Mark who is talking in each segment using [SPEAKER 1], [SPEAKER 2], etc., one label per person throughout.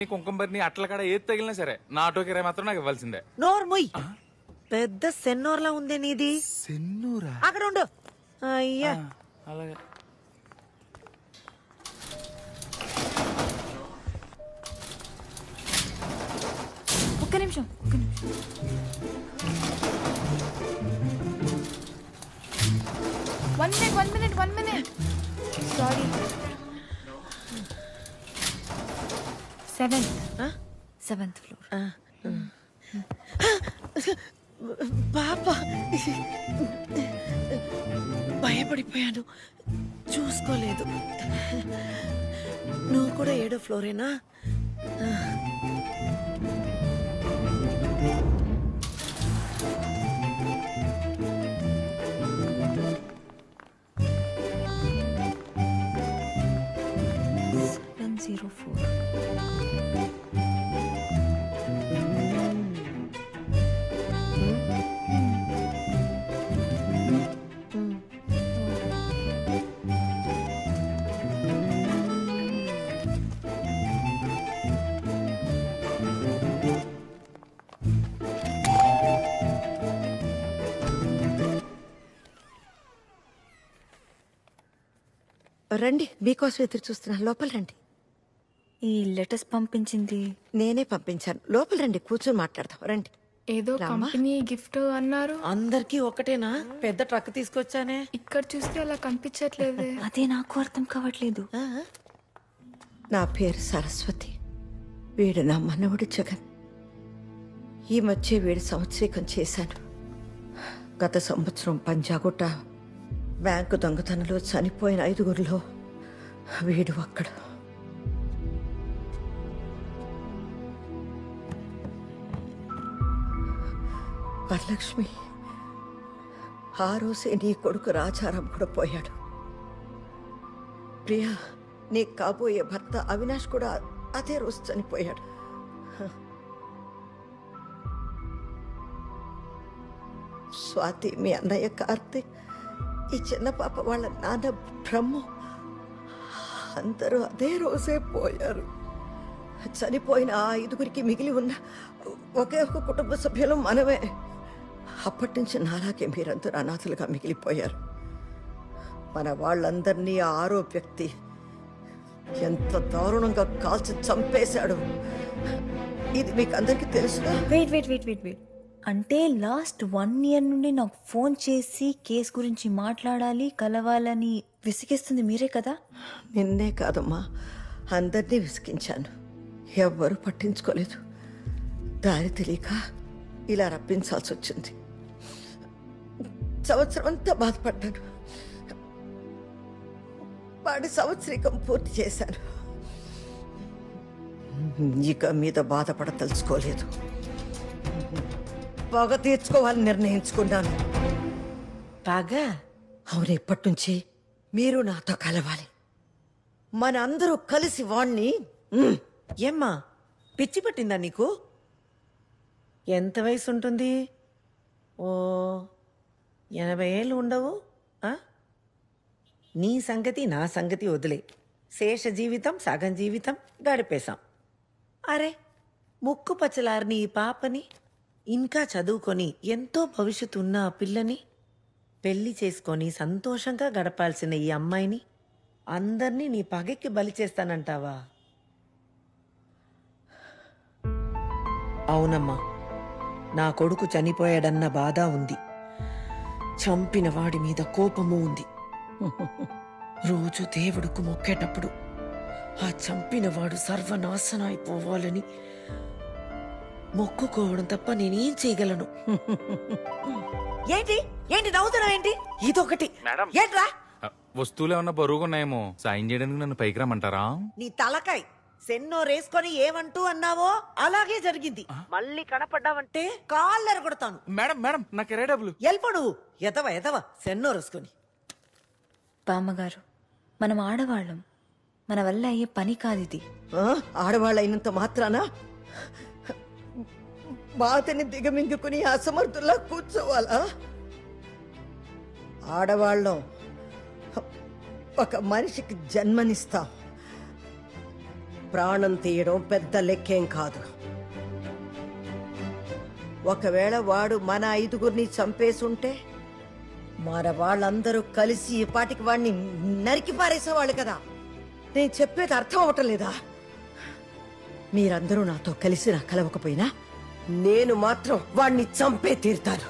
[SPEAKER 1] కుంకుమని అట్ల కాడ ఏది తగిలినా సరే నా ఆటో కిరాయి మాత్రం నాకు ఇవ్వాల్సిందే.
[SPEAKER 2] నోర్ముయ్, పెద్ద సెన్నోర్లా ఉందే నీది.
[SPEAKER 1] సెన్నూరా?
[SPEAKER 2] అక్కడ ఉండు. అయ్యా
[SPEAKER 1] అలాగే.
[SPEAKER 3] ఒక్క నిమిషం. 1 minute. సారీ. 7th floor.
[SPEAKER 2] పాప, భయపడిపోయాను, చూసుకోలేదు. నువ్వు కూడా 7వ ఫ్లోరేనా? రండి, మీకోసం ఎదురు చూస్తున్నా. లోపల రండి.
[SPEAKER 3] ఈ లెటర్స్ పంపించింది
[SPEAKER 2] నేనే పంపించాను. లోపల రండి, కూర్చొని మాట్లాడదాం. రండి.
[SPEAKER 3] ఏదో కంపెనీ గిఫ్ట్ అన్నారు.
[SPEAKER 2] అందరికీ ఒకటేనా? పెద్ద ట్రక్ తీసుకొచ్చానే.
[SPEAKER 3] ఇక్కడ చూస్తే అలా కనిపించట్లేదు. అదే నాకు అర్థం కావట్లేదు.
[SPEAKER 2] నా పేరు సరస్వతి. వీడు నా మనవడు జగన్. ఈ మధ్య వీడు సంవత్సరీకం చేశాను. గత సంవత్సరం పంజాగుట్ట బ్యాంకు దొంగతనంలో చనిపోయిన 5గురిలో వీడు ఒక్కడు. వరలక్ష్మి, ఆ రోజే నీ కొడుకు రాజారాం కూడా పోయాడు. ప్రియా, నీ కాబోయే భర్త అవినాష్ కూడా అదే రోజు చనిపోయాడు. స్వాతి, మీ అన్నయ్య కార్తీక్, ఈ చిన్న పాప వాళ్ళ నాన్న బ్రహ్మ, అందరూ అదే రోజే పోయారు. చనిపోయిన ఆ 5గురికి మిగిలి ఉన్న ఒకే ఒక కుటుంబ సభ్యులు మనమే. అప్పటి నుంచి నాలాగే మీరందరూ అనాథలుగా మిగిలిపోయారు. మన వాళ్ళందరినీ ఆ 6వ వ్యక్తి ఎంత దారుణంగా కాల్చి చంపేశాడు. ఇది మీకు అందరికీ తెలుసుగా?
[SPEAKER 3] వెయిట్. అంటే లాస్ట్ 1 year నుండి నాకు ఫోన్ చేసి కేసు గురించి మాట్లాడాలి, కలవాలని విసిగిస్తుంది మీరే కదా?
[SPEAKER 2] నిన్నే కాదమ్మా, అందరినీ విసిగించాను. ఎవ్వరూ పట్టించుకోలేదు. దారి తెలియక ఇలా రప్పించాల్సి వచ్చింది. సంవత్సరం అంతా బాధపడ్డాను. వాడి సంవత్సరీకం పూర్తి చేశాను. ఇక మీద బాధపడదలుచుకోలేదు. పగ తీర్చుకోవాలని నిర్ణయించుకున్నాను. పగ? అవును, ఇప్పటి నుంచి మీరు నాతో కలవాలి. మన అందరూ కలిసి వాణ్ణి. ఏమ్మా, పిచ్చి పట్టిందా నీకు? ఎంత వయసు ఉంటుంది? ఓ 80 ఏళ్ళు ఉండవు. నీ సంగతి నా సంగతి వదిలే. శేష జీవితం సగం జీవితం గడిపేశాం. అరే, ముక్కు పచ్చలారిని ఈ పాపని, ఇంకా చదువుకొని ఎంతో భవిష్యత్తు ఉన్న ఆ పిల్లని, పెళ్లి చేసుకొని సంతోషంగా గడపాల్సిన ఈ అమ్మాయిని అందర్నీ నీ పగకి బలి చేస్తానంటావా? అవునమ్మా, నా కొడుకు చనిపోయాడన్న బాధ ఉంది. చంపిన వాడి మీద కోపము ఉంది. రోజు దేవుడుకు మొక్కేటప్పుడు ఆ చంపిన వాడు సర్వనాశనం అయిపోవాలని మొక్కుకోవడం తప్ప నేనేం చేయగలను? ఏంటి ఏంటి నవ్వుతున్నావు? ఏంటి ఇదొకటి? ఏంట్రా?
[SPEAKER 1] వస్తువులు ఏమన్నా బరువుగా ఉన్నాయేమో, సాయం చేయడానికి నన్ను పైకి రమ్మంటారా?
[SPEAKER 2] నీ తలకాయ్ సెన్నో రేసుకొని ఏమంటూ అన్నావో అలాగే జరిగింది. మళ్ళీ కనపడ్డావంటే కాళ్ళెర కొడతాను.
[SPEAKER 1] మేడం నా కిరాయి డబ్బులు.
[SPEAKER 2] ఎల్పో నువ్వు. ఎదవ సెన్నో రేసుకొని.
[SPEAKER 3] బామ్మగారు, మనం ఆడవాళ్ళం, మన వల్ల అయ్యే పని కాదిది.
[SPEAKER 2] ఆడవాళ్ళైనంత మాత్రాన బాధని దిగమింగుకుని అసమర్థుల్లా కూర్చోవాలా? ఆడవాళ్ళం ఒక మనిషికి జన్మనిస్తాం. ప్రాణం తీయడం పెద్ద లెక్కేం కాదు. ఒకవేళ వాడు మన 5గురిని చంపేసుంటే మన వాళ్ళందరూ కలిసి ఈ పాటికి వాడిని నరికి పారేసేవాళ్ళు కదా. నేను చెప్పేది అర్థం అవటం లేదా? మీరందరూ నాతో కలిసి నా కలవకపోయినా నేను మాత్రం వాడిని చంపే తీరుతాను.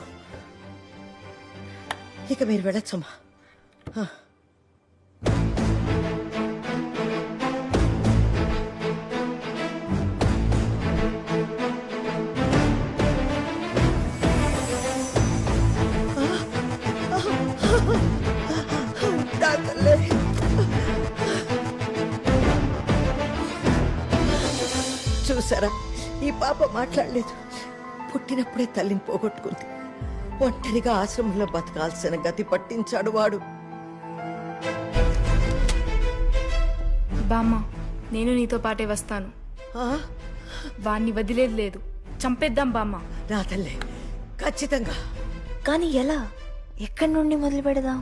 [SPEAKER 2] ఇక మీరు వెళ్ళొచ్చమ్మా. చూసారా, ఈ పాప మాట్లాడలేదు. పుట్టినప్పుడే తల్లిని పోగొట్టుకుంది. ఒంటరిగా ఆశ్రమంలో బతకాల్సిన గతి పట్టించాడు వాడు.
[SPEAKER 4] బామ్మ, నేను నీతో పాటే వస్తాను. వాణ్ణి వదిలేదు లేదు, చంపేద్దాం బామ్మ.
[SPEAKER 2] నా తల్లి, ఖచ్చితంగా.
[SPEAKER 3] కానీ ఎలా? ఎక్కడి నుండి మొదలు పెడదాం?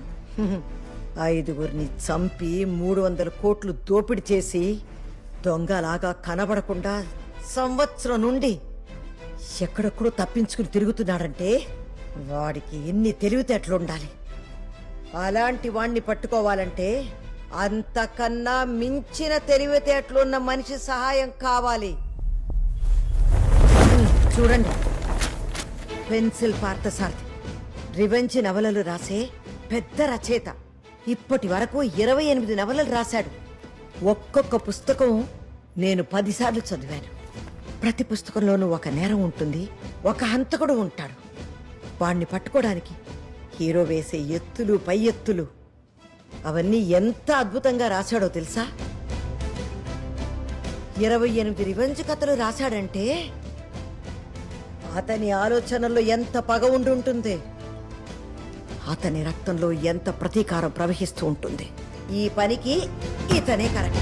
[SPEAKER 2] 5గురిని చంపి 300 కోట్లు దోపిడీ చేసి దొంగలాగా కనబడకుండా సంవత్సరం నుండి ఎక్కడెక్కడో తప్పించుకుని తిరుగుతున్నాడంటే వాడికి ఎన్ని తెలివితేటలుండాలి. అలాంటి వాణ్ణి పట్టుకోవాలంటే అంతకన్నా మించిన తెలివితేటలున్న మనిషి సహాయం కావాలి. చూడండి, పెన్సిల్ పార్థసారథి రివెంజ్ నవలలు రాసే పెద్ద రచయిత. ఇప్పటి వరకు 28 నవలలు రాశాడు. ఒక్కొక్క పుస్తకం నేను 10 సార్లు చదివాను. ప్రతి పుస్తకంలోనూ ఒక నేరం ఉంటుంది, ఒక హంతకుడు ఉంటాడు. వాణ్ణి పట్టుకోవడానికి హీరో వేసే ఎత్తులు పై ఎత్తులు అవన్నీ ఎంత అద్భుతంగా రాశాడో తెలుసా? 28 రివెంజ్ కథలు రాశాడంటే అతని ఆలోచనల్లో ఎంత పగ ఉండుంటుంది, అతని రక్తంలో ఎంత ప్రతీకారం ప్రవహిస్తూ ఉంటుంది. ఈ పనికి ఇతనే కరెక్ట్.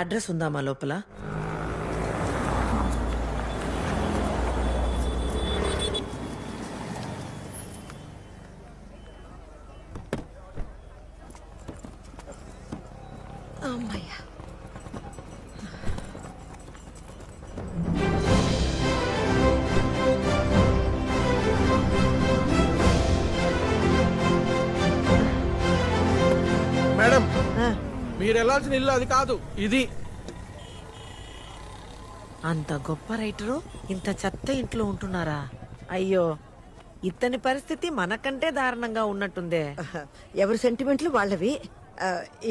[SPEAKER 5] అడ్రస్ ఉందామా లోపల?
[SPEAKER 2] అమ్మయ్యా,
[SPEAKER 6] మేడం, మీరు వెళ్ళాల్సిన ఇల్లు అది కాదు, ఇది.
[SPEAKER 5] అంత గొప్ప రైటరు ఇంత చెత్త ఇంట్లో ఉంటున్నారా? అయ్యో, ఇతని పరిస్థితి మనకంటే దారుణంగా ఉన్నట్టుందే.
[SPEAKER 2] ఎవరి సెంటిమెంట్లు వాళ్ళవి.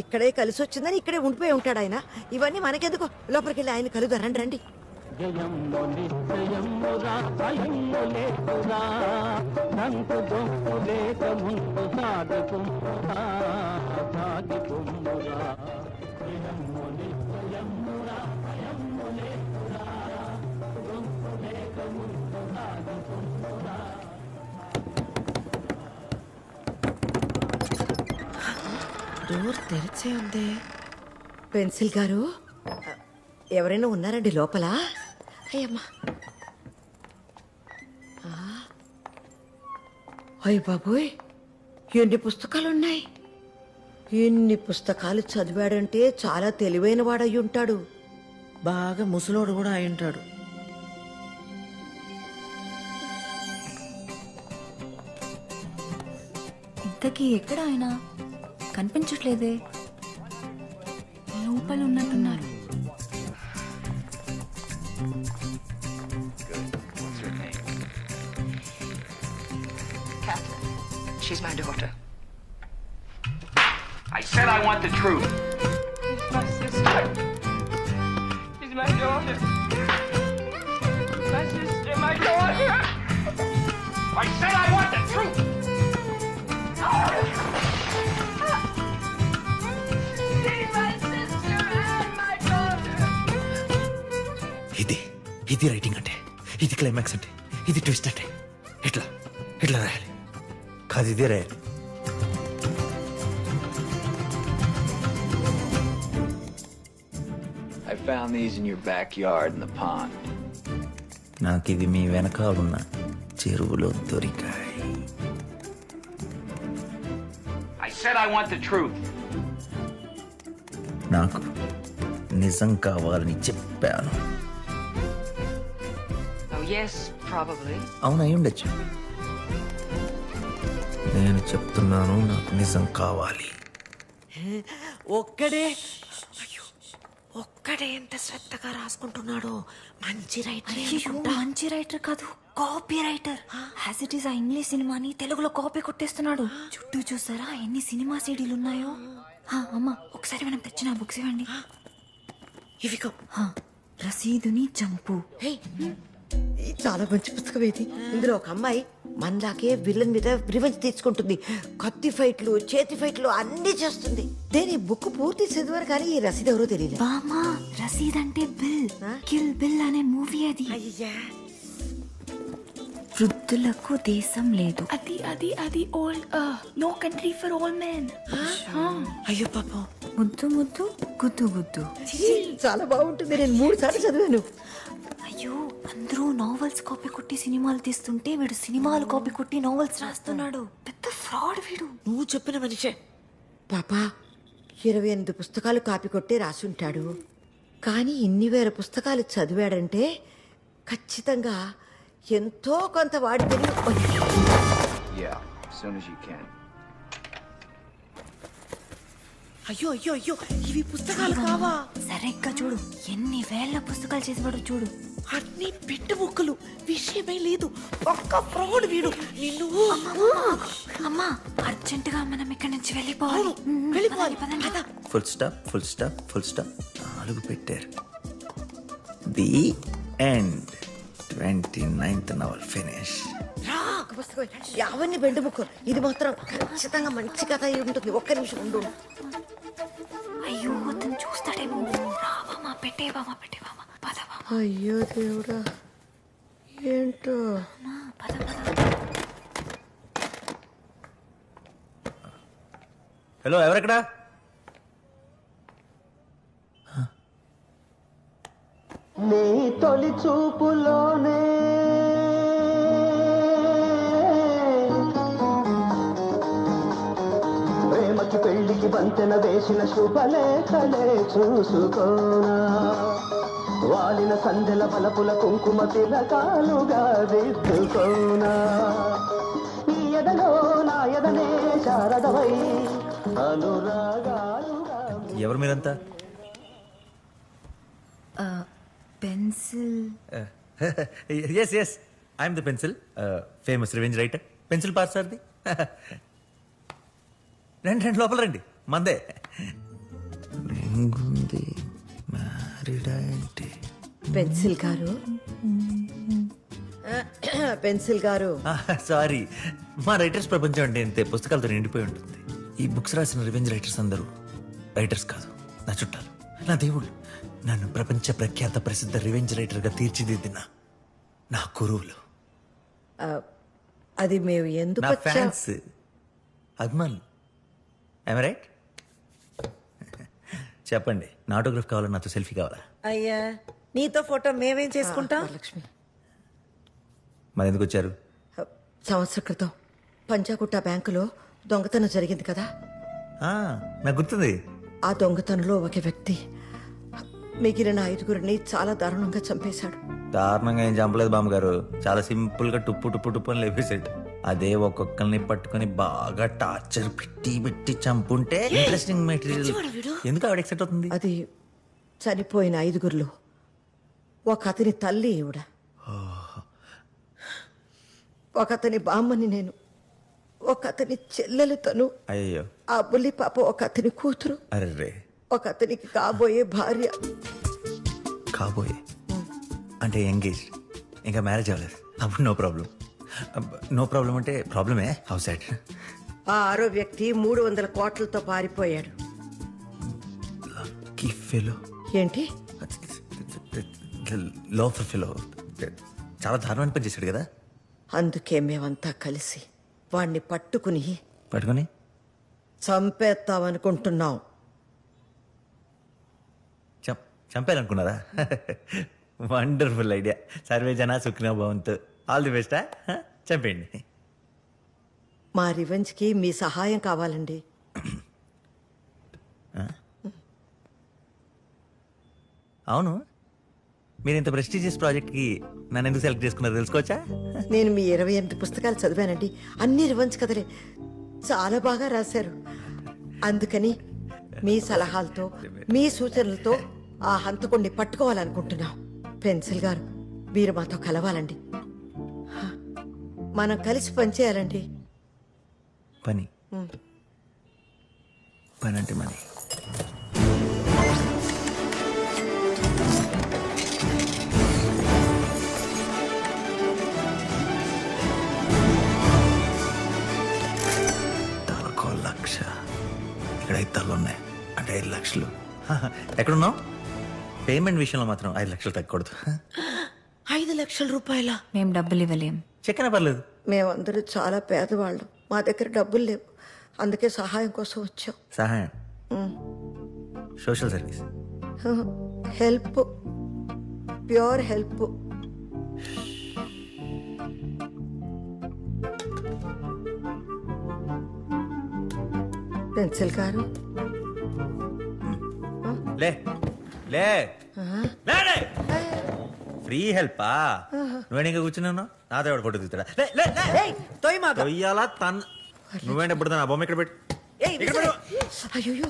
[SPEAKER 2] ఇక్కడే కలిసి వచ్చిందని ఇక్కడే ఉండిపోయి ఉంటాడు ఆయన. ఇవన్నీ మనకెందుకు, లోపలికి వెళ్ళి ఆయన కలుదా. రండి రండి.
[SPEAKER 5] డోర్ తెరిచే ఉంది.
[SPEAKER 2] పెన్సిల్ గారు, ఎవరైనా ఉన్నారండి లోపల? అయ్యమ్మా, అయ్య బాబోయ్, ఎన్ని పుస్తకాలున్నాయి. ఎన్ని పుస్తకాలు చదివాడంటే చాలా తెలివైన వాడయి ఉంటాడు.
[SPEAKER 5] బాగా ముసలోడు కూడా అయి ఉంటాడు.
[SPEAKER 3] ఇంతకీ ఎక్కడ ఆయన? కనిపించట్లేదే. లోపల ఉన్నట్టున్నారు.
[SPEAKER 7] She's my daughter. I said I want the truth.
[SPEAKER 8] She's my sister. She's my daughter. My sister, my daughter.
[SPEAKER 7] I said I want the truth.
[SPEAKER 8] She's my sister and my daughter.
[SPEAKER 9] ఇది writing అంటే, ఇది climax అంటే, ఇది twist అంటే ఎట్లా రాయాలి? కాదు, ఇదే రాయాలి.
[SPEAKER 10] I found these in your backyard in the pond.
[SPEAKER 9] నాకు ఇది మీ వెనకాలన్న చెరువులో దొరికాయి.
[SPEAKER 7] I said I want the truth.
[SPEAKER 9] నాకు నిజం కావాలని చెప్పాను.
[SPEAKER 7] Oh, yes, probably.
[SPEAKER 9] అవును, అయి ఉండొచ్చు. నేను చెప్తున్నాను, నాకు నిజం కావాలి.
[SPEAKER 5] ఒక్కడే అయ్యో, ఒక్కడే ఎంత శ్రద్ధగా రాసుకుంటున్నాడో. మంచి రైటర్.
[SPEAKER 3] అయ్యో, మంచి రైటర్ కాదు, copy writer. As it is ఆ ఇంగ్లీష్ సినిమాని తెలుగులో కాపీ కొట్టేస్తున్నాడు. చుట్టూ చూసారా ఎన్ని సినిమా సీడీలు ఉన్నాయో. అమ్మా, ఒకసారి మనం తెచ్చిన బుక్స్ ఇవ్వండి.
[SPEAKER 5] ఇవిగో.
[SPEAKER 3] రసీదుని చంపు.
[SPEAKER 2] ఇది చాలా మంచి పుస్తకం. ఇది ఇందులో ఒక అమ్మాయి మనలాగే విలన్ మీద రివెంజ్ తీర్చుకుంటుంది. కత్తి ఫైట్లు, చేతి ఫైట్లు అన్ని చేస్తుంది. నేను ఈ బుక్ పూర్తి చదివాను కానీ ఈ రసీదు ఎవరో తెలియదు.
[SPEAKER 3] బామా, రసీద్ అంటే బిల్. కిల్ బిల్ అనే మూవీ అది.
[SPEAKER 5] అయ్యా,
[SPEAKER 3] వృద్ధులకు దేశం లేదు.
[SPEAKER 4] అది అది అది old no country for all men.
[SPEAKER 5] అయ్యో పాపం.
[SPEAKER 3] ముద్దు ముద్దు గుద్దు గుద్దు.
[SPEAKER 2] చాలా బాగుంటుంది. నేను 3 సార్లు చదివాను.
[SPEAKER 3] అయ్యో, అందరూ నావెల్స్ కాపీ కొట్టి సినిమాలు తీస్తుంటే వీడు సినిమాలు కాపీ కొట్టి నావెల్స్ రాస్తున్నాడు. పెద్ద ఫ్రాడ్ వీడు.
[SPEAKER 5] నువ్వు చెప్పిన మనిషే.
[SPEAKER 2] పాపా 28 పుస్తకాలు కాపీ కొట్టే రాసుంటాడు. కానీ ఇన్ని వేల పుస్తకాలు చదివాడంటే ఖచ్చితంగా ఎంతో కొంత వాడి తెలివి.
[SPEAKER 10] Yeah, as soon as you can.
[SPEAKER 5] అయ్యో అయ్యో అయ్యో, ఇవి పుస్తకాలు కావా?
[SPEAKER 3] సరిగ్గా చూడు, ఎన్ని వేల పుస్తకాలు చేసివాడు చూడు.
[SPEAKER 5] అన్ని పెట్టు బుక్కులు. విషయమే లేదు. ఒక్క ఫ్రాడ్ వీడు. నిన్ను
[SPEAKER 3] అమ్మా, అర్జెంట్ గా మనం ఇక్కడి నుంచి వెళ్ళిపోవాలి.
[SPEAKER 5] వెళ్ళిపోవాలి.
[SPEAKER 3] పదండి.
[SPEAKER 9] Full stop, full stop, full stop. 4 పెట్టారు. The end. 29th novel finish.
[SPEAKER 2] ఒక పుస్తకం యావన్ని బెండు బుక్. ఇది మాత్రం ఖచ్చితంగా మంచి కథ అయి ఉంటుంది. ఒక్క నిమిషం ఉండు.
[SPEAKER 3] అయ్యో, అతను చూస్తాడేమో. రావమ్మా, పెట్టేవామా, పెట్టేవామా. పదవామా.
[SPEAKER 2] అయ్యో దేవుడా, ఏంటో.
[SPEAKER 3] పద పద.
[SPEAKER 9] హలో, ఎవరెక్కడ?
[SPEAKER 11] నీ తొలి చూపులోనే ప్రేమకి పెళ్లికి వంతెన వేసిన శుభలేఖలే చూసుకోనా, వాలిన సందెల బలపుల కుంకుమ తిలకాలుగా దిద్దుకోనా, ఈ ఎదలో నా ఎదనే శారదవై అనురాగాలుగా.
[SPEAKER 9] ఎవరు మీరంతా?
[SPEAKER 3] Pencil.
[SPEAKER 9] Yes yes, I'm the pencil, famous revenge writer. Pencil పార్ సార్ది. రండి లోపల రండి, మందే.
[SPEAKER 2] పెన్సిల్ గారు, పెన్సిల్ గారు.
[SPEAKER 9] సారీ, మా రైటర్స్ ప్రపంచం అంటే ఇంతే, పుస్తకాలతో నిండిపోయి ఉంటుంది. ఈ బుక్స్ రాసిన రివెంజ్ రైటర్స్ అందరూ రైటర్స్ కాదు, నా చుట్టాలు, నా దేవుళ్ళు. నన్ను ప్రపంచ ప్రఖ్యాత ప్రసిద్ధ రివెంజ్ రైటర్గా తీర్చిదిద్దిన నా గురువులు.
[SPEAKER 2] అది మేము ఎందుకు
[SPEAKER 9] నా ఫ్యాన్స్, అభిమానులు. I'm right? చెప్పండి, నా ఆటోగ్రాఫ్ కావాలా, నాతో సెల్ఫీ కావాలా?
[SPEAKER 5] అయ్యా, నీతో ఫోటో మేమేం చేసుకుంటాం?
[SPEAKER 2] లక్ష్మి,
[SPEAKER 9] మరి ఎందుకు వచ్చారు?
[SPEAKER 2] సంవత్సరం క్రితం పంజాగుట్ట బ్యాంకులో దొంగతనం జరిగింది కదా.
[SPEAKER 9] నాకు గుర్తుంది.
[SPEAKER 2] ఆ దొంగతనంలో ఒక వ్యక్తి మిగిలిన 5గురిని చాలా దారుణంగా చంపేశాడు.
[SPEAKER 9] దారుణంగా ఏం చంపలేదు బామ్మగారు, చాలా సింపుల్ గా టుప్పు టుప్పు టుప్పు అని లేపేసాడు. అదే ఒక్కొక్కరిని పట్టుకుని బాగా టార్చర్ పెట్టి పెట్టి చంపుంటే ఇంట్రెస్టింగ్ మెటీరియల్. ఎందుకు ఆవిడ ఎక్సైట్ అవుతుంది?
[SPEAKER 2] అది చనిపోయిన 5గురిలో ఒక అతని తల్లి ఈవిడ, ఒక అతని బామ్మని నేను, ఒక అతని చెల్లెలు తను,
[SPEAKER 9] అయ్యో
[SPEAKER 2] ఆ బుల్లి పాప ఒక అతని కూతురు,
[SPEAKER 9] అర్రే
[SPEAKER 2] ఒక అతనికి కాబోయే భార్య.
[SPEAKER 9] కాబోయే అంటే ఎంగేజ్, ఇంకా మ్యారేజ్ అవ్వలేదు. అప్పుడు నో ప్రాబ్లం. నో ప్రాబ్లం అంటే ప్రాబ్లమే. House side.
[SPEAKER 2] ఆ 6వ వ్యక్తి 300 కోట్లతో పారిపోయాడు.
[SPEAKER 9] Lucky fellow.
[SPEAKER 2] ఏంటి?
[SPEAKER 9] Loafer fellow. చాలా దారుణమైన పని చేశాడు కదా.
[SPEAKER 2] అందుకే మేమంతా కలిసి వాణ్ణి పట్టుకుని చంపేస్తామనుకుంటున్నాం.
[SPEAKER 9] చంపాలనుకున్నారా? Wonderful idea. సర్వే జన సుఖినో భవంతు. All the best. చంపేయండి.
[SPEAKER 2] మా రివెంజ్కి మీ సహాయం కావాలండి.
[SPEAKER 9] అవును, మీరు ఇంత ప్రెస్టీజియస్ ప్రాజెక్ట్కి నన్ను ఎందుకు సెలెక్ట్ చేసుకున్నారో తెలుసుకోవచ్చా?
[SPEAKER 2] నేను మీ 28 పుస్తకాలు చదివానండి. అన్ని రివెంజ్ కథలే, చాలా బాగా రాశారు. అందుకని మీ సలహాలతో మీ సూచనలతో ఆ హంతకుణ్ణి పట్టుకోవాలనుకుంటున్నాం. పెన్సిల్ గారు, మీరు మాతో కలవాలండి. మనం కలిసి పనిచేయాలండి.
[SPEAKER 9] పని పని అంటే మనీ. తలకో లక్ష, ఇక్కడ 5 తలలు ఉన్నాయి అంటే 5 లక్షలు. ఎక్కడున్నావు? పేమెంట్ విషయంలో మాత్రం 5 లక్షలు తగ్గకూడదు.
[SPEAKER 5] 5 లక్షల రూపాయల?
[SPEAKER 3] మేము డబ్బులు ఇవ్వలేం.
[SPEAKER 9] చెక్కనే పర్లేదు.
[SPEAKER 2] మేమందరూ చాలా పేదవాళ్ళం, మా దగ్గర డబ్బులు లేవు. అందుకే సహాయం కోసం వచ్చాం.
[SPEAKER 9] సహాయం? Social service?
[SPEAKER 2] Help, pure help. Pencil గారు,
[SPEAKER 9] లే లే లే, ఫ్రీ హెల్పా? నువ్వేంటి ఇంకా కూర్చున్నావు? నాతో ఎవడు ఫోటో తీస్తాడా? తొయ్యాలా తన్. నువ్వేంటి ఎప్పుడు నా బొమ్మ ఇక్కడ పెట్టు.
[SPEAKER 2] అయ్యో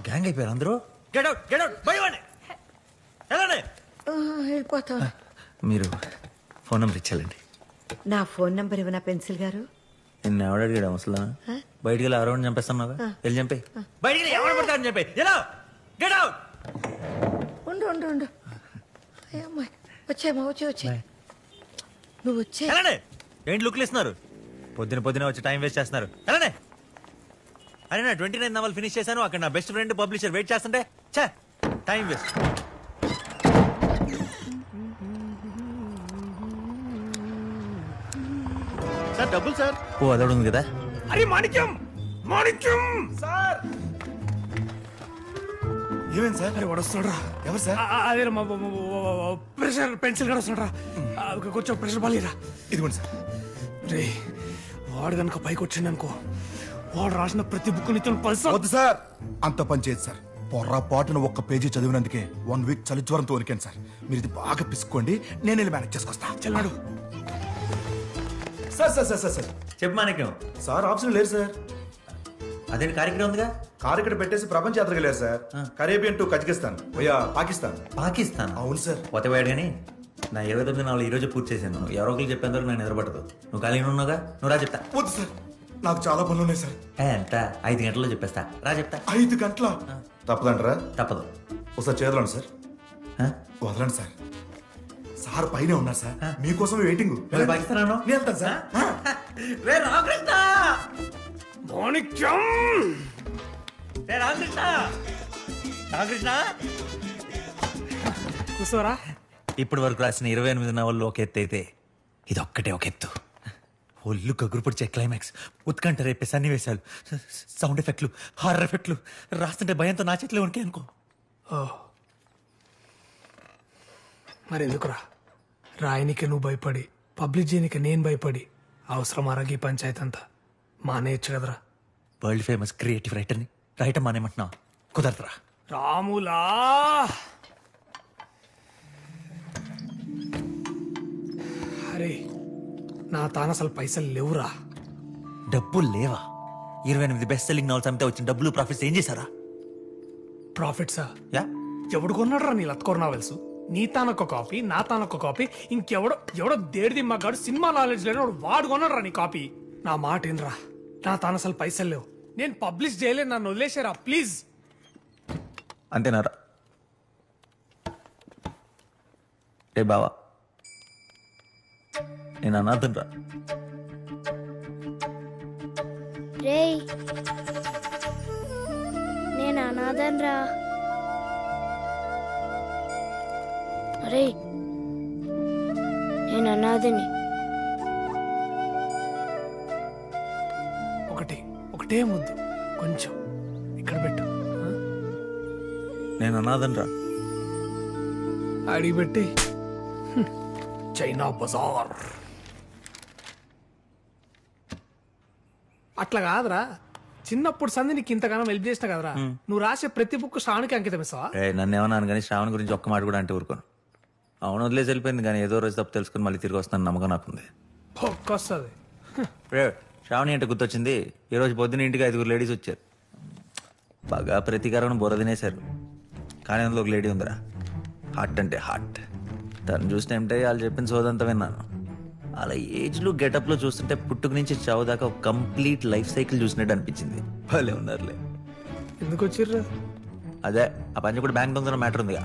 [SPEAKER 9] గ్యాంగ్ అయిపోయారు అందరూ.
[SPEAKER 2] వెళ్ళిపోతా.
[SPEAKER 9] మీరు ఫోన్ నెంబర్ ఇచ్చాలండి.
[SPEAKER 2] నా ఫోన్ నంబర్ ఇవ్వనా పెన్సిల్ గారు?
[SPEAKER 9] నిన్న ఎవడు అడిగాడు అసలు? బయటికి వెళ్ళి ఎవరైనా చంపేస్తున్నావా? వెళ్ళి చంపే. బయటికి ఎవరు పడతారని చెప్పి
[SPEAKER 2] ఉండు ఉండు ఉండు. అమ్మాయి వచ్చామా? వచ్చే నువ్వు వచ్చే.
[SPEAKER 9] ఏంటి లుక్లు ఇస్తున్నారు? పొద్దున వచ్చి టైం వేస్ట్ చేస్తున్నారు. అలానే అరే నా 29 నవల్ ఫినిష్ చేశాను. అక్కడ నా బెస్ట్ ఫ్రెండ్ పబ్లిషర్ వెయిట్ చేస్తుంటే చే టైం వేస్ట్.
[SPEAKER 6] సార్ డబ్బులు సార్.
[SPEAKER 9] ఓ అదొకటి ఉంది కదా.
[SPEAKER 6] అరే మాణిక్యం, మాణిక్యం సార్.
[SPEAKER 12] ఏమేం సార్?
[SPEAKER 6] అరే వాడు వస్తున్నాడు రా.
[SPEAKER 12] ఎవరు సార్?
[SPEAKER 6] అదే ప్రెషర్ పెన్సిల్ గారు వస్తున్నాడు రా. కొంచెం ప్రెషర్ బాలేరా.
[SPEAKER 12] ఇదిగోండి సార్.
[SPEAKER 6] రే వాడు కనుక పైకి వచ్చిండు అనుకో, వాడు రాసిన ప్రతి బుక్ ని
[SPEAKER 12] వద్దు సార్, అంత పని చేయదు సార్. పొర్రాపాటున ఒక్క పేజీ చదివినందుకే 1 వీక్ చలి జ్వరంతో వణికాను సార్. మీరు ఇది బాగా పిసుకోండి, నేను వెళ్ళి మేనేజ్ చేసుకొస్తా.
[SPEAKER 6] చెల్లాడు.
[SPEAKER 12] సార్ సార్ సార్ సార్
[SPEAKER 9] చెప్పు మాణిక్యం.
[SPEAKER 12] సార్ ఆప్షన్ లేరు సార్.
[SPEAKER 9] అదేంటి కార్యక్రమం ఉందిగా?
[SPEAKER 12] కారు ఇక్కడ పెట్టేసి ప్రపంచ యాత్రకు వెళ్ళారు sir. Caribbean to Kazakhstan, Pakistan.
[SPEAKER 9] Pakistan?
[SPEAKER 12] అవును సార్.
[SPEAKER 9] పోతేవాడు కానీ నా 29 నాలుగు ఈ రోజు పూర్తి చేశాను. ఎవరో ఒకరు చెప్పేంత వరకు నేను నిద్రపడదు. నువ్వు ఖాళీ ఉన్నావుగా, నువ్వు రా చెప్తా.
[SPEAKER 12] వద్దు సార్, నాకు చాలా పనులు ఉన్నాయి సార్.
[SPEAKER 9] ఎంత? 5 గంటల్లో చెప్పేస్తా, రా చెప్తా.
[SPEAKER 12] 5 గంటల? తప్పదంటారా?
[SPEAKER 9] తప్పదు.
[SPEAKER 12] ఒకసారి చేదలండి సార్. వదలండి సార్. సార్ పైన ఉన్నారు సార్, మీకోసం వెయిటింగ్.
[SPEAKER 9] పాకిస్తాన్
[SPEAKER 12] నేను వెళ్తాను సార్.
[SPEAKER 9] రామకృష్ణ,
[SPEAKER 6] మాణిక్యం,
[SPEAKER 9] రామకృష్ణ, రామకృష్ణ
[SPEAKER 6] కూర్చోరా.
[SPEAKER 9] ఇప్పటి వరకు రాసిన 28 నవల్లో ఒక ఎత్తు అయితే ఇది ఒక్కటే ఒక ఎత్తు. ఒళ్ళు గగురు పొడిచే క్లైమాక్స్, ఉత్కంఠ రేపే సన్నివేశాలు, సౌండ్ ఎఫెక్ట్లు, హారర్ ఎఫెక్ట్లు రాస్తుంటే భయంతో నా చేతిలో ఉంటే అనుకో.
[SPEAKER 6] మరి ఎందుకురా రాయనికి నువ్వు భయపడి, పబ్లిష్ చేయనికి నేను భయపడి, అవసరం అరగి పంచాయతీ అంతా మానేయచ్చు కదరా.
[SPEAKER 9] వరల్డ్ ఫేమస్ క్రియేటివ్ రైటర్ని రైటర్ మానేమంటున్నా? కుదరదురా.
[SPEAKER 6] రాములా, అరే నా తాన అసలు పైసలు లేవురా.
[SPEAKER 9] డబ్బులు లేవా? 28 బెస్ట్ సెల్లింగ్ నావల్స్ అమ్మితే వచ్చిన డబ్బులు ప్రాఫిట్స్ ఏం చేశారా?
[SPEAKER 6] ప్రాఫిట్సా?
[SPEAKER 9] యా.
[SPEAKER 6] ఎవడు కొన్నాడు రా నీ లత్కోర్ నావెల్స్? నీ తానొక్క కాపీ, నా తానొక్క కాపీ, ఎవడో దేడిది మగాడు సినిమా నాలెడ్జ్ లేని వాడు కొన్నాడు రా నీ కాపీ. నా మాట ఏంట్రా, నా తాను అసలు పైసలు లేవు, నేను పబ్లిష్ చేయలేదు, నన్ను వదిలేసారా ప్లీజ్.
[SPEAKER 9] అంతేనారా? రే బావా, నేను అనాథం రా.
[SPEAKER 13] రేయ్ నేను అనాథం రా. అరే నేను అనాథని.
[SPEAKER 6] ఒకటే ముద్దు కొంచెం ఇక్కడ పెట్టు.
[SPEAKER 9] నేను అనాథం రా.
[SPEAKER 6] అడిగి పెట్టి చైనా బజార్ అట్లా కాదురా, చిన్నప్పుడు సంధి నీకు ఇంతగానో హెల్ప్ చేసిన కదరా, నువ్వు రాసే ప్రతి బుక్ శ్రావణికి అంకితం ఇస్తావా?
[SPEAKER 9] నన్ను ఏమన్నాను కానీ శ్రావణ్ గురించి ఒక్క మాట కూడా అంటే ఊరుకోను. అవును వదిలేసి వెళ్ళిపోయింది కానీ ఏదో రోజు తప్పు తెలుసుకుని మళ్ళీ తిరిగి వస్తాను నమ్మకం నాకుంది.
[SPEAKER 6] వస్తుంది.
[SPEAKER 9] శ్రావణి అంటే గుర్తొచ్చింది, ఈ రోజు పొద్దున ఇంటికి 5 లేడీస్ వచ్చారు. బాగా ప్రతీకారం బుర్ర తినేశారు. కానీ అందులో ఒక లేడీ ఉందిరా, హార్ట్ అంటే హార్ట్. తను చూసిన ఏమిటో వాళ్ళు చెప్పిన సోదంతా విన్నాను. అలా ఏజ్లో గెటప్లో చూస్తుంటే పుట్టుక నుంచి చావు దాకా ఒక కంప్లీట్ లైఫ్ సైకిల్ చూసినట్టు అనిపించింది. భలే ఉన్నారులే.
[SPEAKER 6] ఎందుకు వచ్చిర్రా?
[SPEAKER 9] అదే ఆ పంచ కూడా బ్యాంక్ దొంగ మ్యాటర్ ఉందిగా,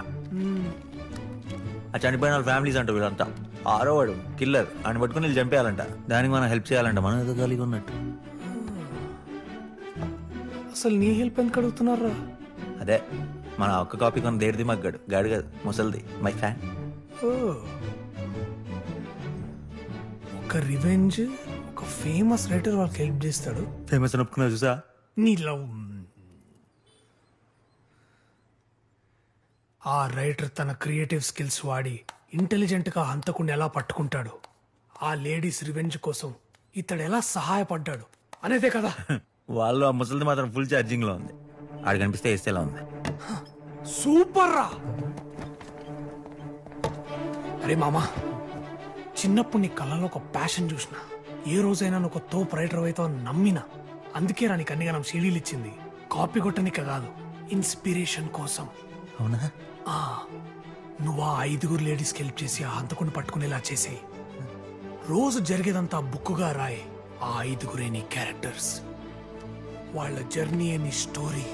[SPEAKER 9] ఆ చనిపోయిన వాళ్ళ ఫ్యామిలీస్ అంటారు వీళ్ళంతా. 6వ వాడు కిల్లర్, ఆయన పట్టుకుని వీళ్ళు చంపేయాలంట. దానికి మనం హెల్ప్ చేయాలంట, మనం ఏదో ఖాళీగా ఉన్నట్టు.
[SPEAKER 6] అసలు నీ హెల్ప్ ఎందుకు అడుగుతున్నారా?
[SPEAKER 9] అదే మన ఒక్క కాపీ కొన్న దేడిది మగ్గాడు, గాడు కాదు ముసలిది, మై ఫ్యాన్.
[SPEAKER 6] ఒక రివెంజ్, ఒక ఫేమస్ రైటర్ వాళ్ళకి హెల్ప్ చేస్తాడు.
[SPEAKER 9] ఫేమస్ అని ఒప్పుకున్నా చూసా.
[SPEAKER 6] నీ లవ్. ఆ రైటర్ తన క్రియేటివ్ స్కిల్స్ వాడి ఇంటెలిజెంట్ గా హంతకుని ఎలా పట్టుకుంటాడు, ఆ లేడీస్ రివెంజ్ కోసం ఇతడు ఎలా సహాయపడ్డాడు అనేదే కదా.
[SPEAKER 9] వాళ్ళు ఆ ముసలిది మాత్రం ఫుల్ ఛార్జింగ్ లో ఉంది. ఆడు కనిపిస్తే వేస్తేలా ఉంది.
[SPEAKER 6] సూపర్ రా. అరే మామా, చిన్నప్పుడు నీ కళ్ళలో ఒక ప్యాషన్ చూసిన, ఏ రోజైనా నువ్వు ఒక తోపు రైటర్ అవుతావు నమ్మినా. అందుకే రా నీకు అన్నిగా సీడీలు ఇచ్చింది. కాపీ కొట్టనిక కాదు, ఇన్స్పిరేషన్ కోసం.
[SPEAKER 9] అవునా?
[SPEAKER 6] నువ్వు ఆ 5 లేడీస్కి హెల్ప్ చేసి ఆ హంతకుని పట్టుకునేలా చేసి రోజు జరిగేదంతా బుక్కుగా రాయి. ఆ 5 నీ క్యారెక్టర్స్, వాళ్ళ జర్నీ నీ స్టోరీ.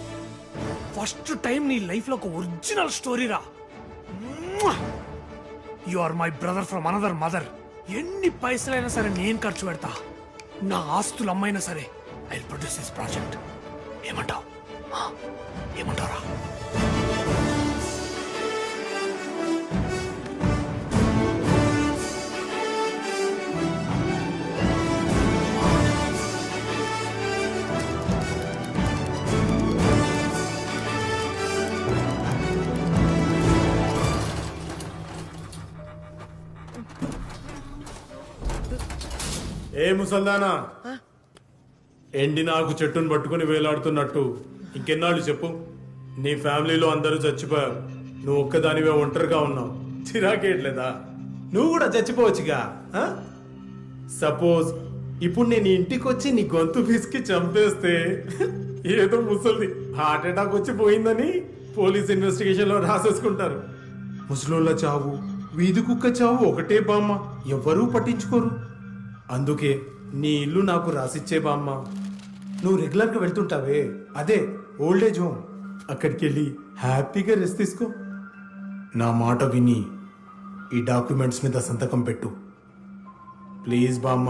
[SPEAKER 6] ఫస్ట్ టైం నీ లైఫ్ లో ఒక ఒరిజినల్ స్టోరీ రా. You are my brother from another mother. ఎన్ని పైసలైనా సరే నేను ఖర్చు పెడతా. నా ఆస్తులు అమ్మైనా సరే I will produce this project. ఏమంటావు? ఏమంటారా?
[SPEAKER 14] ఏ ముసల్దానా, ఎండి నాకు చెట్టును పట్టుకుని వేలాడుతున్నట్టు ఇంకెన్నాళ్ళు చెప్పు? నీ ఫ్యామిలీలో అందరూ చచ్చిపోయారు, నువ్వు ఒక్కదానివే ఒంటరిగా ఉన్నావు. చిరాకేట్లేదా? నువ్వు కూడా చచ్చిపోవచ్చుగా. సపోజ్ ఇప్పుడు నేను ఇంటికి వచ్చి నీ గొంతు పిసికి చంపేస్తే ఏదో ముసలిది హార్ట్ అటాక్ వచ్చి పోయిందని పోలీస్ ఇన్వెస్టిగేషన్ లో రాసేసుకుంటారు. ముసలోళ్ళ చావు, వీధి కుక్క చావు ఒకటే బామ్మ, ఎవ్వరూ పట్టించుకోరు. అందుకే నీ ఇల్లు నాకు రాసిచ్చే బామ్మ. నువ్వు రెగ్యులర్గా వెళ్తుంటావే, అదే ఓల్డేజ్ హోమ్, అక్కడికి వెళ్ళి హ్యాపీగా రెస్ట్ తీసుకో. నా మాట విని ఈ డాక్యుమెంట్స్ మీద సంతకం పెట్టు ప్లీజ్ బామ్మ.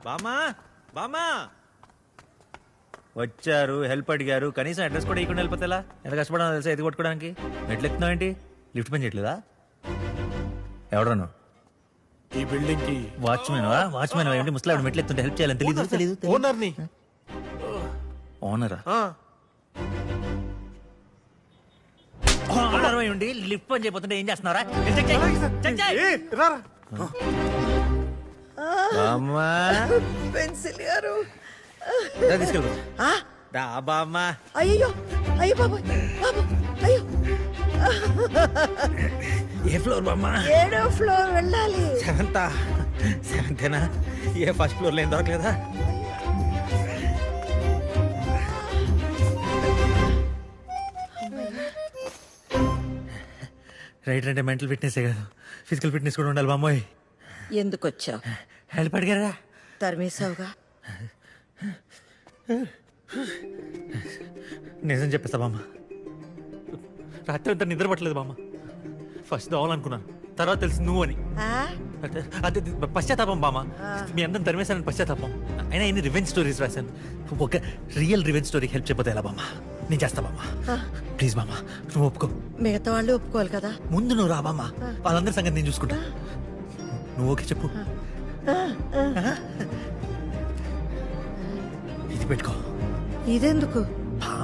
[SPEAKER 9] బామ్మా బామ్మా వచ్చారు, హెల్ప్ అడిగారు, కనీసం అడ్రస్ కూడా ఇవ్వకుండా వెళ్ళిపోతేలా? ఎంత కష్టపడాలో తెలుసా ఎది కొట్టుకోవడానికి? మెట్లు ఎక్కుతున్నావు ఏంటి? లిఫ్ట్ పని చేయట్లేదా? ఎవడను?
[SPEAKER 14] ఈ బిల్డింగ్ కి
[SPEAKER 9] వాచ్మెన్ వాచ్మెన్ ఏంటి? ముసలాడు మెట్లు ఎత్తుంటే హెల్ప్ చేయాలని తెలీదు.
[SPEAKER 14] ఓనర్ని.
[SPEAKER 9] ఓనరా? ఓనర్ ఉండి లిఫ్ట్ పని చేయబోతుంటే ఏం చేస్తున్నారా?
[SPEAKER 2] పెన్సిల్ గారు
[SPEAKER 9] తీసుకెళ్ళి బామ్మా.
[SPEAKER 2] అయ్యో అయ్యో బాబా, అయ్యో.
[SPEAKER 9] ఏ ఫ్లోర్ బామ్మా?
[SPEAKER 2] 7వ ఫ్లోర్ వెళ్ళాలి.
[SPEAKER 9] సెవెంతేనా? ఏ ఫస్ట్ ఫ్లోర్ లో ఏం దొరకలేదా? రైట్ అంటే మెంటల్ ఫిట్నెస్ కాదు, ఫిజికల్ ఫిట్నెస్ కూడా ఉండాలి బామ్మోయ్.
[SPEAKER 2] ఎందుకు వచ్చావు?
[SPEAKER 9] హెల్ప్ అడిగారా?
[SPEAKER 2] తరిమేశావుగా.
[SPEAKER 9] నిజం చెప్పేస్తా బామ్మ, రాత్రి అంతా నిద్ర పట్టలేదు బామ్మ. ఫస్ట్ దోవాలనుకున్నాను, తర్వాత తెలిసి నువ్వు అని. అదే పశ్చాత్తాపం బామ్మ, మీ అందరం తరిమేశానని పశ్చాత్తాపం. అయినా ఎన్ని రివెంజ్ స్టోరీస్ రాశాను, ఒక రియల్ రివెంజ్ స్టోరీకి హెల్ప్ చేయకపోతే ఎలా బామ్మ? నేను చేస్తా బామ్మ, ప్లీజ్ బామ్మ నువ్వు ఒప్పుకో.
[SPEAKER 2] మిగతా వాళ్ళు ఒప్పుకోవాలి కదా.
[SPEAKER 9] ముందు నువ్వు రా బామ్మ, వాళ్ళందరి సంగతి నేను చూసుకుంటా. నువ్వు ఓకే చెప్పు. ఇది పెట్టుకో.
[SPEAKER 2] ఇదెందుకు?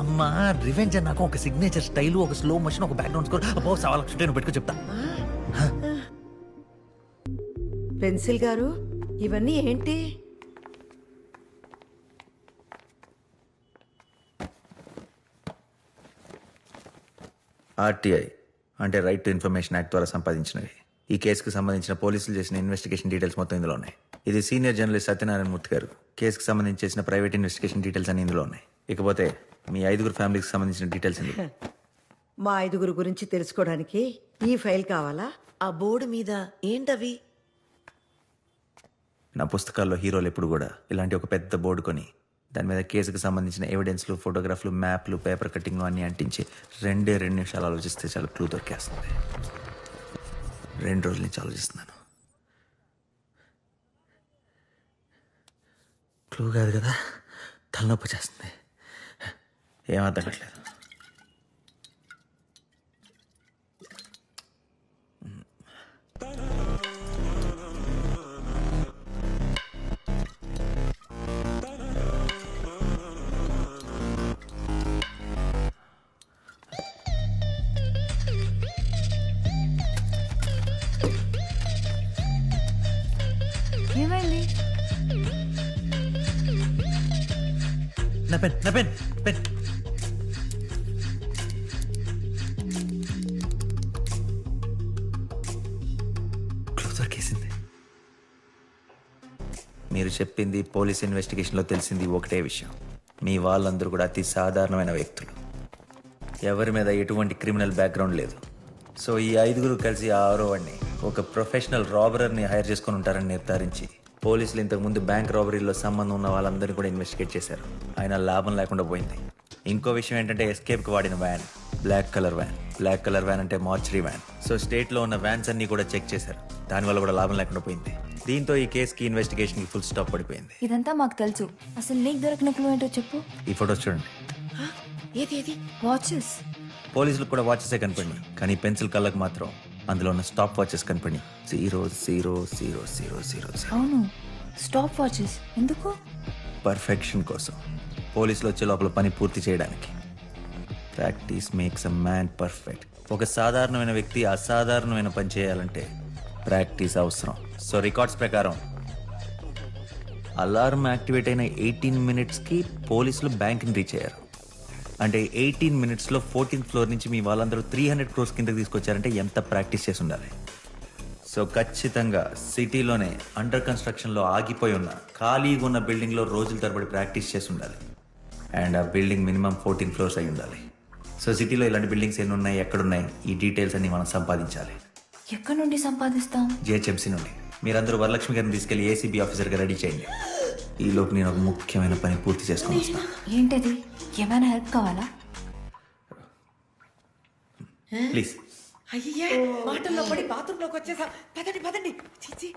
[SPEAKER 9] అమ్మ రివెంజ్ అన్నాక ఒక సిగ్నేచర్ స్టైల్, ఒక స్లో మోషన్, ఒక బ్యాక్గ్రౌండ్ స్కోర్, అబ్బో 1,00,000 నువ్వు పెట్టుకో చెప్తా.
[SPEAKER 2] పెన్సిల్ గారు ఇవన్నీ ఏంటి?
[SPEAKER 9] ఆర్టీఐ అంటే రైట్ టు ఇన్ఫర్మేషన్ యాక్ట్ ద్వారా సంపాదించినవి. ఈ కేసుకు సంబంధించిన పోలీసులు చేసిన ఇన్వెస్టిగేషన్ డీటెయిల్స్ మొత్తం ఇందులో ఉన్నాయి. ఇది సీనియర్ జర్నలిస్ట్ సత్యనారాయణ మూర్తి గారు కేసుకు సంబంధించి చేసిన ప్రైవేట్ ఇన్వెస్టిగేషన్ డీటెయిల్స్ అన్ని ఇందులో ఉన్నాయి. ఇకపోతే మీ 5 ఫ్యామిలీకి సంబంధించిన డీటెయిల్స్ ఇందులో.
[SPEAKER 2] మా 5 గురించి తెలుసుకోవడానికి ఈ ఫైల్ కావాలా?
[SPEAKER 5] ఆ బోర్డు మీద ఏంటవి?
[SPEAKER 9] నా పుస్తకాల్లో హీరోలు ఎప్పుడు కూడా ఇలాంటి ఒక పెద్ద బోర్డు కొని దాని మీద కేసుకు సంబంధించిన ఎవిడెన్స్లు, ఫోటోగ్రాఫ్లు, మ్యాప్లు, పేపర్ కటింగ్లు అన్నీ అంటించి 2 నిమిషాలు ఆలోచిస్తే చాలా క్లూ దొరికేస్తుంది. 2 రోజుల నుంచి ఆలోచిస్తున్నాను. క్లూ కాదు కదా, తలనొప్పి చేస్తుంది. ఏం అర్థం కావట్లేదు.
[SPEAKER 3] ఏమైంది?
[SPEAKER 9] నా పెన్ క్లూ దొరికేసింది. మీరు చెప్పింది పోలీస్ ఇన్వెస్టిగేషన్లో తెలిసింది ఒకటే విషయం. మీ వాళ్ళందరూ కూడా అతి సాధారణమైన వ్యక్తులు, ఎవరి మీద ఎటువంటి క్రిమినల్ బ్యాక్గ్రౌండ్ లేదు. సో ఈ 5 కలిసి ఆ 6వాడిని ఒక ప్రొఫెషనల్ రాబరర్ని హైర్ చేసుకుని ఉంటారని నిర్ధారించి పోలీసులు ఇంతకుముందు బ్యాంక్ రాబరీలో సంబంధం ఉన్న వాళ్ళందరినీ కూడా ఇన్వెస్టిగేట్ చేశారు. అయినా లాభం లేకుండా పోయింది. ఇంకో విషయం ఏంటంటే ఎస్కేప్కి వాడిన వ్యాన్ బ్లాక్ కలర్ వ్యాన్ అంటే మార్చరీ వ్యాన్. సో స్టేట్లో ఉన్న వ్యాన్స్ అన్ని కూడా చెక్ చేశారు. దానివల్ల కూడా లాభం లేకుండా పోయింది. దీంతో ఈ కేసుకి ఇన్వెస్టిగేషన్కి ఫుల్ స్టాప్ పడిపోయింది.
[SPEAKER 3] ఇదంతా మాకు తెలుసు. అసలు నీకు దొరికిన క్లూ ఏంటో చెప్పు.
[SPEAKER 9] ఈ ఫోటోస్ చూడండి.
[SPEAKER 5] ఏది?
[SPEAKER 3] వాచెస్.
[SPEAKER 9] పోలీసులకు కూడా వాచెసే కనపడి, కానీ పెన్సిల్ కళ్ళకు మాత్రం అందులో ఉన్న స్టాప్ వాచెస్ కనపడి 000000.
[SPEAKER 3] అవును, స్టాప్ వాచెస్. ఎందుకు?
[SPEAKER 9] పర్ఫెక్షన్ కోసం. పోలీసులు వచ్చే లోపల పని పూర్తి చేయడానికి. Practice makes a man perfect. ఒక సాధారణమైన వ్యక్తి అసాధారణమైన పని చేయాలంటే ప్రాక్టీస్ అవసరం. సో రికార్డ్స్ ప్రకారం అలారం యాక్టివేట్ అయిన 18 minutesకి పోలీసులు బ్యాంక్ని రీచ్ అయ్యారు. అంటే 18 minutesలో 14th floor నుంచి మీ వాళ్ళందరూ 300 crores కిందకి తీసుకొచ్చారంటే ఎంత ప్రాక్టీస్ చేసి ఉండాలి. సో ఖచ్చితంగా సిటీలోనే అండర్ కన్స్ట్రక్షన్లో ఆగిపోయి ఉన్న ఖాళీగా ఉన్న బిల్డింగ్లో రోజుల తరబడి ప్రాక్టీస్ చేసి ఉండాలి. అండ్ ఆ బిల్డింగ్ మినిమం 14 floors అయి ఉండాలి. సో సిటీలో ఇలాంటి బిల్డింగ్స్ ఎన్ని ఉన్నాయి, ఎక్కడున్నాయి, ఈ డీటెయిల్స్ అన్ని మనం సంపాదించాలి.
[SPEAKER 3] ఎక్కడి నుండి సంపాదిస్తాం?
[SPEAKER 9] జిహెచ్ఎంసీ నుండి. మీరందరూ వరలక్ష్మి గారిని తీసుకెళ్లి ఏసీబీ ఆఫీసర్గా రెడీ చేయండి. ఈలోపు నేను ఒక ముఖ్యమైన పని పూర్తి చేసుకుని వస్తాను.
[SPEAKER 3] ఏంటది? ఏమైనా హెల్ప్ కావాలా?
[SPEAKER 9] ప్లీజ్.
[SPEAKER 5] అయ్యా, మాటల్లో పడి బాత్రూంలోకి వచ్చేసా. పదండి. చిచి.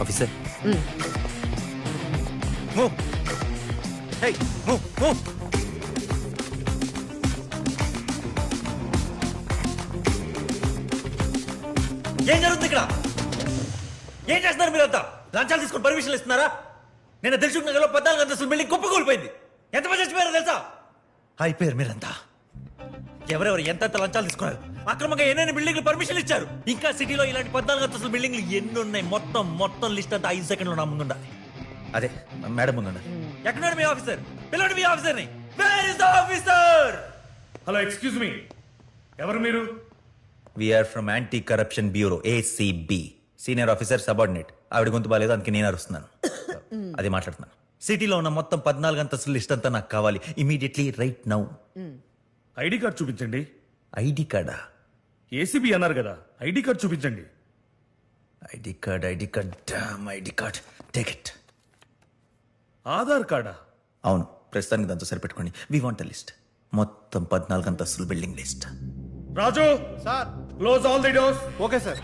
[SPEAKER 9] Officer, move. Hey, move. ఏం జరుగుతుంది ఇక్కడ? ఏం చేస్తున్నారు మీరంతా? లంచాలు తీసుకుని పర్మిషన్లు ఇస్తున్నారా? నేను దిల్సుఖ్ నగర్లో 14 అంతస్తుల బిల్డింగ్ కుప్పకూలిపోయింది. ఎంతమంది చచ్చిపోయారో తెలుసా? అయిపోయారు మీరంతా. ఎవరెవరు ఎంత లంచాలు తీసుకున్నారు, అక్రమంగా ఎన్నెన్ని బిల్డింగ్లు పర్మిషన్ ఇచ్చారు, ఇంకా సిటీలో ఇలాంటి 14 అంతస్తుల బిల్డింగ్లు ఎన్ని ఉన్నాయి, మొత్తం లిస్ట్ అంతా 5 సెకండ్లో నా ముందుండాలి. అదే మేడం ముందుండాలి. ఎక్కడున్నాడు మీ ఆఫీసర్? పిల్లడు మీ ఆఫీసర్ని. Where is the officer?
[SPEAKER 15] Hello, excuse me, ఎవరు మీరు?
[SPEAKER 9] We're from anti corruption bureau, ACB. Senior officer subordinate. ఆవిడ గొంతు బాలేదు, అందుకే నేను అరుస్తున్నాను. అదే మాట్లాడుతున్నాను. సిటీలో ఉన్న మొత్తం 14 అంతస్తుల లిస్ట్ అంతా నాకు కావాలి immediately, right now.
[SPEAKER 15] ID card చూపించండి.
[SPEAKER 9] ఐడి కార్డా?
[SPEAKER 15] ఏసీబీ అన్నారు కదా, ఐడి కార్డ్ చూపించండి.
[SPEAKER 9] ID card take it.
[SPEAKER 15] Aadhaar కార్డా?
[SPEAKER 9] అవును, ప్రస్తుతానికి దాంతో సరిపెట్టుకోండి. వి వాంట్ ద లిస్ట్, మొత్తం 14 అంతస్తుల building list.
[SPEAKER 15] Raju sir, close all the doors.
[SPEAKER 12] Okay sir.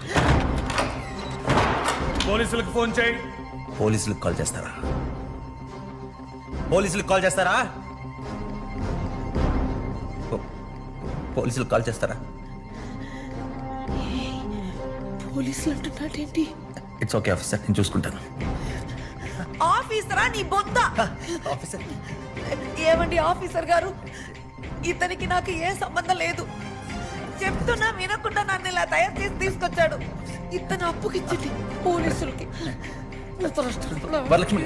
[SPEAKER 15] పోలీసులకు ఫోన్ చేయి.
[SPEAKER 9] పోలీసులకు కాల్ చేస్తారా? పోలీసులకు కాల్ చేస్తారా?
[SPEAKER 5] పోలీసులు అంటున్నాడేంటి?
[SPEAKER 9] ఇట్స్ ఓకే ఆఫీసర్, నేను చూసుకుంటాను.
[SPEAKER 5] ఆఫీసరా నీ బొంద
[SPEAKER 9] ఆఫీసర్
[SPEAKER 5] ఏమండి ఆఫీసర్ గారు, ఇతనికి నాకు ఏ సంబంధం లేదు. చెప్తున్నా వినకుండా నన్ను ఇలా తయారు చేసి తీసుకొచ్చాడు. ఇతను అప్పుకిచ్చింది పోలీసులకి.
[SPEAKER 9] వరలక్ష్మి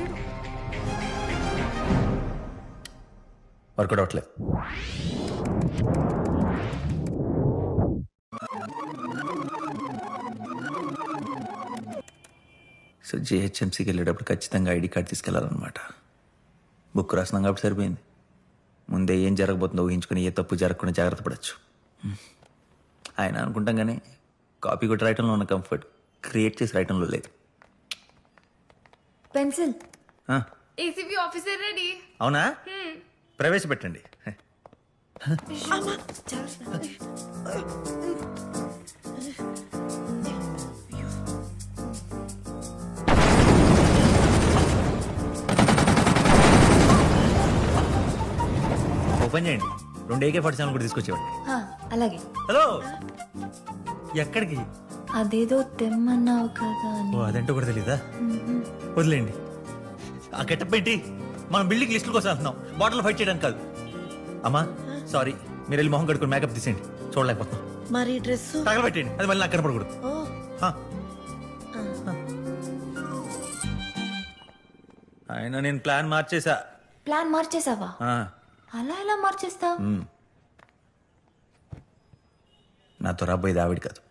[SPEAKER 9] వర్కౌట్ అవట్లేదు. సో జిహెచ్ఎంసీకి వెళ్ళేటప్పుడు ఖచ్చితంగా ఐడి కార్డ్ తీసుకెళ్లాలన్నమాట. బుక్ రాసినాం కాబట్టి సరిపోయింది. ముందే ఏం జరగబోతుందో ఊహించుకుని ఏ తప్పు జరగకుండా జాగ్రత్త పడచ్చు. ఆయన అనుకుంటాం కానీ కాపీ కొట్టి రాయటంలో ఉన్న కంఫర్ట్ క్రియేట్ చేసి రాయటంలో లేదు.
[SPEAKER 3] పెన్సిల్.
[SPEAKER 4] ACB officer ready.
[SPEAKER 9] అవునా? ప్రవేశపెట్టండి. ఓపెన్ చేయండి. 2 AK-47 కూడా తీసుకొచ్చేవాడి.
[SPEAKER 3] అలాగే.
[SPEAKER 9] హలో, ఎక్కడికి?
[SPEAKER 3] అదేదో తెమ్మన్నావు కదా.
[SPEAKER 9] ఓ అదంటూ కూడా తెలీదా? వదిలేండి. ఆ గెటప్ పెట్టి మనం బిల్డింగ్ లిస్టుల కోసం వెళ్తున్నాం, బాటిల్ ఫైట్ చేయడానికి కాదు. అమ్మా సారీ, మీరు వెళ్ళి మొహం కడుకుని మేకప్ తీసేయండి, చూడలేకపోతున్నాం.
[SPEAKER 5] మరి డ్రెస్
[SPEAKER 9] తగలబెట్టండి, అది మళ్ళీ నాకు కనపడకూడదు. ఆయన నేను ప్లాన్ మార్చేసా.
[SPEAKER 3] ప్లాన్ మార్చేసావా? అలా ఎలా మార్చేస్తా?
[SPEAKER 9] నాతో రాబోయేది ఆవిడ కాదు,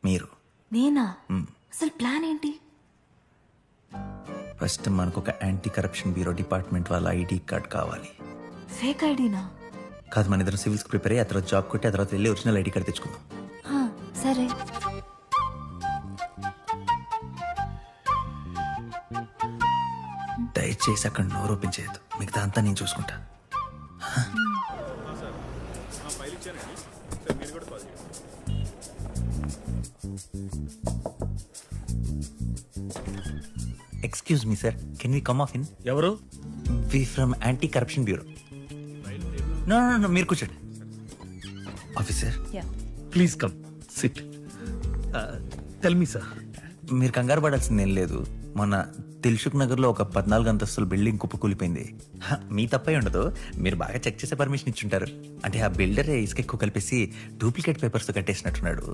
[SPEAKER 9] మీరు.
[SPEAKER 3] నేనా? అసలు ప్లాన్ ఏంటి?
[SPEAKER 9] ఫస్ట్ మనకు ఒక యాంటీ కరప్షన్ బ్యూరో డిపార్ట్మెంట్ వాళ్ళ ఐడి కార్డ్ కావాలి.
[SPEAKER 3] ఫేక్ ఐడినా?
[SPEAKER 9] కాదు, మన ఇద్దరు సివిల్స్ ప్రిపేర్ అయ్యి ఆ తర్వాత జాబ్ కొట్టి ఆ తర్వాత వెళ్ళి ఒరిజినల్ ఐడి కార్డ్ తెచ్చుకుందాం.
[SPEAKER 3] సరే.
[SPEAKER 9] దయచేసి అక్కడ నోరు ఓపెన్ చేయొద్దు, మిగతా అంతా నేను చూసుకుంటా. Excuse me sir, can we come off in?
[SPEAKER 15] ఎవరు?
[SPEAKER 9] We from anti corruption bureau. No no no, మీరు కూర్చోండి. Officer
[SPEAKER 15] please come sit. Tell me sir.
[SPEAKER 9] మీరు కంగారు పడాల్సిందేం లేదు. మొన్న దిల్సుఖ్ నగర్ లో ఒక 14 అంతస్తుల బిల్డింగ్ కుప్పకూలిపోయింది. మీ తప్పే ఉండదు, మీరు బాగా చెక్ చేసే పర్మిషన్ ఇచ్చుంటారు. అంటే ఆ బిల్డరే ఇసుక ఎక్కువ కలిపేసి డూప్లికేట్ పేపర్స్ తో కట్టేసినట్టున్నాడు.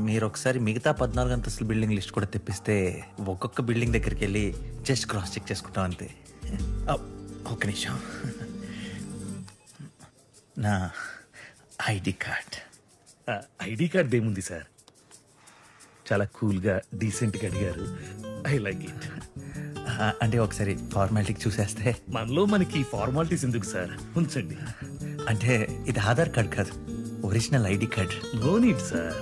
[SPEAKER 9] మీరు ఒకసారి మిగతా 14 అంతస్తుల బిల్డింగ్ లిస్ట్ కూడా తెప్పిస్తే ఒక్కొక్క బిల్డింగ్ దగ్గరికి వెళ్ళి జస్ట్ క్రాస్ చెక్ చేసుకుంటాం అంతే. ఒక్క నిమిషం, నా ఐడి కార్డ్.
[SPEAKER 15] ఐడి కార్డ్ ఏముంది సార్, చాలా కూల్ గా డీసెంట్ గా అడిగారు. I like it.
[SPEAKER 9] అంటే ఒకసారి ఫార్మాలిటీకి చూసేస్తే.
[SPEAKER 15] మనలో మనకి ఫార్మాలిటీస్ ఎందుకు సార్, ఉంచండి.
[SPEAKER 9] అంటే ఇది ఆధార్ కార్డ్ కాదు, original ID card.
[SPEAKER 15] No need sir.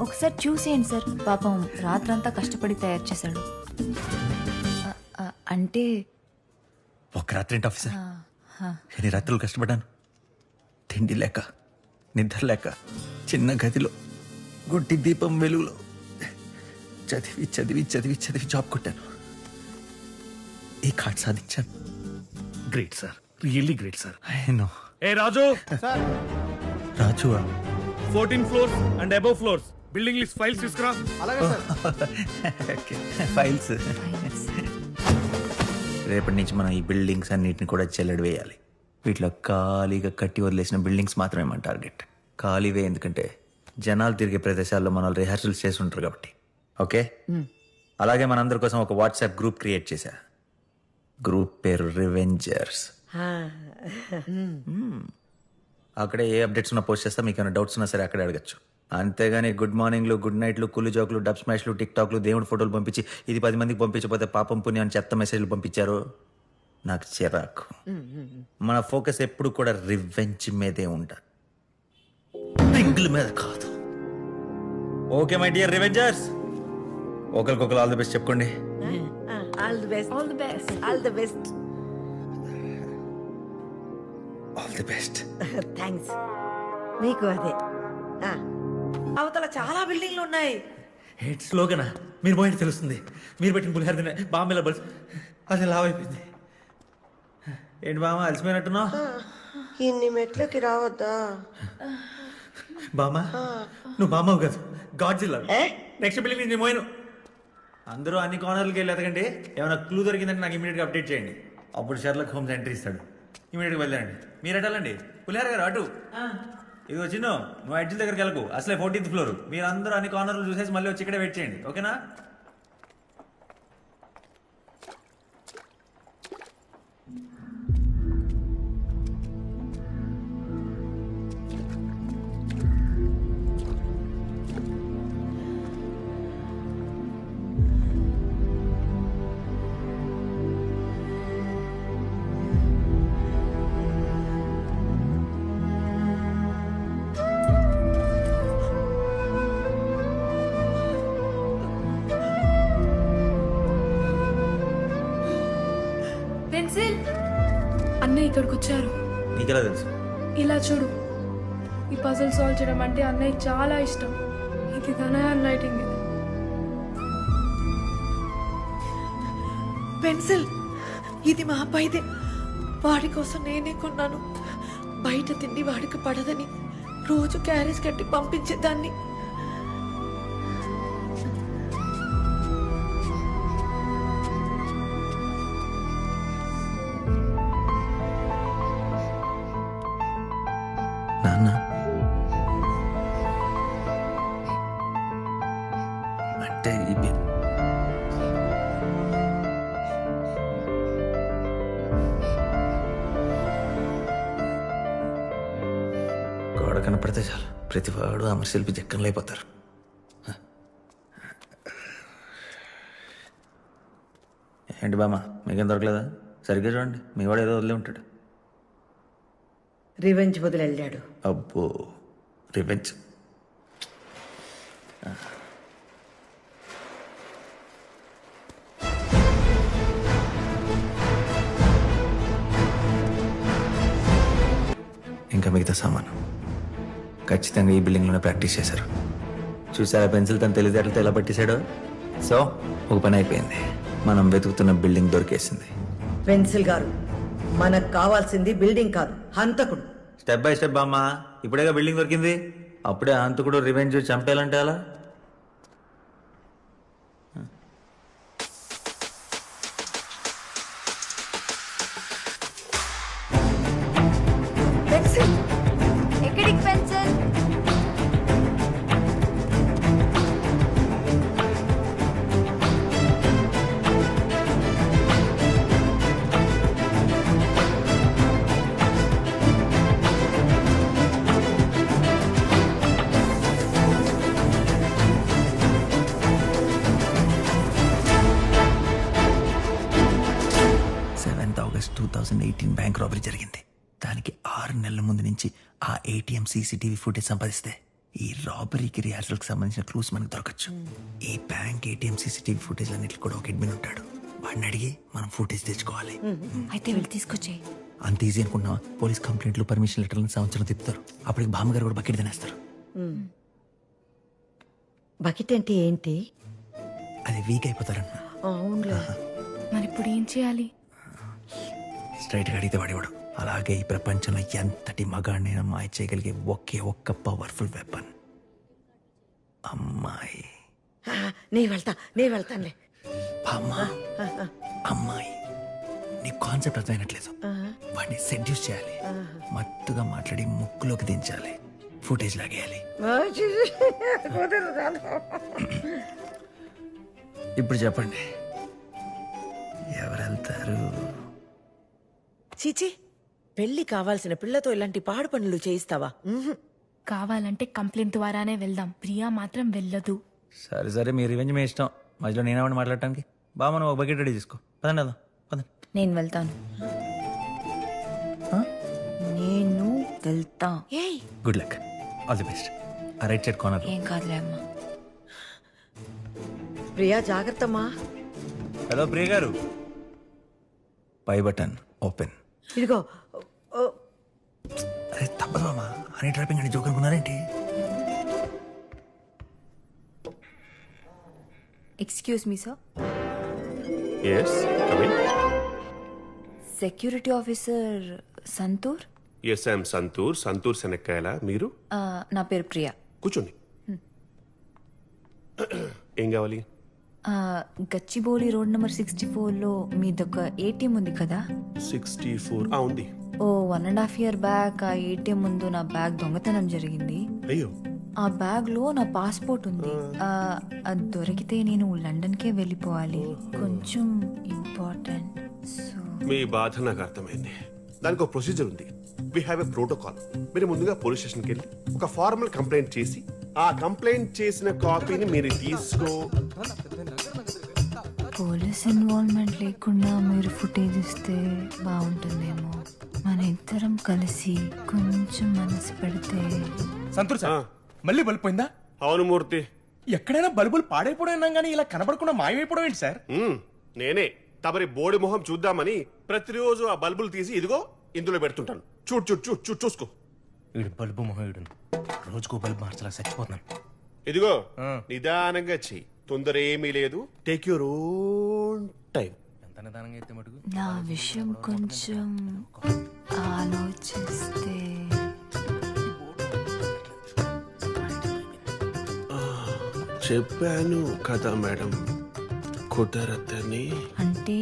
[SPEAKER 3] ఒకసారి చూసేయండి సార్, పాపం రాత్రంతా కష్టపడి తయారు చేశాడు. అంటే
[SPEAKER 9] ఒక రాత్రి ఏంటి ఆఫీసర్, ఎన్ని రాత్రులు కష్టపడ్డాను. తిండి లేక, నిద్ర లేక, చిన్న గదిలో గుడ్డి దీపం వెలుగులో చదివి చదివి చదివి చదివి జాబ్ కొట్టాను. ఈ కార్డ్ సాధించాను.
[SPEAKER 15] Great sir, really great sir.
[SPEAKER 9] A
[SPEAKER 15] Raju.
[SPEAKER 9] Raju
[SPEAKER 15] 14 floors and above floors building list files తీసుకురా.
[SPEAKER 9] ఫైల్స్. రేపటి నుంచి మనం ఈ బిల్డింగ్స్ అన్నిటిని కూడా చెల్లడి వేయాలి. వీటిలో ఖాళీగా కట్టి వదిలేసిన బిల్డింగ్స్ మాత్రమే మన టార్గెట్. ఖాళీవే ఎందుకంటే జనాలు తిరిగే ప్రదేశాల్లో మనం రిహార్సల్స్ చేసి ఉంటారు కాబట్టి. ఓకే, అలాగే మనందరి కోసం ఒక వాట్సాప్ గ్రూప్ క్రియేట్ చేశా. గ్రూప్ పేరు రివెంజర్స్. అక్కడే ఏ అప్డేట్స్ ఉన్నా పోస్ట్ చేస్తా, మీకు ఏమైనా డౌట్స్ ఉన్నా సరే అక్కడే అడగచ్చు. అంతేగాని గుడ్ మార్నింగ్లు, గుడ్ నైట్లు, కుళ్ళు జోకులు, డబ్ స్మాష్లు, టిక్ టాక్లు, దేవుడి ఫోటోలు పంపించి ఇది 10 మందికి పంపించకపోతే పాపం పుణ్యం అని చెత్త మెసేజ్లు పంపించారు. నాకు చిరాకు. మన ఫోకస్ ఎప్పుడు కూడా రివెంజ్ మీదే ఉండాలి, పింగుల మీద కాదు. ఓకే మై డియర్ రివెంజర్స్, ఒకరికొకరు ఆల్ ది బెస్ట్ చెప్పుకోండి.
[SPEAKER 5] All the best. All the best. All the best.
[SPEAKER 9] All the best.
[SPEAKER 5] Thanks. మీకు అదే. అవతల చాలా బిల్డింగ్లు ఉన్నాయి.
[SPEAKER 9] స్లోగనా మీరు పోయింది తెలుస్తుంది. మీరు పెట్టిన పులిహార తినే బామ్మ బల్స్ అది లావ్ అయిపోయింది. ఏంటి బామ్మ అలసిపోయినట్టున్నావు?
[SPEAKER 2] ఇన్ని మెట్లకి రావద్దా
[SPEAKER 9] బామ్మ? నువ్వు బామ్మవు కాదు, గాడ్జిల్లా. నెక్స్ట్ బిల్డింగ్ నేను పోయాను. అందరూ అన్ని కార్నర్లకి వెళ్ళి ఎతకండి. ఏమైనా క్లూ దొరికిందంటే నాకు ఇమీడియట్గా అప్డేట్ చేయండి. అప్పుడు షెర్లక్ హోమ్స్ ఎంట్రీ ఇస్తాడు. ఇమీడియట్గా వెళ్ళండి. మీరు ఎటాలండి పులిహార గారు అటు. ఇది వచ్చిన నువ్వు ఎడ్జిల్ దగ్గరికి వెళ్ళకు, అసలే 14th ఫ్లోర్. మీరు అందరూ అన్ని కార్నర్లు చూసేసి మళ్ళీ వచ్చి ఇక్కడే వెయిట్ చేయండి, ఓకేనా?
[SPEAKER 4] పెన్సిల్ అన్నయ్య ఇక్కడికి వచ్చారు.
[SPEAKER 9] నీకెలా తెలుసు?
[SPEAKER 4] ఇలా చూడు, ఈ పజిల్ సాల్వ్ చేయడం అంటే అన్నయ్య చాలా ఇష్టం. ఇది తన హ్యాండ్ రైటింగ్.
[SPEAKER 5] పెన్సిల్ ఇది మా అబ్బాయిదే. వాడి కోసం నేనే కొన్నాను. బయట తిండి వాడికి పడదని రోజు క్యారేజ్ కట్టి పంపించేదాన్ని.
[SPEAKER 9] నాన్న అంటే ఇది గోడ కనపడితే చాలు ప్రతివాడు అమర శిల్పి జక్కన్లు అయిపోతారు. ఏంటి బామ్మ మీకేం దొరకలేదా? సరిగ్గా చూడండి, మీ వాడు ఏదో వదిలే ఉంటాడు.
[SPEAKER 2] రివెంజ్ వదిలెళ్ళాడు.
[SPEAKER 9] అబ్బో రివెంజ్. ఇంకా మిగతా సామాను ఖచ్చితంగా ఈ బిల్డింగ్లోనే ప్రాక్టీస్ చేశారు. చూసారా పెన్సిల్ తను తెలివితేటలతో ఎలా పట్టేశాడో. సో ఒక పని అయిపోయింది, మనం వెతుకుతున్న బిల్డింగ్ దొరికేసింది.
[SPEAKER 2] పెన్సిల్ గారు, మనకు కావాల్సింది బిల్డింగ్ కాదు, హంతకుడు.
[SPEAKER 9] స్టెప్ బై స్టెప్ అమ్మా. ఇప్పుడేగా బిల్డింగ్ దొరికింది, అప్పుడే హంతకుడు రివెంజ్ చంపేయాలంటే అలా.
[SPEAKER 3] పెన్సిల్ ఎక్కడికి పెన్సిల్?
[SPEAKER 9] August 2018 బ్యాంక్ రాబరీ జరిగింది. దానికి 6 నెలల ముందు నుంచి ఆ ATM CCTV ఫుటేజ్ సంపాదిస్తే ఈ రాబరీకి రిహార్సల్కి సంబంధించిన క్లూస్ మనకు దొరకచ్చు. ఈ బ్యాంక్ ATM CCTV ఫుటేజ్ అన్నిటికి కూడా ఒక అడ్మిన్ ఉంటాడు. వాడిని అడిగి మనం ఫుటేజ్ తెచ్చుకోవాలి.
[SPEAKER 3] అయితే వెళ్ళి తీసుకొచ్చేయి.
[SPEAKER 9] అంత ఈజీ అనుకున్నా పోలీస్ కంప్లైంట్లు పర్మిషన్ లెటర్లను సంవత్సరం తిప్పుతారు. అప్పటికి బామ్మగారు కూడా బకెట్ తినేస్తారు.
[SPEAKER 2] బకెట్ అంటే ఏంటి?
[SPEAKER 9] అది వీక్ అయిపోతారన్న.
[SPEAKER 4] మరి ఇప్పుడు ఏం చేయాలి?
[SPEAKER 9] స్ట్రైట్గా అడిగితే వాడేవాడు. అలాగే ఈ ప్రపంచంలో ఎంతటి మగాడినైనా మాయ చేయగలిగే ఒకే ఒక్క పవర్ఫుల్ వెపన్ అమ్మాయి.
[SPEAKER 2] నే వెళ్తానులే.
[SPEAKER 9] అమ్మాయి నీ కాన్సెప్ట్ అర్థమైనట్లేదు. వాడిని సెడ్యూస్ చేయాలి, మత్తుగా మాట్లాడి ముక్కులోకి దించాలి, ఫుటేజ్ లాగేయాలి. ఇప్పుడు చెప్పండి ఎవరు వెళ్తారు?
[SPEAKER 5] చీచి, పెళ్లి కావాల్సిన పిల్లతో ఇలాంటి పాడు పనులు చేయిస్తావా?
[SPEAKER 4] కావాలంటే కంప్లైంట్ ద్వారానే వెళ్దాం. ప్రియా మాత్రం వెళ్ళదు.
[SPEAKER 9] సరే సరే, మీ రివెంజ్ మీ ఇష్టం. మధ్యలో నేనేమని మాట్లాడటానికి? బాగా మనం ఒక బకెట్ రెడీ తీసుకో. పదండి వెళ్దాం, పదండి.
[SPEAKER 3] నేను వెళ్తాను. నేను వెళ్తా.
[SPEAKER 9] Good luck, all the best. ఆ రైట్ సైడ్ కార్నర్.
[SPEAKER 3] ఏం కాదులే అమ్మా.
[SPEAKER 2] ప్రియా జాగ్రత్తమ్మా.
[SPEAKER 9] హలో ప్రియ గారు, పై బటన్ ఓపెన్.
[SPEAKER 2] ఇదిగో.
[SPEAKER 9] అరే తప్పదు అమ్మా, హనీ ట్రాపింగ్ అని జోక్ అనుకున్నారేంటి?
[SPEAKER 3] Excuse me sir.
[SPEAKER 16] Yes, come in.
[SPEAKER 3] Security officer Santoor.
[SPEAKER 16] Yes, I am Santoor. Santoor శనక్కాయల. మీరు?
[SPEAKER 3] నా పేరు ప్రియా.
[SPEAKER 16] కూర్చోండి. ఏం కావాలి?
[SPEAKER 3] గచ్చిబౌలి రోడ్ నెంబర్ 64లో మీదొక ఏటీఎం ఉంది కదా?
[SPEAKER 16] 64 ఉంది.
[SPEAKER 3] ఓ 1.5 year బ్యాక్ ఆ ఏటీఎం ముందు నా బ్యాగ్ దొంగతనం జరిగింది.
[SPEAKER 16] అయ్యో.
[SPEAKER 3] ఆ బ్యాగ్ లో నా పాస్పోర్ట్ ఉంది. అది దొరికితే నేను లండన్కే వెళ్ళిపోవాలి. కొంచెం ఇంపార్టెంట్. సో
[SPEAKER 16] మీ బాధ నాకు అర్థమైంది. దానికి ఒక ప్రొసీజర్ ఉంది. We have a protocol. మీరు ముందుగా పోలీస్ స్టేషన్కి వెళ్ళి ఒక ఫార్మల్ కంప్లైంట్ చేసి ఆ కంప్లైంట్ చేసిన కాపీని మీరు తీసుకో.
[SPEAKER 3] పోలీస్ ఇన్వాల్వ్మెంట్ లేకుండా మీరు ఫుటేజ్ ఇస్తే బాగుంటుందేమో. మన ఇద్దరం కలిసి కొంచెం మనసు పెడితే.
[SPEAKER 17] సంతూర్ సార్, మళ్ళీ బల్బు పోయిందా?
[SPEAKER 16] అవును మూర్తి.
[SPEAKER 17] ఎక్కడైనా బల్బులు పాడైపోయినా కానీ ఇలా కనబడకుండా మాయమైపోవడం ఏంటి సార్?
[SPEAKER 16] నేనే తమరి బోడి మొహం చూద్దామని ప్రతిరోజు ఆ బల్బులు తీసి ఇదిగో ఇందులో పెడుతుంటాను. చూసుకో.
[SPEAKER 17] వీడు బల్బు మొహం వీడు రోజుకో బల్బు మార్చలా చచ్చిపోతున్నాను.
[SPEAKER 16] ఇదిగో నిదానంగా చెయ్యి, తొందర ఏమీ లేదు. Take your own time.
[SPEAKER 17] ఎంత నిదానంగా అయితే మటుకు
[SPEAKER 3] నా విషయం కొంచెం ఆలోచిస్తే.
[SPEAKER 16] చెప్పాను కదా మేడం, కుదరదని.
[SPEAKER 3] అంటే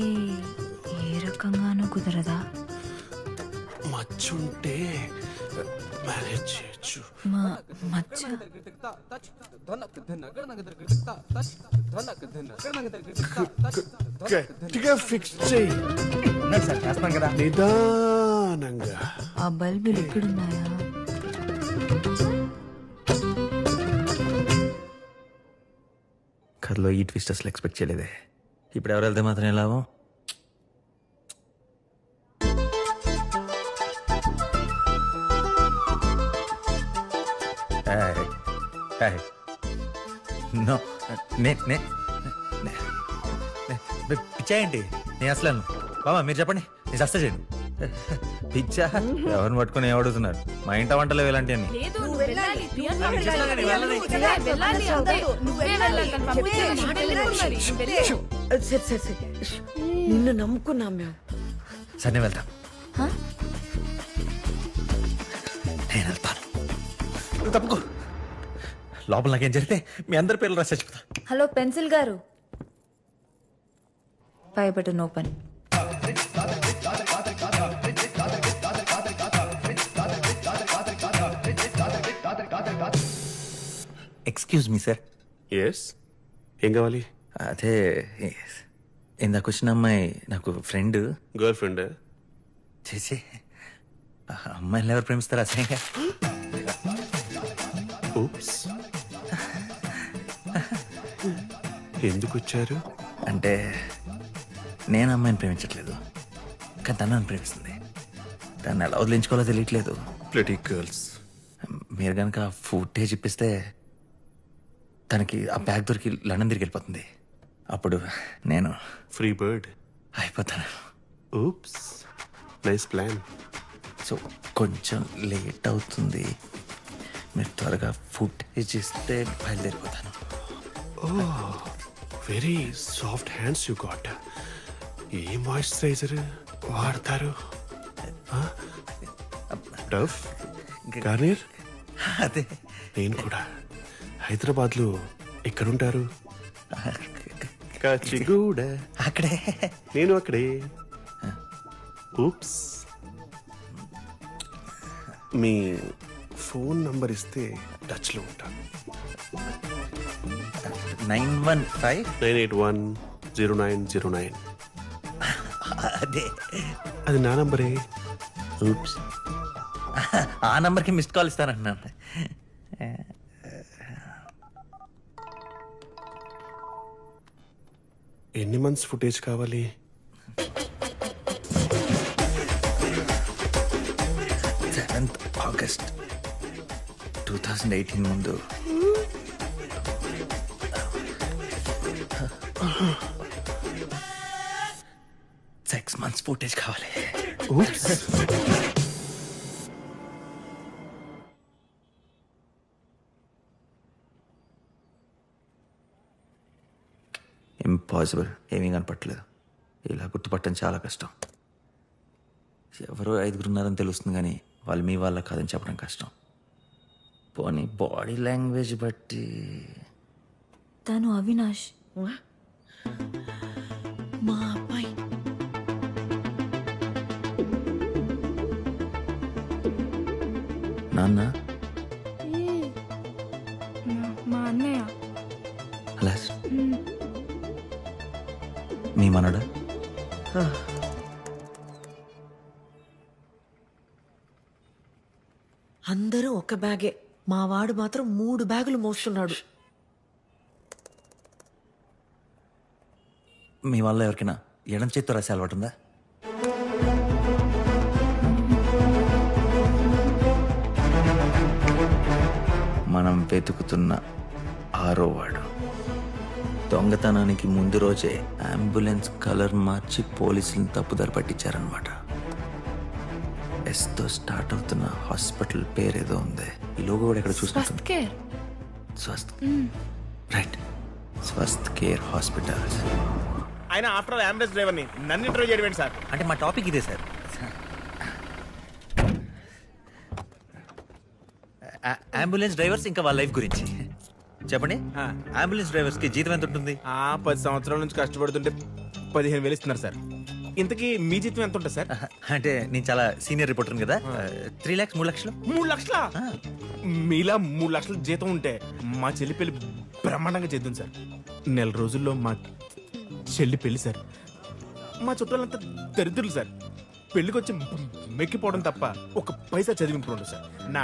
[SPEAKER 3] ఏ రకంగానూ కుదరదా?
[SPEAKER 16] మచ్చుంటే మేనేజ్ చేయొచ్చు.
[SPEAKER 3] మచ్చ
[SPEAKER 16] గట్టిగా ఫిక్స్ చేయి.
[SPEAKER 17] సార్ చేస్తాం కదా
[SPEAKER 16] నిదానంగా.
[SPEAKER 3] ఆ బల్బులు ఎక్కడున్నాయా?
[SPEAKER 9] కథలో ఈ ట్విస్ట్ అసలు ఎక్స్పెక్ట్ చేయలేదే. ఇప్పుడు ఎవరు వెళ్తే మాత్రం లాభం? నో పిచ్చాయండి. నేను అసలు బాబా మీరు చెప్పండి, నేను చస్తా చేయండి. పిచ్చా ఎవరిని పట్టుకుని ఏం అడుగుతున్నారు? మా ఇంట వంటలు ఇలాంటి అన్ని.
[SPEAKER 2] నిన్ను నమ్ముకున్నాం మేము.
[SPEAKER 9] సరే నేను వెళ్తాను. నేను వెళ్తాను. తప్పుకో. లోపల నాకేం జరిగితే మీ అందరి పేర్లు రాసి చచ్చిపోతా.
[SPEAKER 3] హలో పెన్సిల్ గారు, పై button open.
[SPEAKER 9] Excuse me sir.
[SPEAKER 16] Yes, ఏం కావాలి?
[SPEAKER 9] అదే ఇందాక వచ్చిన అమ్మాయి నాకు ఫ్రెండ్.
[SPEAKER 16] గర్ల్ ఫ్రెండ్
[SPEAKER 9] చేసి అమ్మాయిని ఎవరు ప్రేమిస్తారు అసహ్యంగా?
[SPEAKER 16] ఎందుకు వచ్చారు?
[SPEAKER 9] అంటే నేను అమ్మాయిని ప్రేమించట్లేదు, కానీ తను నన్ను ప్రేమిస్తుంది. దాన్ని ఎలా వదిలించుకోవాలో తెలియట్లేదు.
[SPEAKER 16] Bloody girls.
[SPEAKER 9] మీరు కనుక ఫుటేజ్ ఇప్పిస్తే తనకి ఆ బ్యాగ్ దొరికి లండన్ తిరిగి వెళ్ళిపోతుంది. అప్పుడు నేను
[SPEAKER 16] ఫ్రీ బర్డ్
[SPEAKER 9] అయిపోతాను.
[SPEAKER 16] Oops, nice plan.
[SPEAKER 9] సో కొంచెం లేట్ అవుతుంది. మీరు త్వరగా ఫుటేజ్ ఇస్తే బయలుదేరిపోతాను.
[SPEAKER 16] Very soft hands you got. ఏ మాయిశ్చరైజర్ వాడతారు? Dove, Garnier?
[SPEAKER 9] అదే.
[SPEAKER 16] నేను కూడా హైదరాబాద్లో ఎక్కడుంటారు? కాచిగూడ.
[SPEAKER 9] అక్కడే.
[SPEAKER 16] నేను అక్కడే. ఊప్స్. మీ ఫోన్ నంబర్ ఇస్తే టచ్లో ఉంటాను.
[SPEAKER 9] 915
[SPEAKER 16] 9810909.
[SPEAKER 9] అదే.
[SPEAKER 16] అది నా నంబరే.
[SPEAKER 9] ఊప్స్. ఆ నంబర్కి మిస్డ్ కాల్ ఇస్తానంటున్నాను.
[SPEAKER 16] ఎన్ని మంత్స్ ఫుటేజ్ కావాలి?
[SPEAKER 9] 7th August 2018 ముందు. 6 months ఫుటేజ్ కావాలి. ఇంపాసిబుల్. ఏమీ కనపట్లేదు. ఇలా గుర్తుపట్టడం చాలా కష్టం. ఎవరో 5 ఉన్నారని తెలుస్తుంది కానీ వాళ్ళు మీ వాళ్ళ కాదని చెప్పడం కష్టం. పోనీ బాడీ లాంగ్వేజ్ బట్టి
[SPEAKER 3] తను అవినాష్.
[SPEAKER 5] మా అబ్బాయి
[SPEAKER 9] నాన్న
[SPEAKER 4] మా అన్నయ్య.
[SPEAKER 9] అలా మీ మనడా?
[SPEAKER 5] అందరూ ఒక బ్యాగే, మా వాడు మాత్రం 3 బ్యాగులు మోస్తున్నాడు.
[SPEAKER 9] మీ వల్ల ఎవరికైనా ఎడం చేత్తో రాసే అలవాటు ఉందా? మనం వెతుకుతున్న 6వ వాడు దొంగతనానికి ముందు రోజే అంబులెన్స్ కలర్ మార్చి పోలీసులను తప్పుదారి పట్టించారనమాట. ఎస్తో స్టార్ట్ అవుతున్న హాస్పిటల్ పేరేదో ఉంది. ఈ లోగో కూడా ఎక్కడ చూసుకుంటుంది. Swasth right, Swasth care hospitals.
[SPEAKER 17] ఆయన ఆఫ్టర్ ఆల్ అంబులెన్స్ డ్రైవర్ని నన్ను ఇంటర్వ్యూ చేయడం సార్.
[SPEAKER 9] అంటే మా టాపిక్ ఇదే సార్. అంబులెన్స్ డ్రైవర్స్ ఇంకా వాళ్ళ లైఫ్ గురించి చెప్పండి. అంబులెన్స్ డ్రైవర్స్ కి జీతం ఎంత ఉంటుంది?
[SPEAKER 17] 10 సంవత్సరాల నుంచి కష్టపడుతుంటే 15,000 ఇస్తున్నారు సార్. ఇంతకీ మీ జీతం ఎంత ఉంటుంది సార్?
[SPEAKER 9] అంటే నేను చాలా సీనియర్ రిపోర్టర్ కదా. 3 lakhs 3 లక్షలు.
[SPEAKER 17] 3 లక్షల? మీలా 3 లక్షల జీతం ఉంటే మా చెల్లి పెళ్లి బ్రహ్మాండంగా చేద్దాం సార్. 1 నెల రోజుల్లో మా చెల్లి పెళ్లి సార్. మా చుట్టాలంతా దరిద్రులు సార్. పెళ్లికి వచ్చి మెక్కిపోవడం తప్ప ఒక పైసా చదివింపుండదు సార్. నా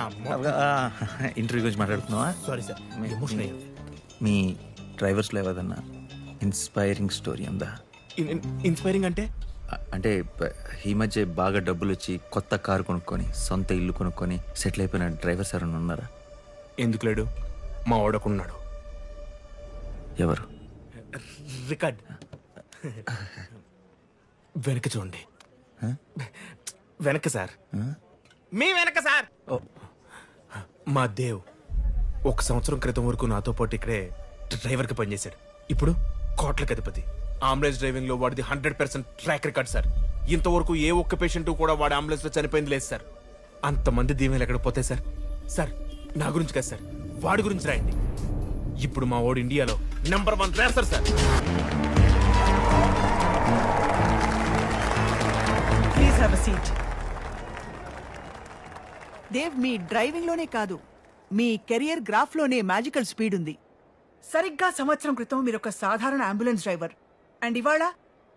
[SPEAKER 9] ఇంటర్వ్యూ గురించి మాట్లాడుతున్నావా?
[SPEAKER 17] సారీ సార్, ఎమోషన్ అయ్యాను.
[SPEAKER 9] మీ డ్రైవర్స్ లో ఏదన్నా ఇన్స్పైరింగ్ స్టోరీ ఉందా?
[SPEAKER 17] ఇన్స్పైరింగ్ అంటే?
[SPEAKER 9] అంటే ఈ మధ్య బాగా డబ్బులు వచ్చి కొత్త కారు కొనుక్కొని సొంత ఇల్లు కొనుక్కొని సెటిల్ అయిపోయిన డ్రైవర్స్ ఎవరైనా ఉన్నారా?
[SPEAKER 17] ఎందుకు లేడు, మా వాడకున్నాడు.
[SPEAKER 9] ఎవరు?
[SPEAKER 17] రికార్డ్ వెనక చూడండి. వెనక సార్, మీ వెనక సార్. మా దేవ్ 1 సంవత్సరం క్రితం వరకు నాతో పాటు ఇక్కడే డ్రైవర్కి పనిచేశాడు. ఇప్పుడు కోట్లకి అధిపతి. అంబులెన్స్ డ్రైవింగ్ లో వాడిది 100% ట్రాక్ రికార్డ్ సార్. ఇంతవరకు ఏ ఒక్క పేషెంట్ కూడా వాడి అంబులెన్స్ లో చనిపోయింది లేదు సార్. అంతమంది దీవెనలు ఎక్కడ పోతాయి సార్? సార్ నా గురించి కాదు సార్, వాడి గురించి రాయండి. ఇప్పుడు మా వాడు ఇండియాలో number 1 racer sir.
[SPEAKER 18] Please have a seat. Dev, మీ డ్రైవింగ్ లోనే కాదు, మీ కెరియర్ గ్రాఫ్ లోనే మ్యాజికల్ స్పీడ్ ఉంది. సరిగ్గా సంవత్సరం క్రితం మీరు ఒక సాధారణ అంబులెన్స్ డ్రైవర్, అండ్ ఇవాళ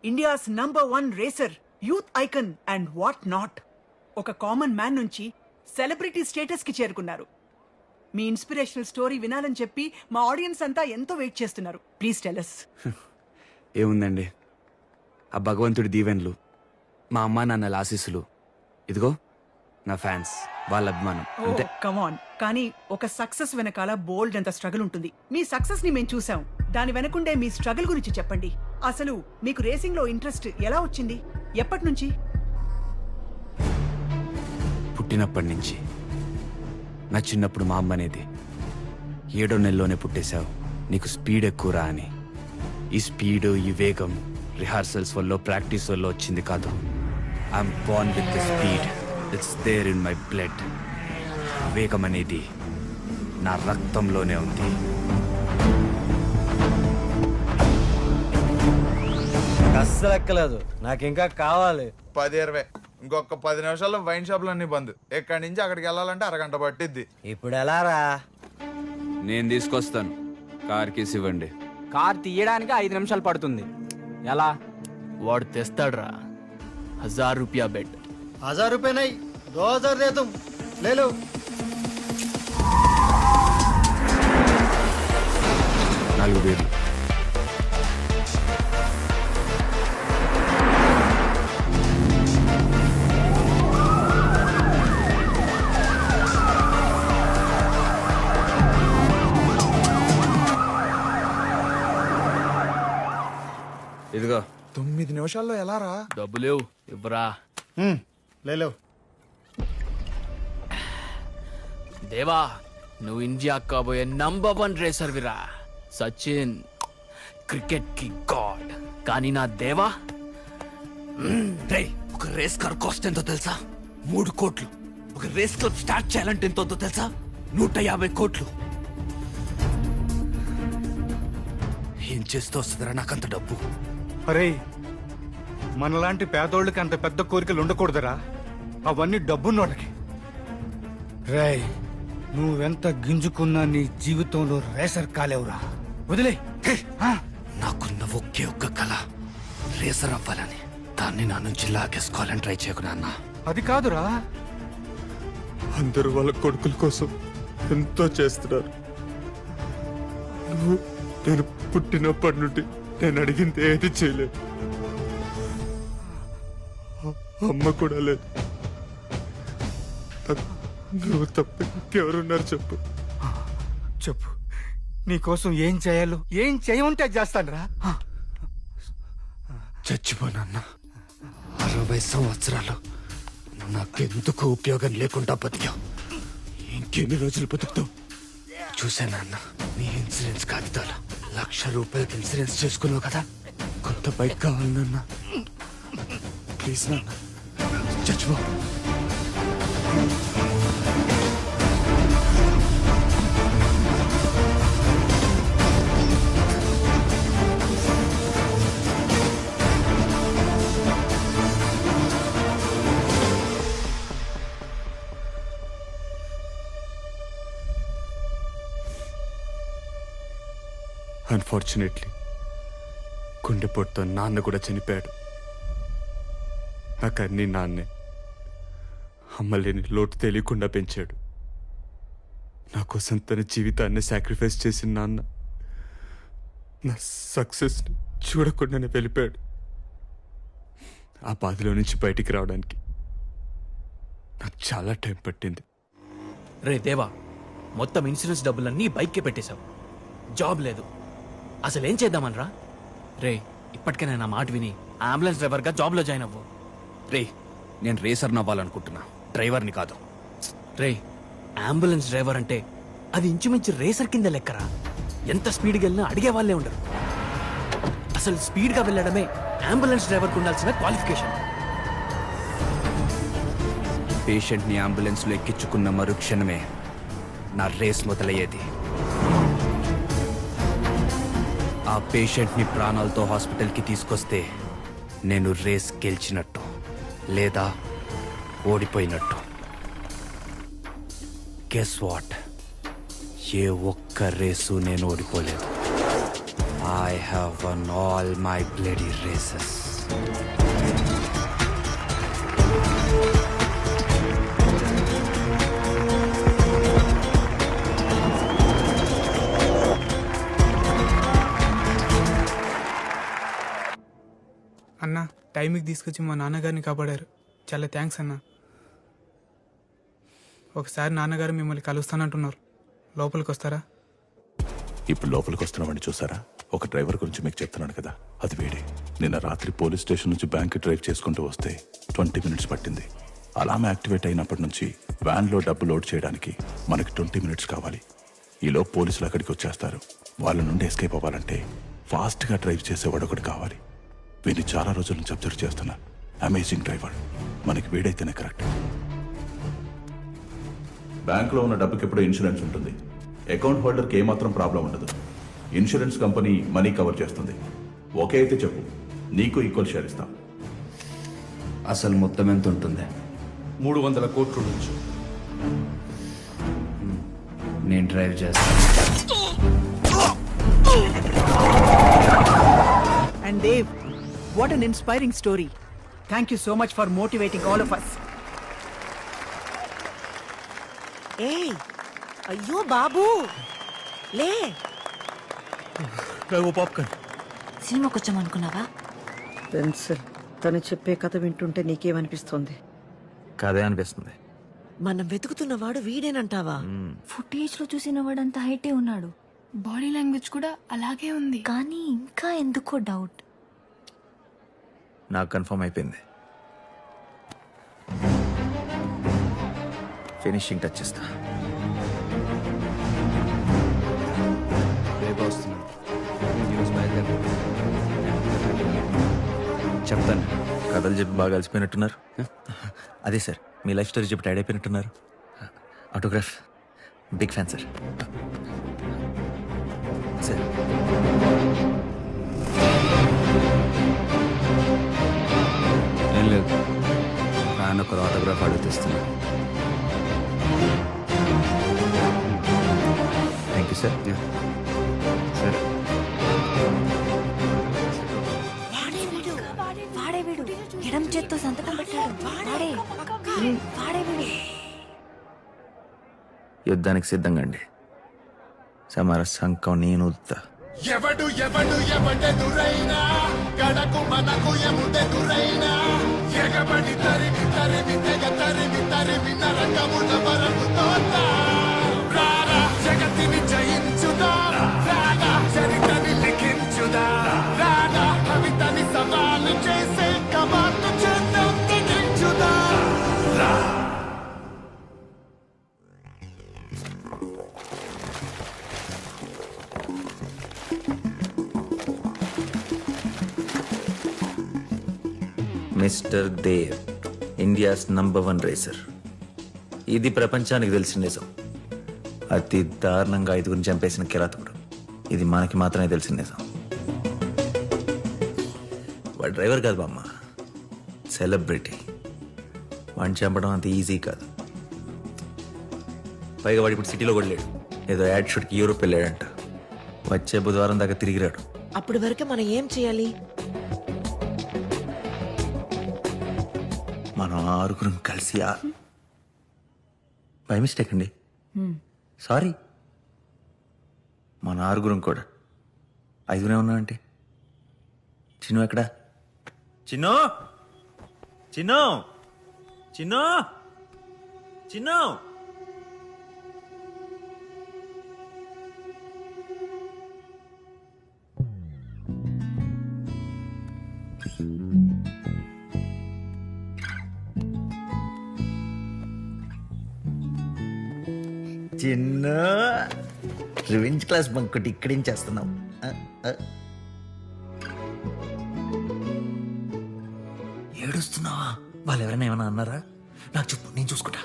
[SPEAKER 18] India's number 1 racer, youth icon and what not. ఒక కామన్ మ్యాన్ నుంచి సెలబ్రిటీ స్టేటస్ కి చేరుకున్నారు. మీ ఇన్స్పిరేషనల్ స్టోరీ వినాలని చెప్పి మా ఆడియన్స్ అంతా ఎంతో వెయిట్ చేస్తున్నారు. Please tell us.
[SPEAKER 19] ఏముందండి, ఆ భగవంతుడి దీవెన్లు, మా అమ్మా నాన్నల ఆశీస్సులు, ఇదిగో నా ఫ్యాన్స్, వాళ్ళ అభిమానం అంతే.
[SPEAKER 18] కమాన్, కానీ ఒక సక్సెస్ వెనకాల బోల్డ్ అంత స్ట్రగుల్ ఉంటుంది. మీ సక్సెస్ ని మేము చూసాం, దాని వెనకుండే మీ స్ట్రగుల్ గురించి చెప్పండి. అసలు మీకు రేసింగ్ లో ఇంట్రెస్ట్ ఎలా వచ్చింది? ఎప్పటి నుంచి?
[SPEAKER 19] పుట్టినప్పటి నుంచి. నా చిన్నప్పుడు మా అమ్మ అనేది 7వ నెలలోనే పుట్టేశావు, నీకు స్పీడ్ ఎక్కువరా అని. ఈ స్పీడ్, ఈ వేగం రిహార్సల్స్ వల్ల, ప్రాక్టీస్ వల్ల వచ్చింది కాదు. I'm born with the speed, it's there in my blood. వేగం అనేది నా రక్తంలోనే ఉంది.
[SPEAKER 20] అస్సలు ఎక్కలేదు, నాకు ఇంకా కావాలి.
[SPEAKER 21] 10-20 ఇంకొక 10 నిమిషాల్లో వైన్ షాపులు అన్ని బంద్. ఎక్కడి నుంచి అక్కడికి వెళ్ళాలంటే అరగంట పట్టిద్ది.
[SPEAKER 20] ఇప్పుడు ఎలా రా?
[SPEAKER 19] నేను తీసుకొస్తాను, కార్ కేసు ఇవ్వండి.
[SPEAKER 20] కార్ తీయడానికి 5 నిమిషాలు పడుతుంది. ఎలా?
[SPEAKER 22] వాడు తెస్తాడ్రా. 1000 రూపాయ బెట్.
[SPEAKER 20] 1000 रुपये नहीं, 2000 दे तुम, ले लो.
[SPEAKER 19] 4 వేలు. ఇదిగో
[SPEAKER 21] 9 నిమిషాల్లో ఎలా రా?
[SPEAKER 22] డబ్బులేవు, ఇవ్వరా.
[SPEAKER 20] ले लो.
[SPEAKER 22] దేవా, నువ్వు ఇండియా కాబోయే నంబర్ 1 రేసర్ విరా. సచిన్ క్రికెట్ కి గాడ్, కానీ నా దేవా
[SPEAKER 19] ఒక రేస్ కార్ కాస్ట్ ఎంతో తెలుసా? 3 కోట్లు. ఒక రేస్ క్లబ్ స్టార్ట్ చేయాలంటే ఎంతో తెలుసా? 150 కోట్లు. ఏం చేస్తూ వస్తుందిరా నాకంత డబ్బు?
[SPEAKER 1] అరే, మనలాంటి పేదోళ్ళకి అంత పెద్ద కోరికలు ఉండకూడదురా. అవన్నీ డబ్బున్నోళ్ళకి. రేయ్, నువ్వెంత గింజుకున్నా నీ జీవితంలో రేసర్ కాలేవురా. వదిలే.
[SPEAKER 19] నాకున్న ఒకే ఒక్క కళ రేసర్ అవ్వాలని. దాన్ని నా నుంచి లాగేసుకోవాలని ట్రై చేయకు నాన్న.
[SPEAKER 1] అది కాదురా,
[SPEAKER 16] అందరూ వాళ్ళ కొడుకుల కోసం ఎంతో చేస్తున్నారు. నేను పుట్టినప్పటి నుండి నేను అడిగింది ఏది చేయలేదు. అమ్మ కూడా లేదు. నువ్వు తప్ప ఇంకెవరున్నారు చెప్పు.
[SPEAKER 1] చెప్పు, నీకోసం ఏం చేయాలో, ఏం చేయమంటే చేస్తానురా.
[SPEAKER 19] చచ్చిపోనన్న 60 సంవత్సరాలు నాకెందుకు ఉపయోగం లేకుండా బతికావు. ఇంకెన్ని రోజులు బతుకుతావు? చూసానన్న, నీ ఇన్సూరెన్స్ కాగితాలు. 1,00,000 రూపాయలకి ఇన్సూరెన్స్ చేసుకున్నావు కదా. కొత్త బైక్ కావాలి నాన్న. ప్లీజ్ నాన్న, చచ్చిపో. అన్ఫార్చునేట్లీ గుండెపోటుతో నాన్న కూడా చనిపోయాడు. నాకు అన్నీ నాన్నే. అమ్మ లేని లోటు తెలియకుండా పెంచాడు. నా కోసం తన జీవితాన్ని సాక్రిఫైస్ చేసిన నాన్న నా సక్సెస్ని చూడకుండానే వెళ్ళిపోయాడు. ఆ బాధలో నుంచి బయటికి రావడానికి నాకు చాలా టైం పట్టింది.
[SPEAKER 22] రే దేవా, మొత్తం ఇన్సూరెన్స్ డబ్బులన్నీ బైక్కే పెట్టేశావు. జాబ్ లేదు. అసలు ఏం చేద్దామనరా? రే, ఇప్పటికైనా నా మాట విని అంబులెన్స్ డ్రైవర్గా జాబ్లో జాయిన్ అవ్వు.
[SPEAKER 19] రే, నేను రేసర్ని అవ్వాలనుకుంటున్నా, డ్రైవర్ని కాదు.
[SPEAKER 22] రే, అంబులెన్స్ డ్రైవర్ అంటే అది ఇంచుమించు రేసర్ కింద లెక్కరా. ఎంత స్పీడ్గా వెళ్ళినా అడిగే వాళ్ళే ఉండరు. అసలు స్పీడ్గా వెళ్ళడమే అంబులెన్స్ డ్రైవర్కి ఉండాల్సిన క్వాలిఫికేషన్.
[SPEAKER 19] పేషెంట్ని అంబులెన్స్లో ఎక్కించుకున్న మరుక్షణమే నా రేస్ మొదలయ్యేది. ఆ పేషెంట్ని ప్రాణాలతో హాస్పిటల్కి తీసుకొస్తే నేను రేస్ గెలిచినట్టు లేదా ఓడిపోయినట్టు. Guess what? ఏ ఒక్క రేసు నేను ఓడిపోలేదు. I have won all my bloody races.
[SPEAKER 8] అన్న, టైంకి తీసుకొచ్చి మా నాన్నగారిని కాపాడారు. చాలా థ్యాంక్స్ అన్న. ఒకసారి నాన్నగారు మిమ్మల్ని కలుస్తానంటున్నారు. లోపలికి వస్తారా?
[SPEAKER 23] ఇప్పుడు లోపలికి వస్తున్నామని చూసారా? ఒక డ్రైవర్ గురించి మీకు చెప్తున్నాను కదా, అది వీడే. నిన్న రాత్రి పోలీస్ స్టేషన్ నుంచి బ్యాంక్ డ్రైవ్ చేసుకుంటూ వస్తే 20 మినిట్స్ పట్టింది. అలారం యాక్టివేట్ అయినప్పటి నుంచి వ్యాన్లో డబ్బు లోడ్ చేయడానికి మనకి 20 మినిట్స్ కావాలి. ఈలో పోలీసులు అక్కడికి వచ్చేస్తారు. వాళ్ళ నుండి ఎస్కేప్ అవ్వాలంటే ఫాస్ట్గా డ్రైవ్ చేసేవాడు ఒకటి కావాలి. వీడిని చాలా రోజుల నుంచి అబ్జర్వ్ చేస్తున్నా. Amazing driver. మనకి వీడైతేనే కరెక్ట్. బ్యాంకులో ఉన్న డబ్బుకి ఎప్పుడు ఇన్సూరెన్స్ ఉంటుంది. అకౌంట్ హోల్డర్కి ఏమాత్రం ప్రాబ్లం ఉండదు. ఇన్సూరెన్స్ కంపెనీ మనీ కవర్ చేస్తుంది. ఓకే అయితే చెప్పు, నీకు ఈక్వల్ షేర్ ఇస్తాం.
[SPEAKER 19] అసలు మొత్తం ఎంత ఉంటుంది?
[SPEAKER 23] 300 కోట్ల నుంచి.
[SPEAKER 19] నేను డ్రైవ్ చేస్తాను.
[SPEAKER 18] And Dave, what an inspiring story. Thank you so much for motivating all of us.
[SPEAKER 5] ఏయ్, అయ్యో బాబు, లే.
[SPEAKER 9] పాప్కార్న్.
[SPEAKER 3] సినిమాకి వచ్చామనుకున్నావా?
[SPEAKER 2] పెన్సిల్, తను చెప్పే కథ వింటుంటే నీకేమనిపిస్తుంది?
[SPEAKER 9] కదే అనిపిస్తుంది.
[SPEAKER 5] మనం వెతుకుతున్నవాడు వీడేనంటావా?
[SPEAKER 3] ఫుటేజ్ లో చూసిన వాడంత హైటే ఉన్నాడు.
[SPEAKER 4] బాడీ లాంగ్వేజ్ కూడా అలాగే ఉంది.
[SPEAKER 3] కానీ ఇంకా ఎందుకో డౌట్.
[SPEAKER 9] నాకు కన్ఫర్మ్ అయిపోయింది. ఫినిషింగ్ టచ్ ఇస్తా.
[SPEAKER 19] రేపు వస్తున్నాను.
[SPEAKER 9] చెప్తాను. కథలు చెప్పి బాగా అలసిపోయినట్టున్నారు. అదే సార్, మీ లైఫ్ స్టోరీ చెప్పి టైడ్ అయిపోయినట్టున్నారు. Autograph. Big fan sir. Sir
[SPEAKER 19] ఏం లేదు, ఫ్యాన్ ఒక ఆటోగ్రాఫ్ అడుగుతున్నా.
[SPEAKER 9] Thank you sir.
[SPEAKER 19] సరే.
[SPEAKER 3] వాడే వీడు ఎడం చేత్తో సంతకం పెట్టాడు. వాడే వీడు.
[SPEAKER 9] యుద్ధానికి సిద్ధంగా అండి. సమర సంకం నేను ఊదుతా.
[SPEAKER 7] ఎవడు ఎవడెదురైనా గడకు మనకు ఎముడెదురైనా ఎగబడి తరిమి తరిమి తెగ తరిమి నరకముల వరకు తోతా. రారా జగతిని జయించుదా, రారా చరిత్రని లిఖించుదా, రారా కవితని సవాలు చేసే కమాండు చేద్దాం తెగించుదా.
[SPEAKER 9] Mister Dev, India's #1 racer. ఇది ప్రపంచానికి తెలిసిన నిజం. అతి దారుణంగా 5గురిని చంపేసిన కిరాతకుడు. ఇది మనకి మాత్రమే తెలిసిన నిజం. వాడు డ్రైవర్ కాదు బామ్మ, సెలబ్రిటీ. వాడిని చంపడం అంత ఈజీ కాదు. పైగా వాడు ఇప్పుడు సిటీలో కూడా లేడు. ఏదో యాడ్ షూట్కి యూరోప్ వెళ్ళాడంట. వచ్చే బుధవారం దాకా తిరిగిరాడు.
[SPEAKER 5] అప్పటి వరకు మనం ఏం చేయాలి?
[SPEAKER 9] మనం 6 కలిసి బై మిస్టేక్ అండి, సారీ. మన 6 కూడా 5 ఉన్నామంటే. చిన్ను ఎక్కడా? చిన్ను చిన్ను చిన్ను చిన్ను చిన్న రివెంజ్ క్లాస్ బంకొట్టి ఇక్కడేం చేస్తున్నాం? ఏడుస్తున్నావా? వాళ్ళు ఎవరైనా ఏమైనా అన్నారా? నాకు చెప్పు, నేను చూసుకుంటా.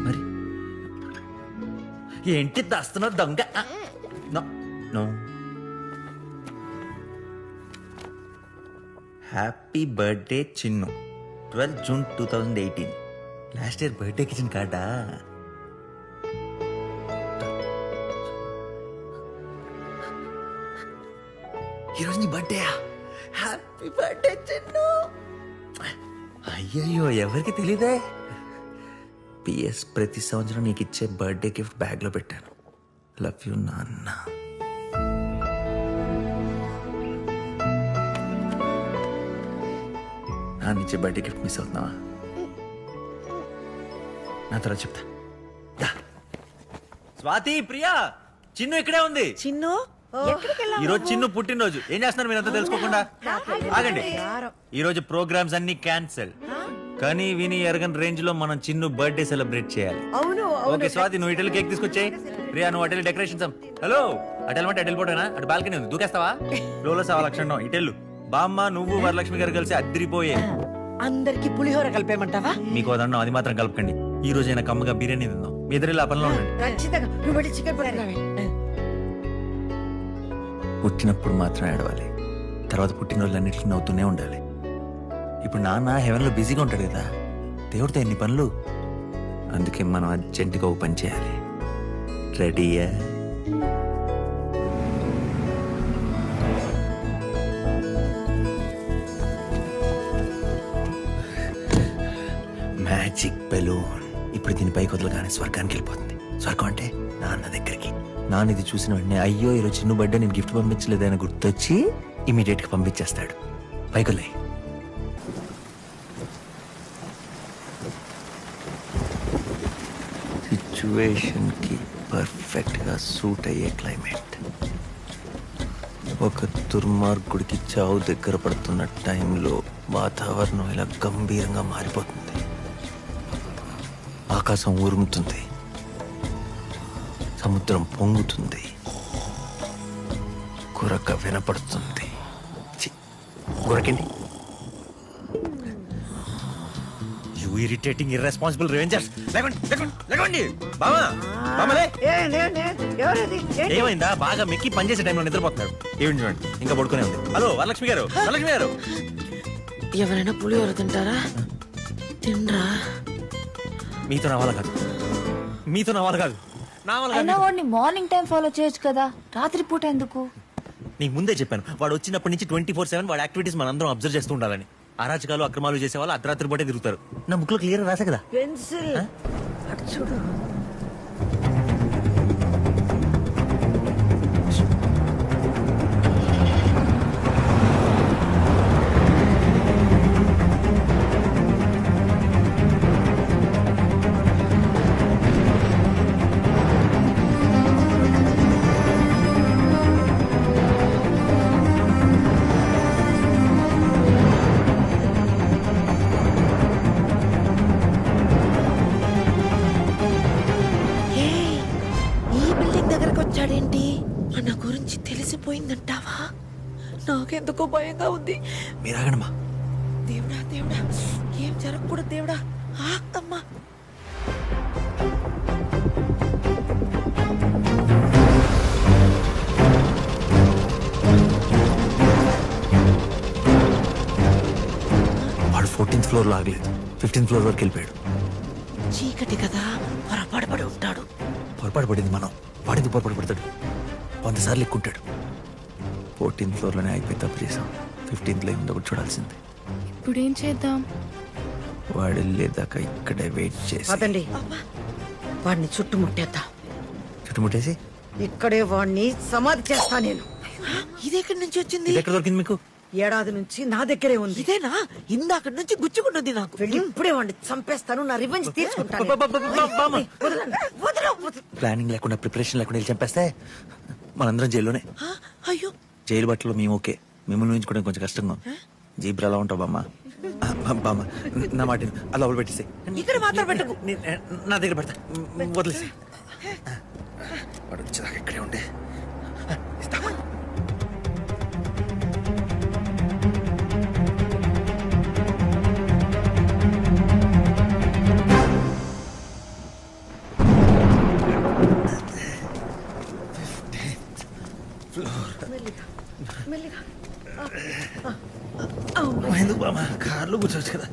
[SPEAKER 9] మరి ఏంటి దాస్తున్నావు దొంగ? No. Happy birthday Chinnu, 12 June 2018. Last year బర్త్డేకి ఇచ్చిన కార్డా? ఈరోజు నీ బర్త్డేయా? Happy birthday Chinnu. అయ్యయ్యో, ఎవరికి తెలీదే. పిఎస్, ప్రతి సంవత్సరం నీకు ఇచ్చే బర్త్డే గిఫ్ట్ బ్యాగ్లో పెట్టాను. లవ్ యూ నాన్న. నాన్నిచ్చే బర్త్డే గిఫ్ట్ మిస్ అవుతున్నావా? నా తర్వాత చెప్తా. స్వాతి, ప్రియా, చిన్ను ఇక్కడే ఉంది.
[SPEAKER 5] చిన్ను
[SPEAKER 9] ఈ రోజు చిన్ను పుట్టినరోజు. ఏం చేస్తున్నారు మీరంతా తెలుసుకోకుండా? ఆగండి. ఈ రోజు ప్రోగ్రామ్స్ అన్ని క్యాన్సిల్. కానీ విని ఎరగని రేంజ్ లో మనం చిన్ను బర్త్డే సెలబ్రేట్ చేయాలి.
[SPEAKER 5] అవును.
[SPEAKER 9] ఓకే స్వాతి, నువ్వు ఇటెల్ కేక్ తీసుకొచ్చాయి. ప్రియా, నువ్వు అటెల్ డెకరేషన్స్. హలో, అటెల్ అంటే అటెల్ పోటేనా? అటు బాల్కనీ ఉంది, దూకేస్తావా? లోలో సవా లక్షణం. ఇటెల్లు బామ్మ, నువ్వు వరలక్ష్మి గారు కలిసి అద్దరిపోయే.
[SPEAKER 5] అందరికి పులిహోర కలిపేమంటావా?
[SPEAKER 9] మీకు అదన్నా అది మాత్రం కలపకండి. ఈ రోజు అయినా కమ్మగా బిర్యానీ తిందాం. మీ ఇద్దరు ఆ పనిలో ఉండండి.
[SPEAKER 5] ఖచ్చితంగా. నువ్వు వెళ్ళి చికెన్ పట్టుకురావే.
[SPEAKER 9] పుట్టినప్పుడు మాత్రం ఏడవాలి, తర్వాత పుట్టినరోజులన్నిటికీ నవ్వుతూనే ఉండాలి. ఇప్పుడు నాన్న హెవెన్లో బిజీగా ఉంటాడు కదా, దేవుడితో ఎన్ని పనులు. అందుకే మనం అర్జెంటుగా ఓ పని చేయాలి. రెడీయా? Magic balloon. ఇప్పుడు దీని పైకి వదలగానే స్వర్గానికి వెళ్ళిపోతుంది. స్వర్గం అంటే నాన్న దగ్గరికి. నాన్న ఇది చూసిన వెంటనే, అయ్యో ఈరోజు చిన్న బర్త్డే నేను గిఫ్ట్ పంపించలేదని గుర్తొచ్చి ఇమీడియట్ గా పంపించేస్తాడు. పైకొలే. సిచ్యువేషన్ కి పర్ఫెక్ట్ గా సూట్ అయ్యే క్లైమేట్. ఒక దుర్మార్గుడికి చావు దగ్గర పడుతున్న టైంలో వాతావరణం ఇలా గంభీరంగా మారిపోతుంది. ఆకాశం ఉరుముతుంది, సముద్రం పొంగుతుంది, గురక వినపడుతుంది. గురకండి. You irritating irresponsible revengers. లేకండి బామా బామలే. ఏమైందా? బాగా మెక్కి పనిచేసే టైంలో నిద్రపోతున్నాడు. ఏమిటి చూడండి, ఇంకా పడుకునే ఉంది. హలో వరలక్ష్మి గారు, వరలక్ష్మి గారు.
[SPEAKER 5] ఎవరైనా పులిహోర తింటారా? తినరా?
[SPEAKER 9] మీతో నా వల్ల కాదు, మీతో నా వల్ల కాదు.
[SPEAKER 3] అయినా వాడిని మార్నింగ్ టైం ఫాలో చేయొచ్చు కదా, రాత్రి పూట ఎందుకు?
[SPEAKER 9] నీకు ముందే చెప్పాను, వాడు వచ్చినప్పటి నుంచి 24/7 వాడి యాక్టివిటీస్ మనందరం అబ్జర్వ్ చేస్తూ ఉండాలని. అరాచకాలు అక్రమాలు చేసే వాళ్ళు అర్ధరాత్రి పూటే తిరుగుతారు. నా బుక్ లో క్లియర్ రాసా కదా.
[SPEAKER 2] పెన్సిల్ అటు చూడు.
[SPEAKER 5] వచ్చాడేంటి? నా గురించి తెలిసిపోయిందంటావా? నాకెందుకో భయంగా ఉంది.
[SPEAKER 9] మీరాగణమ్మా.
[SPEAKER 5] దేవుడా దేవుడా, ఏం జరగకూడదు దేవుడా. అమ్మా
[SPEAKER 9] వాడు 14th floor లో ఆగలేదు, 15th floor వరకు వెళ్ళిపోయాడు.
[SPEAKER 5] చీకటి కదా, పొరపాటుపడి ఉంటాడు.
[SPEAKER 9] పొరపాటు పడింది మనం, వాడింది పొరపాటు పడతాడు. 100 సార్లు ఎక్కుంటాడు. 14th floor లోనే అయిపోయి తప్పు చేసాం. 15th లో ఉందో చూడాల్సింది.
[SPEAKER 4] ఇప్పుడు ఏం చేద్దాం?
[SPEAKER 9] వాడు వెళ్ళేదాకా ఇక్కడే వెయిట్ చేసి
[SPEAKER 2] అదండి, వాడిని చుట్టుముట్టేద్దాం.
[SPEAKER 9] చుట్టుముట్టేసి
[SPEAKER 2] ఇక్కడే వాడిని సమాధి చేస్తా నేను.
[SPEAKER 5] ఇదెక్కడి నుంచి వచ్చింది?
[SPEAKER 9] ఎక్కడ దొరికింది మీకు?
[SPEAKER 2] ఏడాది నుంచి నా దగ్గరే ఉంది.
[SPEAKER 5] ఇదేనా? ఇందాక నుంచి గుచ్చుకున్నది నాకు.
[SPEAKER 2] వెళ్ళి ఇప్పుడే వాడిని చంపేస్తాను, నా రివెంజ్ తీసుకుంటాను.
[SPEAKER 9] ప్లానింగ్ లేకుండా, ప్రిపరేషన్ లేకుండా వెళ్ళి చంపేస్తే మనందరం జైల్లోనే.
[SPEAKER 5] అయ్యో,
[SPEAKER 9] జైలు బట్టలు మేము ఓకే, మిమ్మల్ని ఊహించుకోవడం కొంచెం కష్టంగా. జీబ్రా ఎలా ఉంటావు బామ్మ? బామ్మ నా మాట అలా లోపల పెట్టేసి.
[SPEAKER 5] ఇక్కడ మాత్రం పెట్టకు,
[SPEAKER 9] నా దగ్గర పెడతా, వదిలేసి. వాడు వచ్చేదాకా ఇక్కడే ఉండే. ఎందుకు బామ్మ, కార్లో కూర్చోవచ్చు కదా.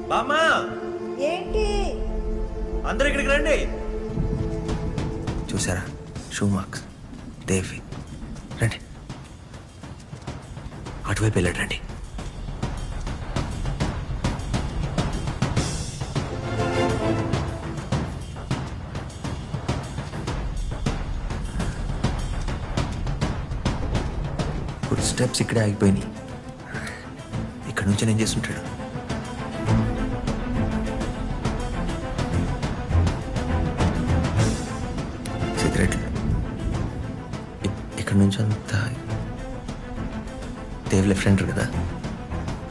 [SPEAKER 9] బామ్మా,
[SPEAKER 2] ఏంటి?
[SPEAKER 9] అందరూ ఇక్కడికి రండి. చూసారా షూ మార్క్స్? దేవి రండి, అటువైపు వెళ్ళాడు. రండి. ఫుట్ స్టెప్స్ ఇక్కడే ఆగిపోయినాయి. ఇక్కడ నుంచి నేను చేస్తుంటాడు. సిగరెట్లు ఇక్కడ నుంచి అంతా దేవ్ లెఫ్ట్ హ్యాండర్ కదా,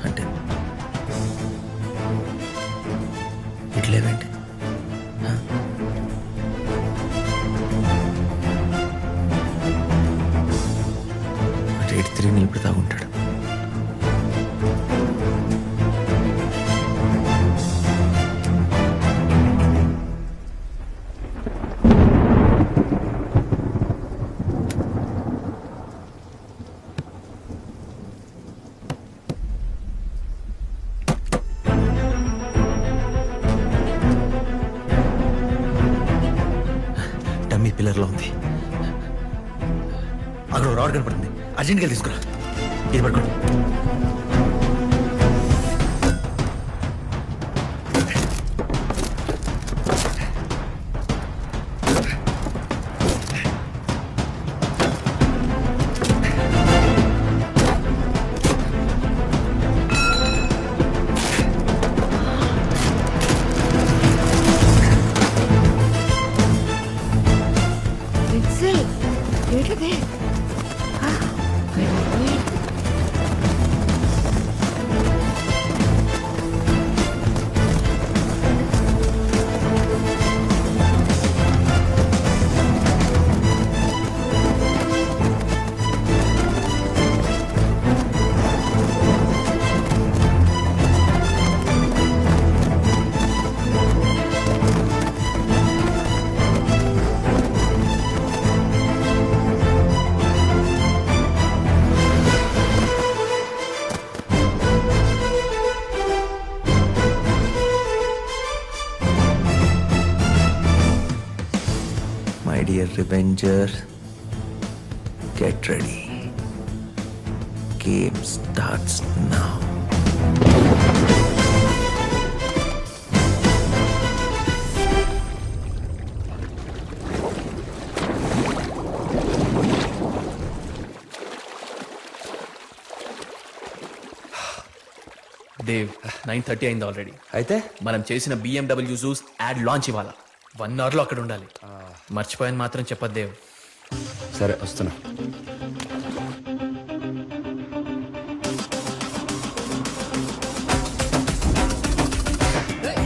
[SPEAKER 9] అంటే ఇట్లేవేంటి? అంటే ఇటు తిరిగి నిలబడి తాగుంటాడు. పిల్లర్లో ఉంది. అక్కడ రాడ్ కనపడుతుంది, అర్జెంట్గా తీసుకురా. ఇది పడుకోండి. dear Revenger, get ready. Game starts now.
[SPEAKER 22] Dev 9:30 అయింది ఆల్రెడీ.
[SPEAKER 9] అయితే
[SPEAKER 22] మనం చేసిన BMW జూస్ యాడ్ లాంచ్ ఇవ్వాల. 1 అవర్లో అక్కడ ఉండాలి. మర్చిపోయాను మాత్రం చెప్పదు దేవ్.
[SPEAKER 19] సరే వస్తున్నా.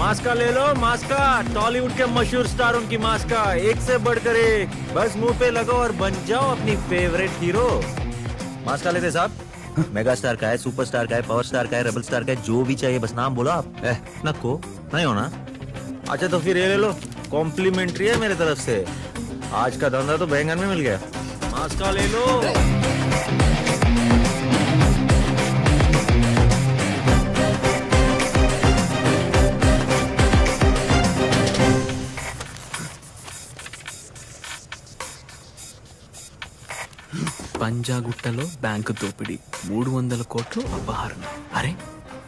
[SPEAKER 9] मास्का ले लो मास्का, टॉलीवुड के मशहूर स्टारों की मास्का, एक से बढ़कर एक. बस मुंह पे लगाओ और बन जाओ अपनी फेवरेट हीरो. मास्का लेते साहब. मेगा स्टार का है, सुपर स्टार का है, पावर स्टार का है, रेबल स्टार का है, जो भी चाहिए बस नाम बोलो आप. नको नहीं होना. अच्छा तो फिर ये ले लो, कॉम्प्लीमेंट्री है मेरे तरफ से. आज का धंधा तो बैंगन में मिल गया. मास्का ले लो.
[SPEAKER 22] పంజాగుట్టలో బ్యాంకు దోపిడీ, 300 కోట్లు అపహరణ. అరే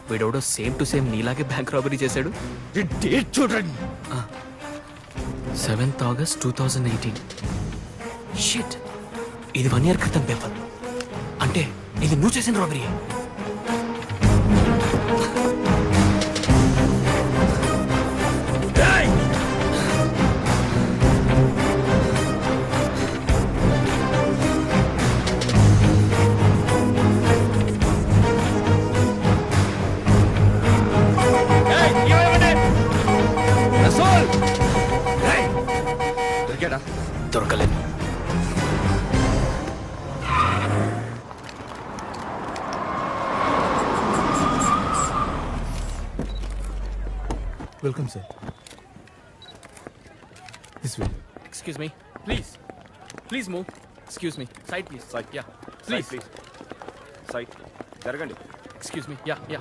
[SPEAKER 22] వీడెవడో సేమ్ టు సేమ్ నీలాగే బ్యాంక్ రాబరీ చేశాడు. డేట్ చూడండి. 7th August 2018. షిట్, ఇది 1 year క్రితం పేపర్. అంటే ఇది నువ్వు చేసిన రాబరీ. దొరకలేదు.
[SPEAKER 17] Welcome sir. This way.
[SPEAKER 22] Excuse me please, please move. Excuse me, side please. Side yeah please. Please side జరగండి. ఎక్స్క్యూజ్ మీ, యా యా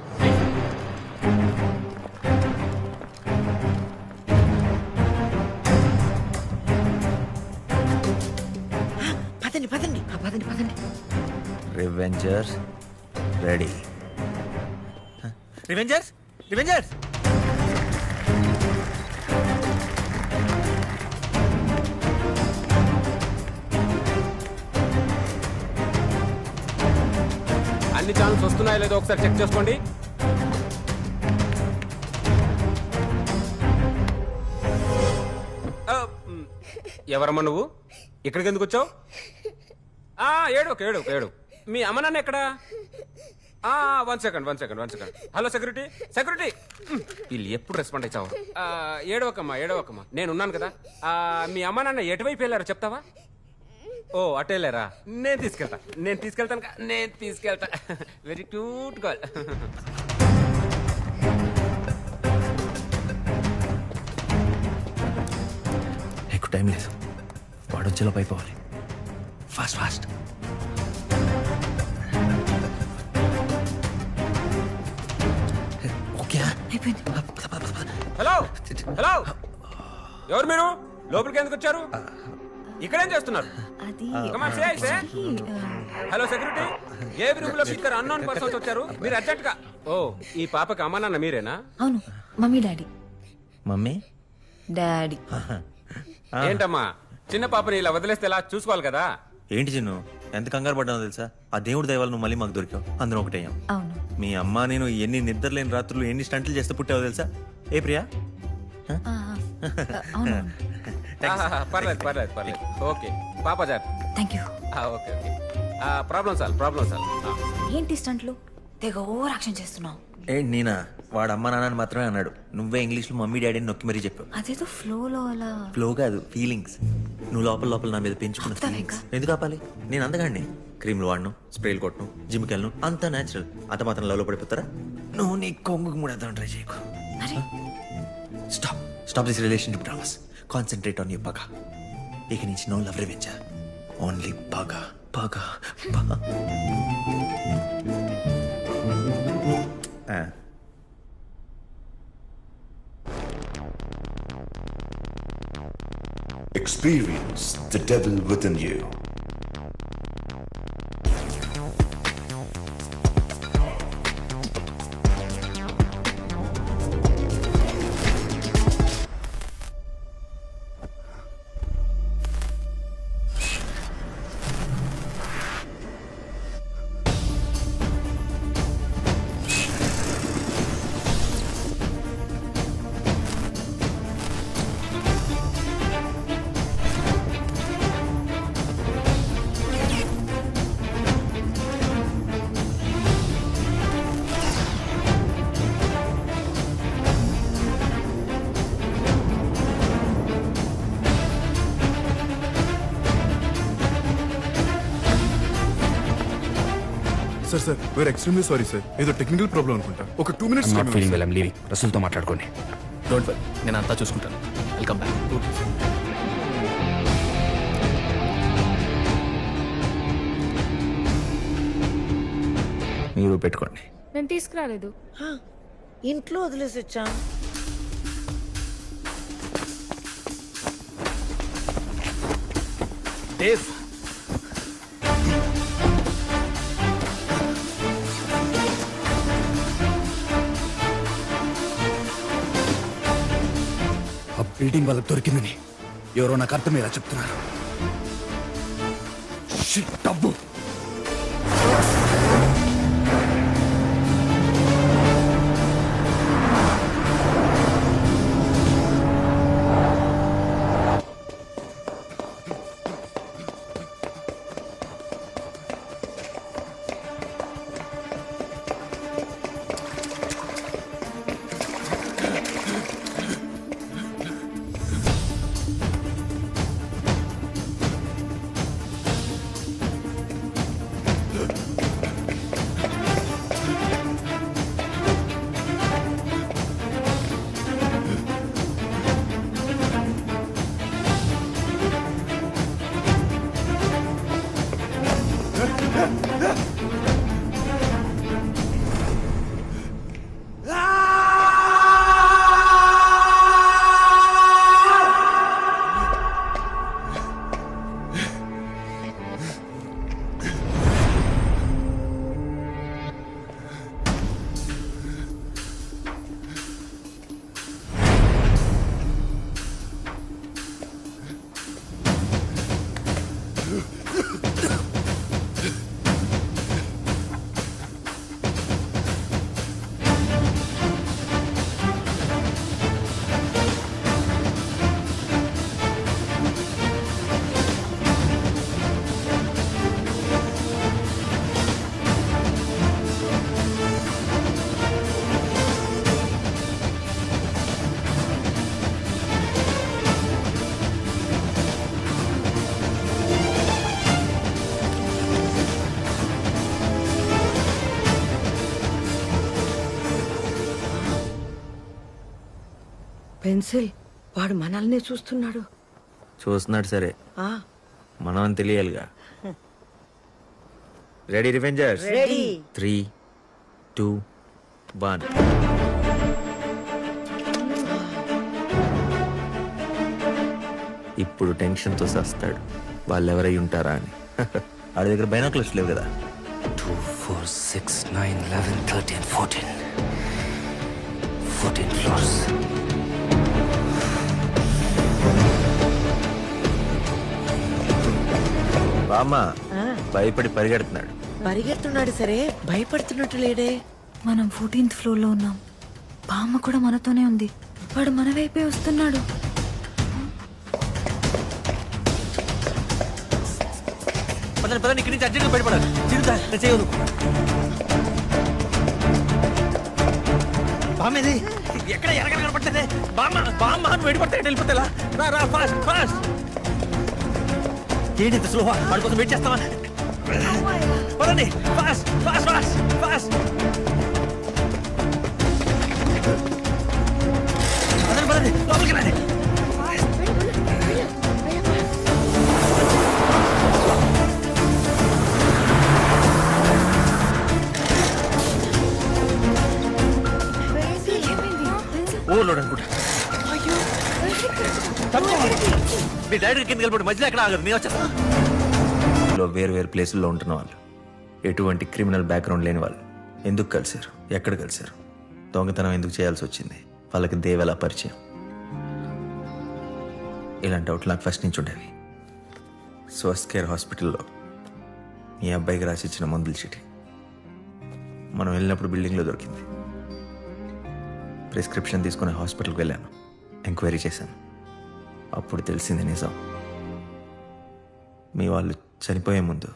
[SPEAKER 5] పదండి పదండి పదండి పదండి.
[SPEAKER 9] Revengers ready. Revengers, Revengers.
[SPEAKER 22] అన్ని ఛానల్స్ వస్తున్నాయో లేదో ఒకసారి చెక్ చేసుకోండి. ఎవరమ్మా నువ్వు? ఇక్కడికి ఎందుకు వచ్చావు? ఏడు మీ అమ్మ నాన్న ఎక్కడా? 1 సెకండ్. Hello security, security. వీళ్ళు ఎప్పుడు రెస్పాండ్ అయ్యావు? ఏడవకమ్మా, నేను ఉన్నాను కదా. మీ అమ్మ నాన్న ఎటువైపు వెళ్ళారో చెప్తావా? ఓ అటు వెళ్ళారా? నేను తీసుకెళ్తాను. Very cute girl.
[SPEAKER 9] ఎక్కువ టైం లేదు, వాడు వచ్చేలోపు అయిపోవాలి. ఫాస్ట్.
[SPEAKER 22] హలో ఎవరు మీరు? లోపలికి ఎందుకు వచ్చారు? ఇక్కడేం చేస్తున్నారు? హలో సెక్యూరిటీ, ఏ రూమ్ లో ఇక్కడ అన్నోన్ పర్సన్స్ వచ్చారు. మీరు అర్జెంట్ గా. ఓ ఈ పాపకి అమ్మ నాన్న మీరేనా?
[SPEAKER 3] అవును, మమ్మీ డాడీ.
[SPEAKER 9] Mummy
[SPEAKER 3] daddy.
[SPEAKER 22] ఏంటమ్మా చిన్న పాపని ఇలా వదిలేస్తే ఎలా? చూసుకోవాలి కదా.
[SPEAKER 9] ఏంటి చిన్ను, ఎంత కంగారు పడ్డానో తెలుసా? ఆ దేవుడి దయవల్ల నువ్వు మళ్ళీ మాకు దొరికావు, అందులో ఒకటేయం.
[SPEAKER 3] అవును.
[SPEAKER 9] మీ అమ్మ నేను ఎన్ని నిద్రలేని రాత్రులు ఎన్ని స్టంట్లు చేస్తే పుట్టావో తెలుసా? ఏ ప్రియా?
[SPEAKER 22] పర్లేదు. ఓకే పాప జార్.
[SPEAKER 3] Thank you.
[SPEAKER 22] Okay. Problem solve.
[SPEAKER 3] ఏంటి స్టంట్లు? తెగ ఓవర్ యాక్షన్ చేస్తున్నావు.
[SPEAKER 9] ఏంటి నేనా? వాడు అమ్మ నాన్న మాత్రమే అన్నాడు, నువ్వే ఇంగ్లీష్లో మమ్మీ డాడీని నొక్కి మరీ చెప్పావు.
[SPEAKER 3] అదేదో ఫ్లోలో అలా.
[SPEAKER 9] ఫ్లో కాదు, ఫీలింగ్స్. నువ్వు లోపల నా మీద పెంచుకున్న. ఎందుకు ఆపాలి? నేను అందగాడిని. క్రీమ్లు వాడను, స్ప్రేలు కొట్టను, జిమ్కి వెళ్ళను, అంతా న్యాచురల్. అంత మాత్రం లవ్లో పడిపోతారా? నువ్వు నీ కొంగుకు ముడేద్దాం ట్రై చేయకు. Stop this relationship dramas. Concentrate on your పగా. ఇక నుంచి నో లవ్ రివెంజ్, ఓన్లీ పగా.
[SPEAKER 10] Experience the devil within you.
[SPEAKER 11] Sir we're extremely sorry sir ఏదో టెక్నికల్ ప్రాబ్లం అనుకుంటా ఒక 2 minutes
[SPEAKER 19] not feeling well I'm leaving రసూల్తో మాట్లాడుకోండి
[SPEAKER 22] డోంట్ వరీ నేను అంతా చూసుకుంటాను వెల్కమ్ బ్యాక్
[SPEAKER 9] మీరు పెట్టుకోండి.
[SPEAKER 4] నేను తీసుకురాలేదు.
[SPEAKER 5] ఇంట్లో వదిలేసి వచ్చాం.
[SPEAKER 22] దేవ్
[SPEAKER 19] ఆ బిల్డింగ్ వాళ్ళకి దొరికిందని ఎవరో నాకు అర్థమయ్యేలా చెప్తున్నారు. షిట్, డబ్బు
[SPEAKER 2] పెన్సిల్ వాడు మనల్ని చూస్తున్నాడు.
[SPEAKER 9] చూస్తున్నాడు సరే,
[SPEAKER 2] ఆ
[SPEAKER 9] మనం అని తెలియాలిగా. Ready Revengers?
[SPEAKER 2] రెడీ.
[SPEAKER 9] 3, 2, 1. ఇప్పుడు టెన్షన్తో సస్తాడు వాళ్ళెవరై ఉంటారా అని. ఆడి దగ్గర బైనాక్యులర్స్ లేవు కదా.
[SPEAKER 19] 2, 4, 6, 9, 11, 13, 14 floors.
[SPEAKER 9] బామ్మ భయపడి పరిగెడుతున్నాడు.
[SPEAKER 5] పరిగెడుతున్నాడు సరే, భయపడుతున్నట్టు లేడే.
[SPEAKER 3] మనం 14th floor లో ఉన్నాం. బామ్మ కూడా మనతోనే ఉంది. వాడు మన వైపే వస్తున్నాడు.
[SPEAKER 9] పదండి పదండి, ఇక్కడి నుంచి అర్జెంట్గా బయటపడాలి. చిరుతా చేయదు. బామ్మది ఎక్కడ ఎరగ కనపట్టలేదే. బామ్మ బామ్మ అని బయటపడతాయి. వెళ్ళిపోతా రా రా, ఫాస్ట్ ఫాస్ట్. ఏంటి ఇంత స్లోవా? వాడి కోసం వెయిట్ చేస్తావా? పదండి ఫాస్ట్ ఫాస్ట్ ఫాస్ట్ ఫాస్ట్. పదండి పదండి, లోపలికి రండి. ఓవర్లోడ్ అనుకుంటా. మీ డాడీ కింద వెళ్ళిపోయి మధ్యలో ఎక్కడ ఆగదు నేను వచ్చేస్తా. వేరు వేరు ప్లేసుల్లో ఉంటున్న వాళ్ళు, ఎటువంటి క్రిమినల్ బ్యాక్గ్రౌండ్ లేని వాళ్ళు ఎందుకు కలిశారు, ఎక్కడ కలిశారు, దొంగతనం ఎందుకు చేయాల్సి వచ్చింది, వాళ్ళకి దేవెలా పరిచయం, ఇలాంటి డౌట్లు నాకు ఫస్ట్ నుంచి ఉండేవి. స్వస్థ్ కేర్ హాస్పిటల్లో మీ అబ్బాయికి రాసిచ్చిన మందుల చీటి మనం వెళ్ళినప్పుడు బిల్డింగ్లో దొరికింది. ప్రిస్క్రిప్షన్ తీసుకుని హాస్పిటల్కి వెళ్ళాను, ఎంక్వైరీ చేశాను. అప్పుడు తెలిసింది నిజం. మీ వాళ్ళు చనిపోయే ముందు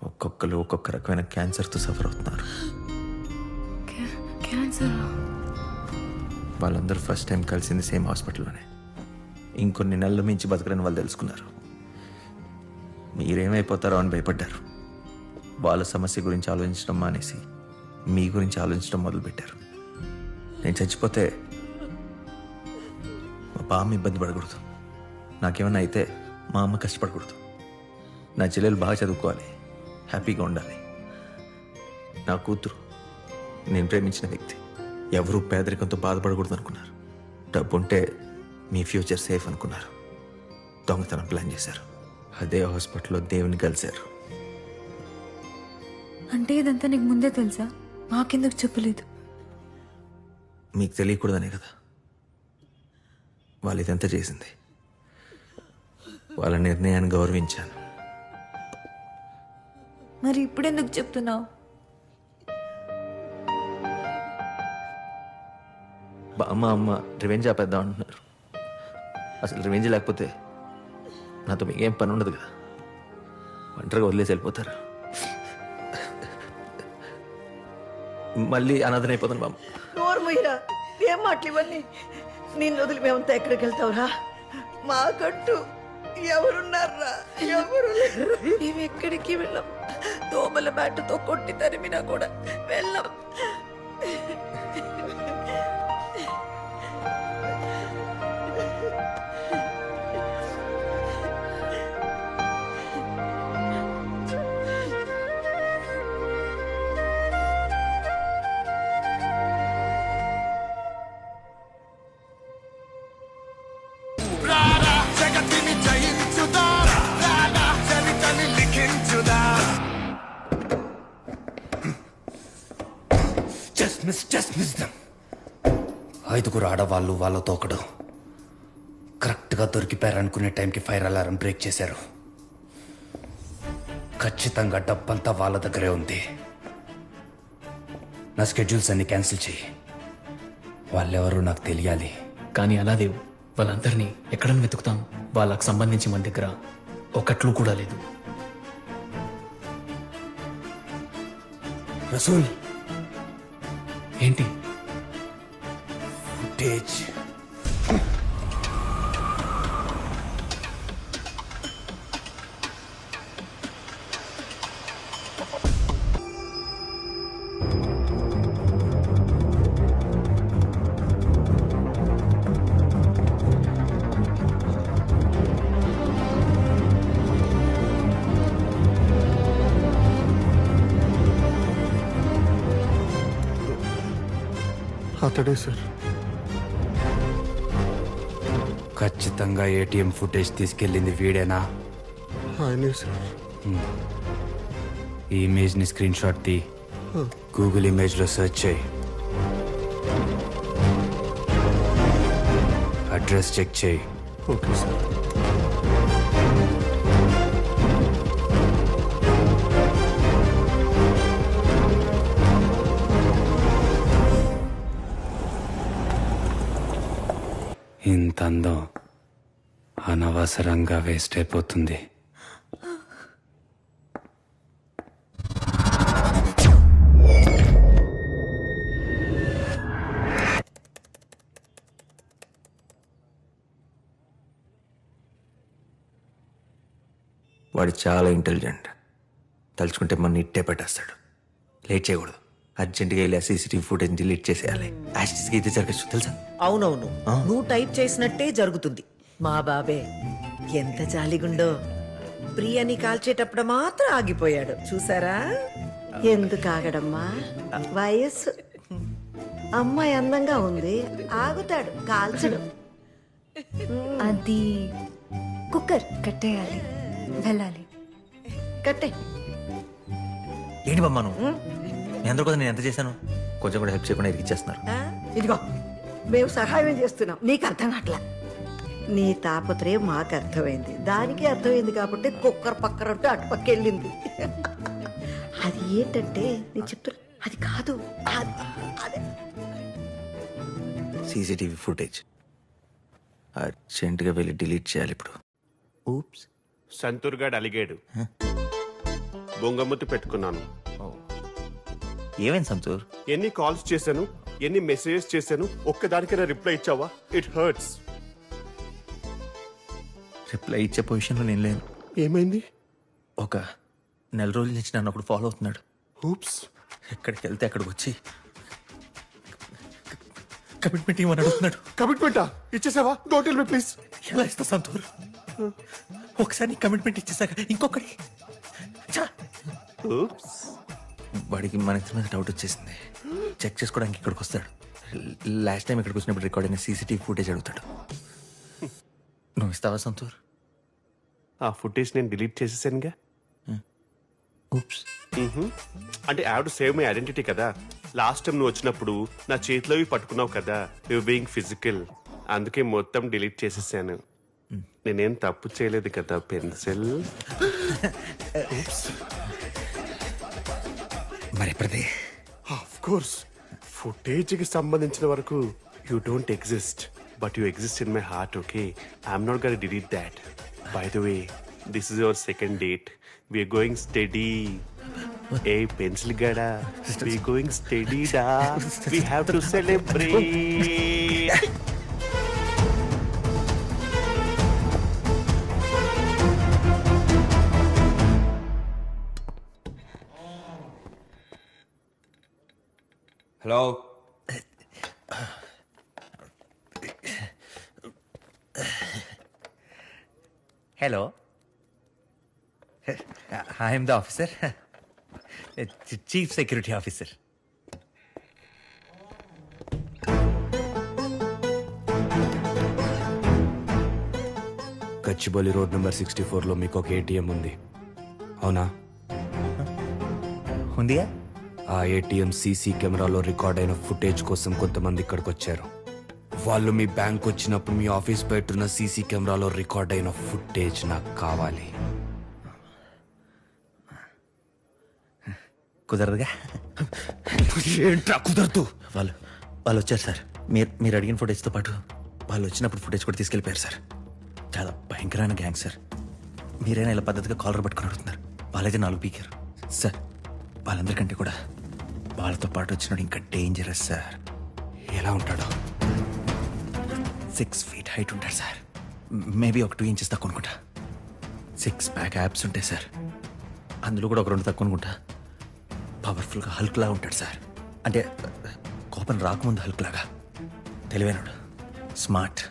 [SPEAKER 9] ఒక్కొక్కరు ఒక్కొక్క రకమైన క్యాన్సర్తో సఫర్ అవుతున్నారు. వాళ్ళందరూ ఫస్ట్ టైం కలిసింది సేమ్ హాస్పిటల్లోనే. ఇంకొన్ని నెలల మించి బతకరని వాళ్ళు తెలుసుకున్నారు. మీరేమైపోతారో అని భయపడ్డారు. వాళ్ళ సమస్య గురించి ఆలోచించడం మానేసి మీ గురించి ఆలోచించడం మొదలుపెట్టారు. నేను చచ్చిపోతే మా బామ్మ ఇబ్బంది పడకూడదు, నాకేమన్నా అయితే మా అమ్మ కష్టపడకూడదు, నా చెల్లెలు బాగా చదువుకోవాలి, హ్యాపీగా ఉండాలి. నా కూతురు, నేను ప్రేమించిన వ్యక్తి, ఎవరూ పేదరికంతో బాధపడకూడదు అనుకున్నారు. డబ్బు ఉంటే మీ ఫ్యూచర్ సేఫ్ అనుకున్నారు. దొంగతనం ప్లాన్ చేశారు. అదే హాస్పిటల్లో దేవుని కలిశారు.
[SPEAKER 3] అంటే ఇదంతా నీకు ముందే తెలుసా? మాకెందుకు చెప్పలేదు?
[SPEAKER 9] మీకు తెలియకూడదనే కదా వాళ్ళు ఇదంతా చేసింది. వాళ్ళ నిర్ణయాన్ని గౌరవించాను.
[SPEAKER 3] మరి ఇప్పుడెందుకు చెప్తున్నావు?
[SPEAKER 9] అమ్మ రివెంజ్ ఆపేద్దాం అంటున్నారు. అసలు రివెంజ్ లేకపోతే నాతో మీకేం పని ఉండదు కదా, ఒంటరిగా వదిలేసి వెళ్ళిపోతారు. మళ్ళీ అనాథనైపోతాను బామ్మ.
[SPEAKER 2] నోర్మయ్యరా, ఏం మాటలు ఇవన్నీ? నిన్ను వదిలి మేమంతా ఎక్కడికి వెళ్తావురా? మాకంటూ ఎవరున్నారా? ఎవరు లేరు.
[SPEAKER 5] మేము ఎక్కడికి వెళ్ళాం. దోమల బ్యాటుతో కొట్టి తరిమినా కూడా వెళ్ళాం.
[SPEAKER 7] జగతిని జయించుదా, చరితని లిఖించుదా.
[SPEAKER 19] Just miss them. 5 ఆడవాళ్ళు, వాళ్ళతో ఒకడు కరెక్ట్గా దొరికిపోయారనుకునే టైంకి ఫైర్ అలారం బ్రేక్ చేశారు. ఖచ్చితంగా డబ్బంతా వాళ్ళ దగ్గరే ఉంది. నా స్కెడ్యూల్స్ అన్ని క్యాన్సిల్ చెయ్యి. వాళ్ళెవరో నాకు తెలియాలి.
[SPEAKER 22] కానీ అలా దేవు, వాళ్ళందరినీ ఎక్కడని వెతుకుతాం? వాళ్ళకు సంబంధించి మన దగ్గర ఒకట్లు కూడా లేదు.
[SPEAKER 19] రసూల్,
[SPEAKER 22] ఏంటి?
[SPEAKER 19] ఫుటేజ్.
[SPEAKER 16] అతడే సార్.
[SPEAKER 19] ఖచ్చితంగా ఏటీఎం ఫుటేజ్ తీసుకెళ్ళింది వీడేనా?
[SPEAKER 16] ఆయనే సార్.
[SPEAKER 19] ఈ ఇమేజ్ ని స్క్రీన్ షాట్ తీ, గూగుల్ ఇమేజ్ లో సెర్చ్ చేయి, అడ్రస్ చెక్ చేయి.
[SPEAKER 16] Okay sir.
[SPEAKER 19] ఇంత అందం అనవసరంగా వేస్ట్ అయిపోతుంది.
[SPEAKER 9] వాడు చాలా ఇంటెలిజెంట్. తలుచుకుంటే మన ఇట్టే పెట్టేస్తాడు. లేట్ చేయకూడదు, అర్జెంట్గా వెళ్ళి సీసీటీవీ ఫుటేజ్ డిలీట్ చేసేయాలి. యాక్సిస్కి అయితే జరగచ్చు తెలుసా?
[SPEAKER 5] అవునవును, నువ్వు టైప్ చేసినట్టే జరుగుతుంది. మా బాబే ఎంత జాలిగుండో. ప్రియని కాల్చేటప్పుడు మాత్రం ఆగిపోయాడు, చూసారా?
[SPEAKER 2] ఎందుకు ఆగడమ్మా? వయస్సు. అమ్మాయి అందంగా ఉంది, ఆగుతాడు, కాల్చడు.
[SPEAKER 3] అది కుక్కర్ కట్టేయాలి, వెళ్ళాలి.
[SPEAKER 2] కట్టే.
[SPEAKER 9] ఏంటి బామ్మ నువ్వు? మీ అందరి కోసం నేను ఎంత చేశాను? కొంచెం కూడా హెల్ప్ చేయకుండా ఇరికిచ్చేస్తున్నారు.
[SPEAKER 2] ఇదిగో మేము సహాయం చేస్తున్నాం, నీకు అర్థం కావట్లా. నీ తాపత్రయం మాకు అర్థమైంది, దానికి అర్థమైంది కాబట్టి కుక్కర్ పక్కన ఉంటే అటుపక్క వెళ్ళింది. అది ఏంటంటే నేను చెప్తున్నా, అది కాదు, అదే
[SPEAKER 9] సీసీటీవీ ఫుటేజ్ అర్జెంటుగా వెళ్ళి డిలీట్ చేయాలి ఇప్పుడు. ఊప్స్.
[SPEAKER 16] సంతూర్ గాడు అలిగాడు, బొంగమ్మతి పెట్టుకున్నాను.
[SPEAKER 9] ఏమైంది సంతూర్?
[SPEAKER 16] ఎన్ని కాల్స్ చేశాను, ఎన్ని మెసేజెస్ చేశాను, ఒక్కదానికైనా రిప్లై ఇచ్చావా? It hurts.
[SPEAKER 9] రిప్లై ఇచ్చే పొజిషన్లో నేను లేను.
[SPEAKER 16] ఏమైంది?
[SPEAKER 9] ఒక నెల రోజుల నుంచి నన్ను ఒకడు ఫాలో అవుతున్నాడు.
[SPEAKER 16] ఊప్స్.
[SPEAKER 9] ఎక్కడికి వెళ్తే అక్కడికి వచ్చి కమిట్మెంట్ ఇవ్వమని అడుగుతున్నాడు.
[SPEAKER 16] కమిట్మెంటా? ఇచ్చేసావా? Don't tell me please.
[SPEAKER 9] ఎలా ఇస్తా సంతూర్? ఒకసారి కమిట్మెంట్ ఇచ్చేసాక ఇంకొకటి. వాడికి మన ఇద్దరి మీద డౌట్ వచ్చేసింది. చెక్ చేసుకోవడానికి ఇక్కడికి వస్తాడు. లాస్ట్ టైం ఇక్కడికి వచ్చినప్పుడు రికార్డ్ అయిన సీసీటీవీ ఫుటేజ్ అడుగుతాడు. నువ్వు ఇస్తావా సంతూర్?
[SPEAKER 16] ఆ ఫుటేజ్ నేను డిలీట్ చేసేసానుగా. అంటే I have to save my identity కదా. లాస్ట్ టైం నువ్వు వచ్చినప్పుడు నా చేతిలో పట్టుకున్నావు కదా, యు బీయింగ్ ఫిజికల్, అందుకే మొత్తం డిలీట్ చేసేసాను. నేనేం తప్పు చేయలేదు కదా పెన్సిల్.
[SPEAKER 9] మరి ఎప్పటిదే?
[SPEAKER 16] ఆఫ్ కోర్స్, ఫుటేజ్ కి సంబంధించిన వరకు you don't exist, but you exist in my heart. Okay, I'm not gonna delete that. By the way, this is your second date. We're going steady. ఏ పెన్సిల్ గడా, we going steady da, we have to celebrate.
[SPEAKER 19] Hello.
[SPEAKER 9] Hello, I'm the officer, chief security officer.
[SPEAKER 19] Gachibowli road number 64లో మీకు ఒక ATM ఉంది, అవునా?
[SPEAKER 9] ఉందిగా.
[SPEAKER 19] ఆ ATM CC కెమెరాలో రికార్డ్ అయిన ఫుటేజ్ కోసం కొంతమంది ఇక్కడికి వచ్చారు. వాళ్ళు మీ బ్యాంక్ వచ్చినప్పుడు మీ ఆఫీస్ బయట సీసీ కెమెరాలో రికార్డ్ అయిన ఫుటేజ్ నాకు కావాలి.
[SPEAKER 9] కుదరదుగా.
[SPEAKER 19] ఏంట్రా కుదరదు?
[SPEAKER 9] వాళ్ళు వచ్చారు సార్. మీరు అడిగిన ఫుటేజ్తో పాటు వాళ్ళు వచ్చినప్పుడు ఫుటేజ్ కూడా తీసుకెళ్ళిపోయారు సార్. చాలా భయంకరమైన గ్యాంగ్ సార్. మీరైనా ఇలా పద్ధతిగా కాలర్ పట్టుకుని అడుగుతున్నారు. వాళ్ళైతే 4 పీకారు సార్. వాళ్ళందరికంటే కూడా వాళ్ళతో పాటు వచ్చినాడు ఇంకా డేంజరస్ సార్.
[SPEAKER 19] ఎలా ఉంటాడో?
[SPEAKER 9] 6 feet హైట్ ఉంటాడు సార్. మేబీ ఒక 2 inches తక్కువ అనుకుంటా. 6 pack abs ఉంటాయి సార్. అందులో కూడా ఒక 2 తక్కువ అనుకుంటా. పవర్ఫుల్గా హల్క్లా ఉంటాడు సార్. అంటే కోపం రాకముందు హల్క్ లాగా. తెలివైనడు, స్మార్ట్,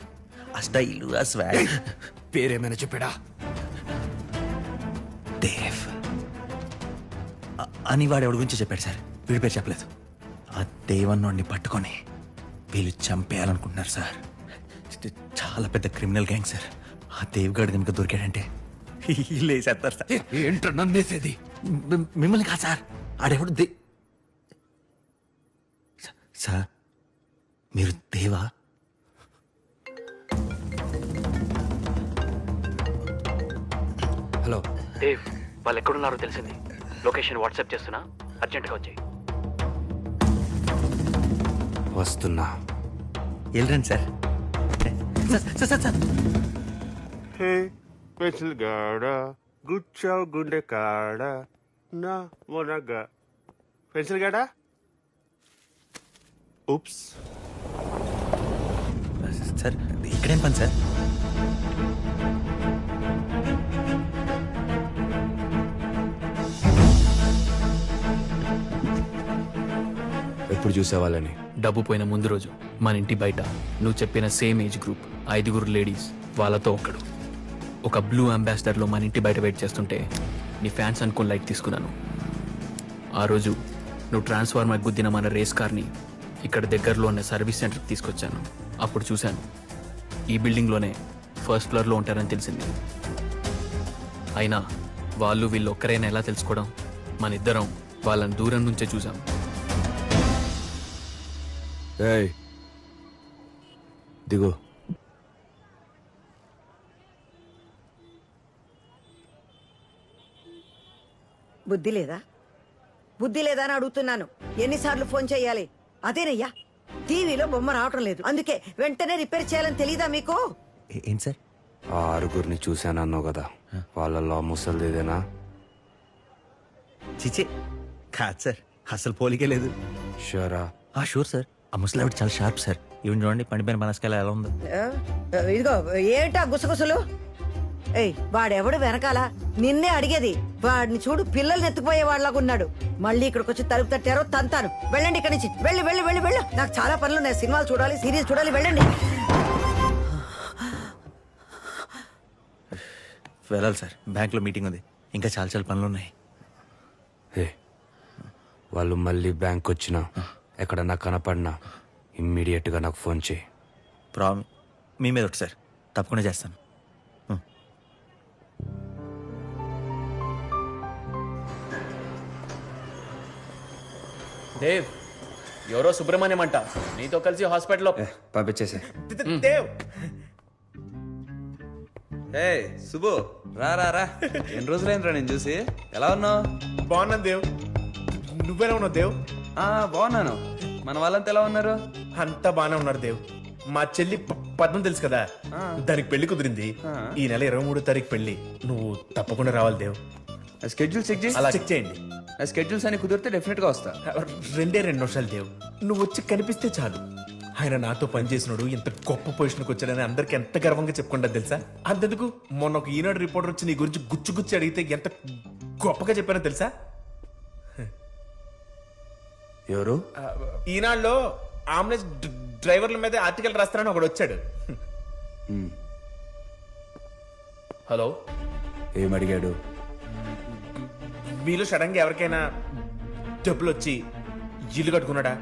[SPEAKER 9] ఆ స్టైలు, ఆ స్వాగ్.
[SPEAKER 19] పేరేమైనా చెప్పాడా?
[SPEAKER 9] దేవ్ అని వాడు ఎవడి గురించి చెప్పాడు సార్. వీడి పేరు చెప్పలేదు. ఆ దేవన్నోడిని పట్టుకొని వీళ్ళు చంపేయాలనుకుంటున్నారు సార్. చాలా పెద్ద క్రిమినల్ గ్యాంగ్ సార్. ఆ దేవ్గాడు కనుక దొరికాడంటే లేసేస్తారు సార్.
[SPEAKER 19] ఏంట్రా నన్నేసేది?
[SPEAKER 9] మిమ్మల్ని కాదు సార్, ఆడెవడు సార్. మీరు దేవా?
[SPEAKER 19] హలో
[SPEAKER 22] దేవ్, వాళ్ళు ఎక్కడున్నారో తెలిసింది. లొకేషన్ వాట్సాప్ చేస్తున్నా, అర్జెంట్గా వచ్చాయి.
[SPEAKER 19] వస్తున్నా.
[SPEAKER 9] వెళ్ళండి సార్. సార్
[SPEAKER 16] హే పెన్సిల్ గాడ, గుచ్చావు గుండె కాడ నా మొనగా. పెన్సిల్ గాడా? ఉప్స్.
[SPEAKER 9] సార్ ఇక్కడేం పని సార్?
[SPEAKER 19] ఎప్పుడు చూసేవాళ్ళని?
[SPEAKER 22] డబ్బు పోయిన ముందు రోజు మన ఇంటి బయట నువ్వు చెప్పిన సేమ్ ఏజ్ గ్రూప్ 5 లేడీస్, వాళ్ళతో ఒకడు. ఒక బ్లూ అంబాసిడర్లో మన ఇంటి బయట వెయిట్ చేస్తుంటే నీ ఫ్యాన్స్ అనుకుని లైట్ తీసుకున్నాను. ఆ రోజు నువ్వు ట్రాన్స్ఫార్మర్ గుద్దిన మన రేస్ కార్ని ఇక్కడ దగ్గరలో ఉన్న సర్వీస్ సెంటర్కి తీసుకొచ్చాను. అప్పుడు చూశాను ఈ బిల్డింగ్లోనే ఫస్ట్ ఫ్లోర్లో ఉంటారని తెలిసింది. అయినా వాళ్ళు వీళ్ళు ఒక్కరైనా ఎలా తెలుసుకోవడం? మన ఇద్దరం వాళ్ళని దూరం నుంచే చూసాం.
[SPEAKER 19] ఏయ్ దిగు.
[SPEAKER 2] బుద్ధి లేదా అని అడుగుతున్నాను. ఎన్నిసార్లు ఫోన్ చేయాలి? అదేనయ్యా, టీవీలో బొమ్మ రావటం లేదు, అందుకే వెంటనే రిపేర్ చేయాలని తెలీదా మీకు?
[SPEAKER 9] ఏంటి సార్?
[SPEAKER 19] ఆ 6 చూశానన్నావు కదా, వాళ్ళల్లో ముసలిదేనా?
[SPEAKER 9] చిచి కాదు సార్, అసలు పోలికే లేదు.
[SPEAKER 19] షూరా?
[SPEAKER 9] Sure sir. ఆ ముసలావిడ చాలా షార్ప్ సార్. ఈవెన్ చూడండి పండిపోయిన మనస్కాల ఎలా ఉందో.
[SPEAKER 2] ఇదిగో ఏంటా గుసగుసలు? ఏయ్, వాడెవడు వెనకాల? నిన్నే అడిగేది. వాడిని చూడు, పిల్లల్ని ఎత్తుకుపోయే వాళ్ళగా ఉన్నాడు. మళ్ళీ ఇక్కడికి వచ్చి తలుపు తట్టారో తంతాను. వెళ్ళండి ఇక్కడి నుంచి. వెళ్ళి వెళ్ళి వెళ్ళి వెళ్ళు. నాకు చాలా పనులు ఉన్నాయి. సినిమాలు చూడాలి, సీరియల్స్ చూడాలి. వెళ్ళండి.
[SPEAKER 9] వెళ్ళాలి సార్, బ్యాంక్లో మీటింగ్ ఉంది. ఇంకా చాలా చాలా పనులు ఉన్నాయి.
[SPEAKER 19] వాళ్ళు మళ్ళీ బ్యాంక్ వచ్చినా ఎక్కడన్నా కనపడినా ఇమ్మీడియట్గా నాకు ఫోన్ చేయి.
[SPEAKER 9] మీ మీద ఒకటి సార్, తప్పకుండా చేస్తాను.
[SPEAKER 22] దేవ్, ఎవరో సుబ్రహ్మణ్యం అంట, నీతో కలిసి హాస్పిటల్లో
[SPEAKER 19] పంపించేసే.
[SPEAKER 22] దేవ్,
[SPEAKER 6] ఏ సుబ్బు, రా రా రా. ఎన్ని రోజులైందిరా నేను చూసి. ఎలా ఉన్నావు?
[SPEAKER 17] బాగున్నాను దేవ్. నువ్వేనా ఉన్నావు దేవ్?
[SPEAKER 6] బాగున్నాను. మన వాళ్ళంతా ఎలా ఉన్నారు?
[SPEAKER 17] అంతా బాగానే ఉన్నారు దేవ్. మా చెల్లి పద్మం తెలుసు కదా, దానికి పెళ్లి కుదిరింది. ఈ నెల 23వ తారీఖు పెళ్లి. నువ్వు తప్పకుండా రావాలి దేవ్.
[SPEAKER 6] స్కెడ్యూల్ చెక్ చేసి
[SPEAKER 17] అలా చెక్ చేయండి.
[SPEAKER 6] స్కెడ్యూల్స్ అని కుదిరితే డెఫినెట్ గా వస్తా.
[SPEAKER 17] 2 నిమిషాలు దేవ్, నువ్వు వచ్చి కనిపిస్తే చాలు. ఆయన నాతో పనిచేసినాడు, ఎంత గొప్ప పొజిషన్కి వచ్చాడని అందరికి ఎంత గర్వంగా చెప్పుకుంటా తెలుసా? అంతెందుకు, మొన్న ఒక ఈనాడు రిపోర్టర్ వచ్చి నీ గురించి గుచ్చి గుచ్చి అడిగితే ఎంత గొప్పగా చెప్పానో తెలుసా?
[SPEAKER 19] ఎవరు?
[SPEAKER 17] ఈనాడులో ఆంబులెన్స్ డ్రైవర్ల మీద ఆర్టికల్ రాస్తానని ఒకడు వచ్చాడు.
[SPEAKER 22] హలో,
[SPEAKER 19] ఏమడిగాడు?
[SPEAKER 17] మీలో సడన్ గా ఎవరికైనా డబ్బులు వచ్చి ఇల్లు కట్టుకున్నాడా,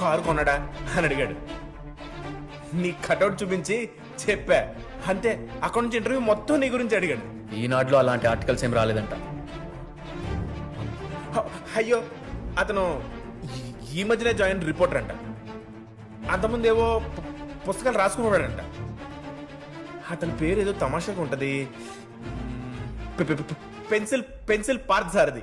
[SPEAKER 17] కారు కొన్నాడా అని అడిగాడు. నీ కటౌట్ చూపించి చెప్పా అంతే. అక్కడ నుంచి ఇంటర్వ్యూ మొత్తం నీ గురించి అడిగాడు.
[SPEAKER 22] ఈనాడులో అలాంటి ఆర్టికల్స్ ఏం రాలేదంట.
[SPEAKER 17] అయ్యో, అతను ఈ మధ్యనే జాయిన్ రిపోర్టర్ అంట. అంతకుముందు ఏవో పుస్తకాలు రాసుకున్నాడంట. అతని పేరు ఏదో తమాషాగా ఉంటది. Pencil Parthasarathi.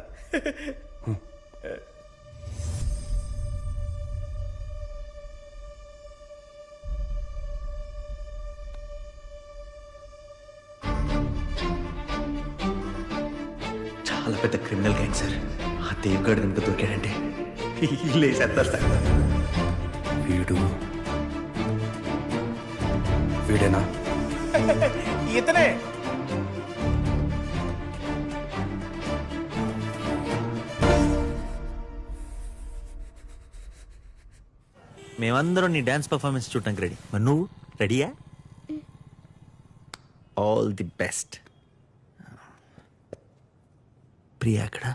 [SPEAKER 9] చాలా పెద్ద క్రిమినల్ గ్యాంగ్ సార్. ఆ దేవ్గాడు కనుక దొరికాడంటే లేసేస్తారు సార్.
[SPEAKER 19] వీడేనా?
[SPEAKER 17] ఇతనే.
[SPEAKER 9] మేమందరం నీ డాన్స్ పర్ఫార్మెన్స్ చూడటానికి రెడీ. మరి నువ్వు రెడీయా? All the best. ప్రియా అక్కడ?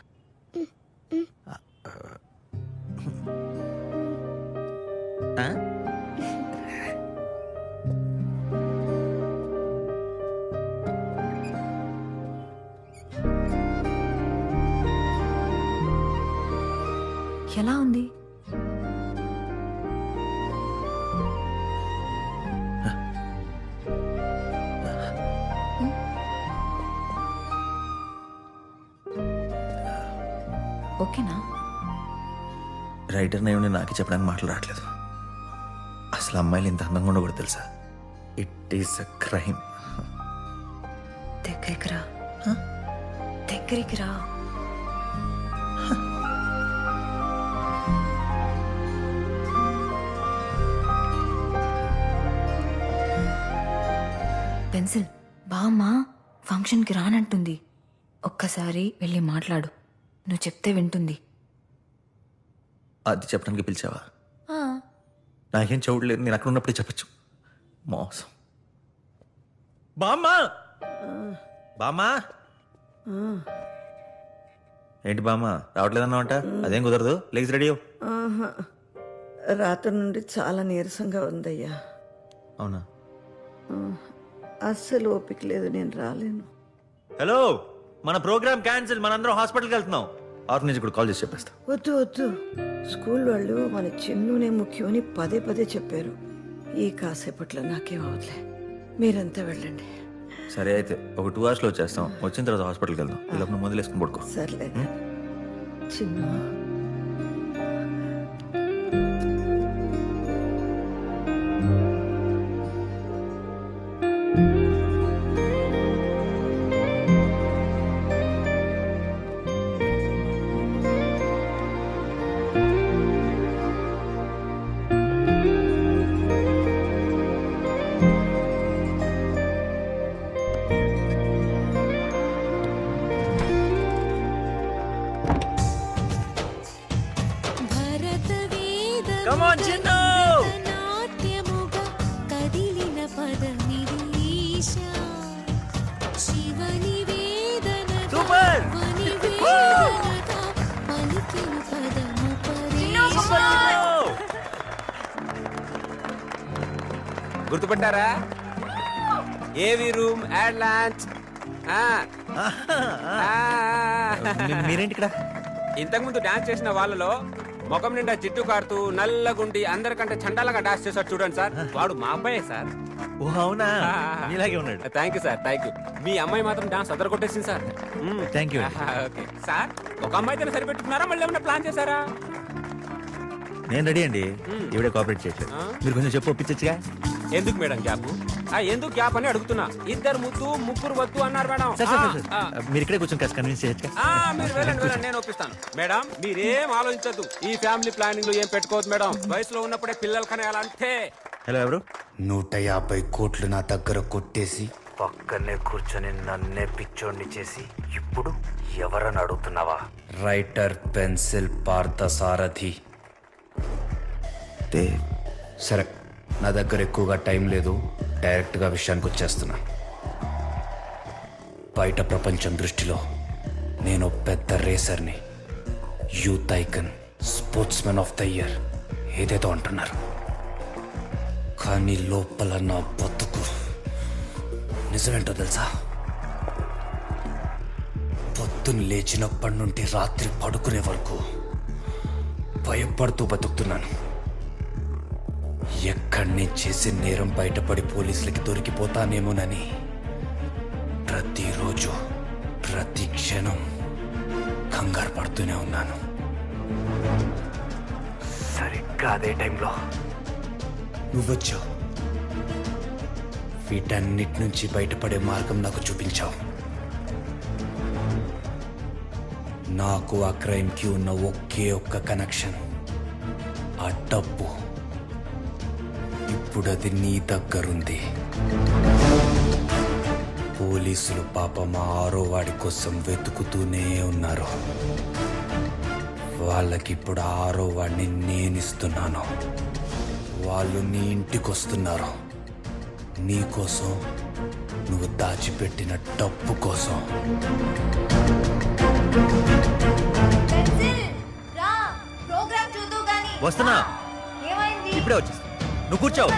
[SPEAKER 3] ఎలా ఉంది? ఓకేనా?
[SPEAKER 9] రైటర్ నయ్యుండి నాకే చెప్పడానికి మాటలు రావట్లేదు. అసలు అమ్మాయిలు ఇంత అందంగా ఉండకూడదు తెలుసా? It is a crime.
[SPEAKER 3] దగ్గరికి రా, దగ్గరికి రా. పెన్సిల్, బామ్మ ఫంక్షన్కి రానంటుంది. ఒక్కసారి వెళ్ళి మాట్లాడు, నువ్వు చెప్తే వింటుంది.
[SPEAKER 9] అది చెప్పడానికి పిలిచావా? నాకేం చూడలేదు, నేను అక్కడ ఉన్నప్పుడే చెప్పచ్చు. మోసం. బామ్మా, బామ్మా. ఏంటి బామ్మ రావట్లేదన్నావంట? అదేం కుదరదు, లెగ్స్ రెడీ.
[SPEAKER 2] రాత్రి నుండి చాలా నీరసంగా ఉందయ్యా.
[SPEAKER 9] అవునా?
[SPEAKER 2] అస్సలు ఓపిక లేదు, నేను రాలేను.
[SPEAKER 9] హలో, మన ప్రోగ్రామ్ క్యాన్సిల్, మనందరం హాస్పిటల్కి వెళ్తున్నాం. ఆర్ఫనేజ్ కూడా కాల్ చేసి చెప్పేస్తా.
[SPEAKER 2] వద్దు వద్దు, స్కూల్ వాళ్ళు మన చిన్నునే ముఖ్యమని పదే పదే చెప్పారు. ఈ కాసేపట్లో నాకేం అవట్లే, మీరంతా వెళ్ళండి.
[SPEAKER 9] సరే అయితే ఒక 2 hours వచ్చేస్తాం. వచ్చిన తర్వాత హాస్పిటల్కి వెళ్దాం. ఇలా మందులు వేసుకుని పడుకో.
[SPEAKER 2] సర్లే Chinnu.
[SPEAKER 9] Come on, Chinnu! Super!
[SPEAKER 12] గుర్తుపట్టారా? ఏవి రూమ్ యాడ్ లాంచ్.
[SPEAKER 9] మీరేంటి ఇక్కడ?
[SPEAKER 12] ఇంతకుముందు డాన్స్ చేసిన వాళ్ళలో ముఖం నిండా జిట్టు కారుతూ నల్లగుండి అందరికంటే చండాలంగా డాన్స్ చేశాడు చూడండి సార్, వాడు మా అబ్బాయే సార్.
[SPEAKER 9] ఓ అవునా, ఇలాగే ఉన్నాడు.
[SPEAKER 12] Thank you sir, thank you. మీ అమ్మాయి మాత్రం డాన్స్ అదర కొట్టేసింది సార్.
[SPEAKER 9] Thank you.
[SPEAKER 12] ఓకే సార్, ఒక అమ్మాయితో సరిపెట్టుకున్నారా మళ్ళీ ఏమైనా ప్లాన్ చేశారా?
[SPEAKER 9] నేను రెడీ అండి. ఇవిడే కోఆపరేట్ చేయట్లేదు. మీరు కొంచెం చెప్పు, ఒప్పించచ్చుగా.
[SPEAKER 12] ఎందుకు మేడం గ్యాప్? ఎందుకు గ్యాప్ అని అడుగుతున్నా. 2 ముద్దు 3 వద్దు అన్నారు మేడం.
[SPEAKER 9] మీరు ఇక్కడే కొంచెం కన్విన్స్ చేయొచ్చు.
[SPEAKER 12] మీరు వెళ్ళండి వెళ్ళండి, నేను ఒప్పిస్తాను. మేడం మీరేం ఆలోచించద్దు, ఈ ఫ్యామిలీ ప్లానింగ్ లో ఏం పెట్టుకోవద్దు మేడం. వయసులో ఉన్నప్పుడే పిల్లలు కనేయాలంటే.
[SPEAKER 9] హలో ఎవరు?
[SPEAKER 19] 150 కోట్లు నా దగ్గర కొట్టేసి పక్కనే కూర్చొని నన్నే పిచ్చోడిని చేసి ఇప్పుడు ఎవరని అడుగుతున్నావా? Writer pencil Parthasarathi. సరే, నా దగ్గర ఎక్కువగా టైం లేదు, డైరెక్ట్గా విషయానికి వచ్చేస్తున్నా. బయట ప్రపంచం దృష్టిలో నేను పెద్ద రేసర్ని, youth icon, sportsman of the year ఏదేదో అంటున్నారు. కానీ లోపల నా బతుకు నిజమేంటో తెలుసా? పొద్దున్న లేచినప్పటి నుండి రాత్రి పడుకునే వరకు భయపడుతూ బతుకుతున్నాను. ఎక్కడిని చేసే నేరం బయటపడి పోలీసులకి దొరికిపోతానేమోనని ప్రతిరోజు ప్రతి క్షణం కంగారు పడుతూనే ఉన్నాను. సరిగ్గా అదే టైంలో నువ్వొచ్చావు. వీటన్నిటి నుంచి బయటపడే మార్గం నాకు చూపించావు. నాకు ఆ క్రైమ్కి ఉన్న ఒకే ఒక్క కనెక్షన్, ఆ డబ్బు. ఇప్పుడు అది నీ దగ్గరుంది. పోలీసులు పాపం ఆ 6వ వాడి కోసం వెతుకుతూనే ఉన్నారు. వాళ్ళకిప్పుడు 6వ వాడిని నేనిస్తున్నాను. వాళ్ళు నీ ఇంటికొస్తున్నారు, నీ కోసం, నువ్వు దాచిపెట్టిన డబ్బు కోసం.
[SPEAKER 9] వస్తున్నా, ఇప్పుడే వచ్చేస్తా. నువ్వు కూర్చోవు.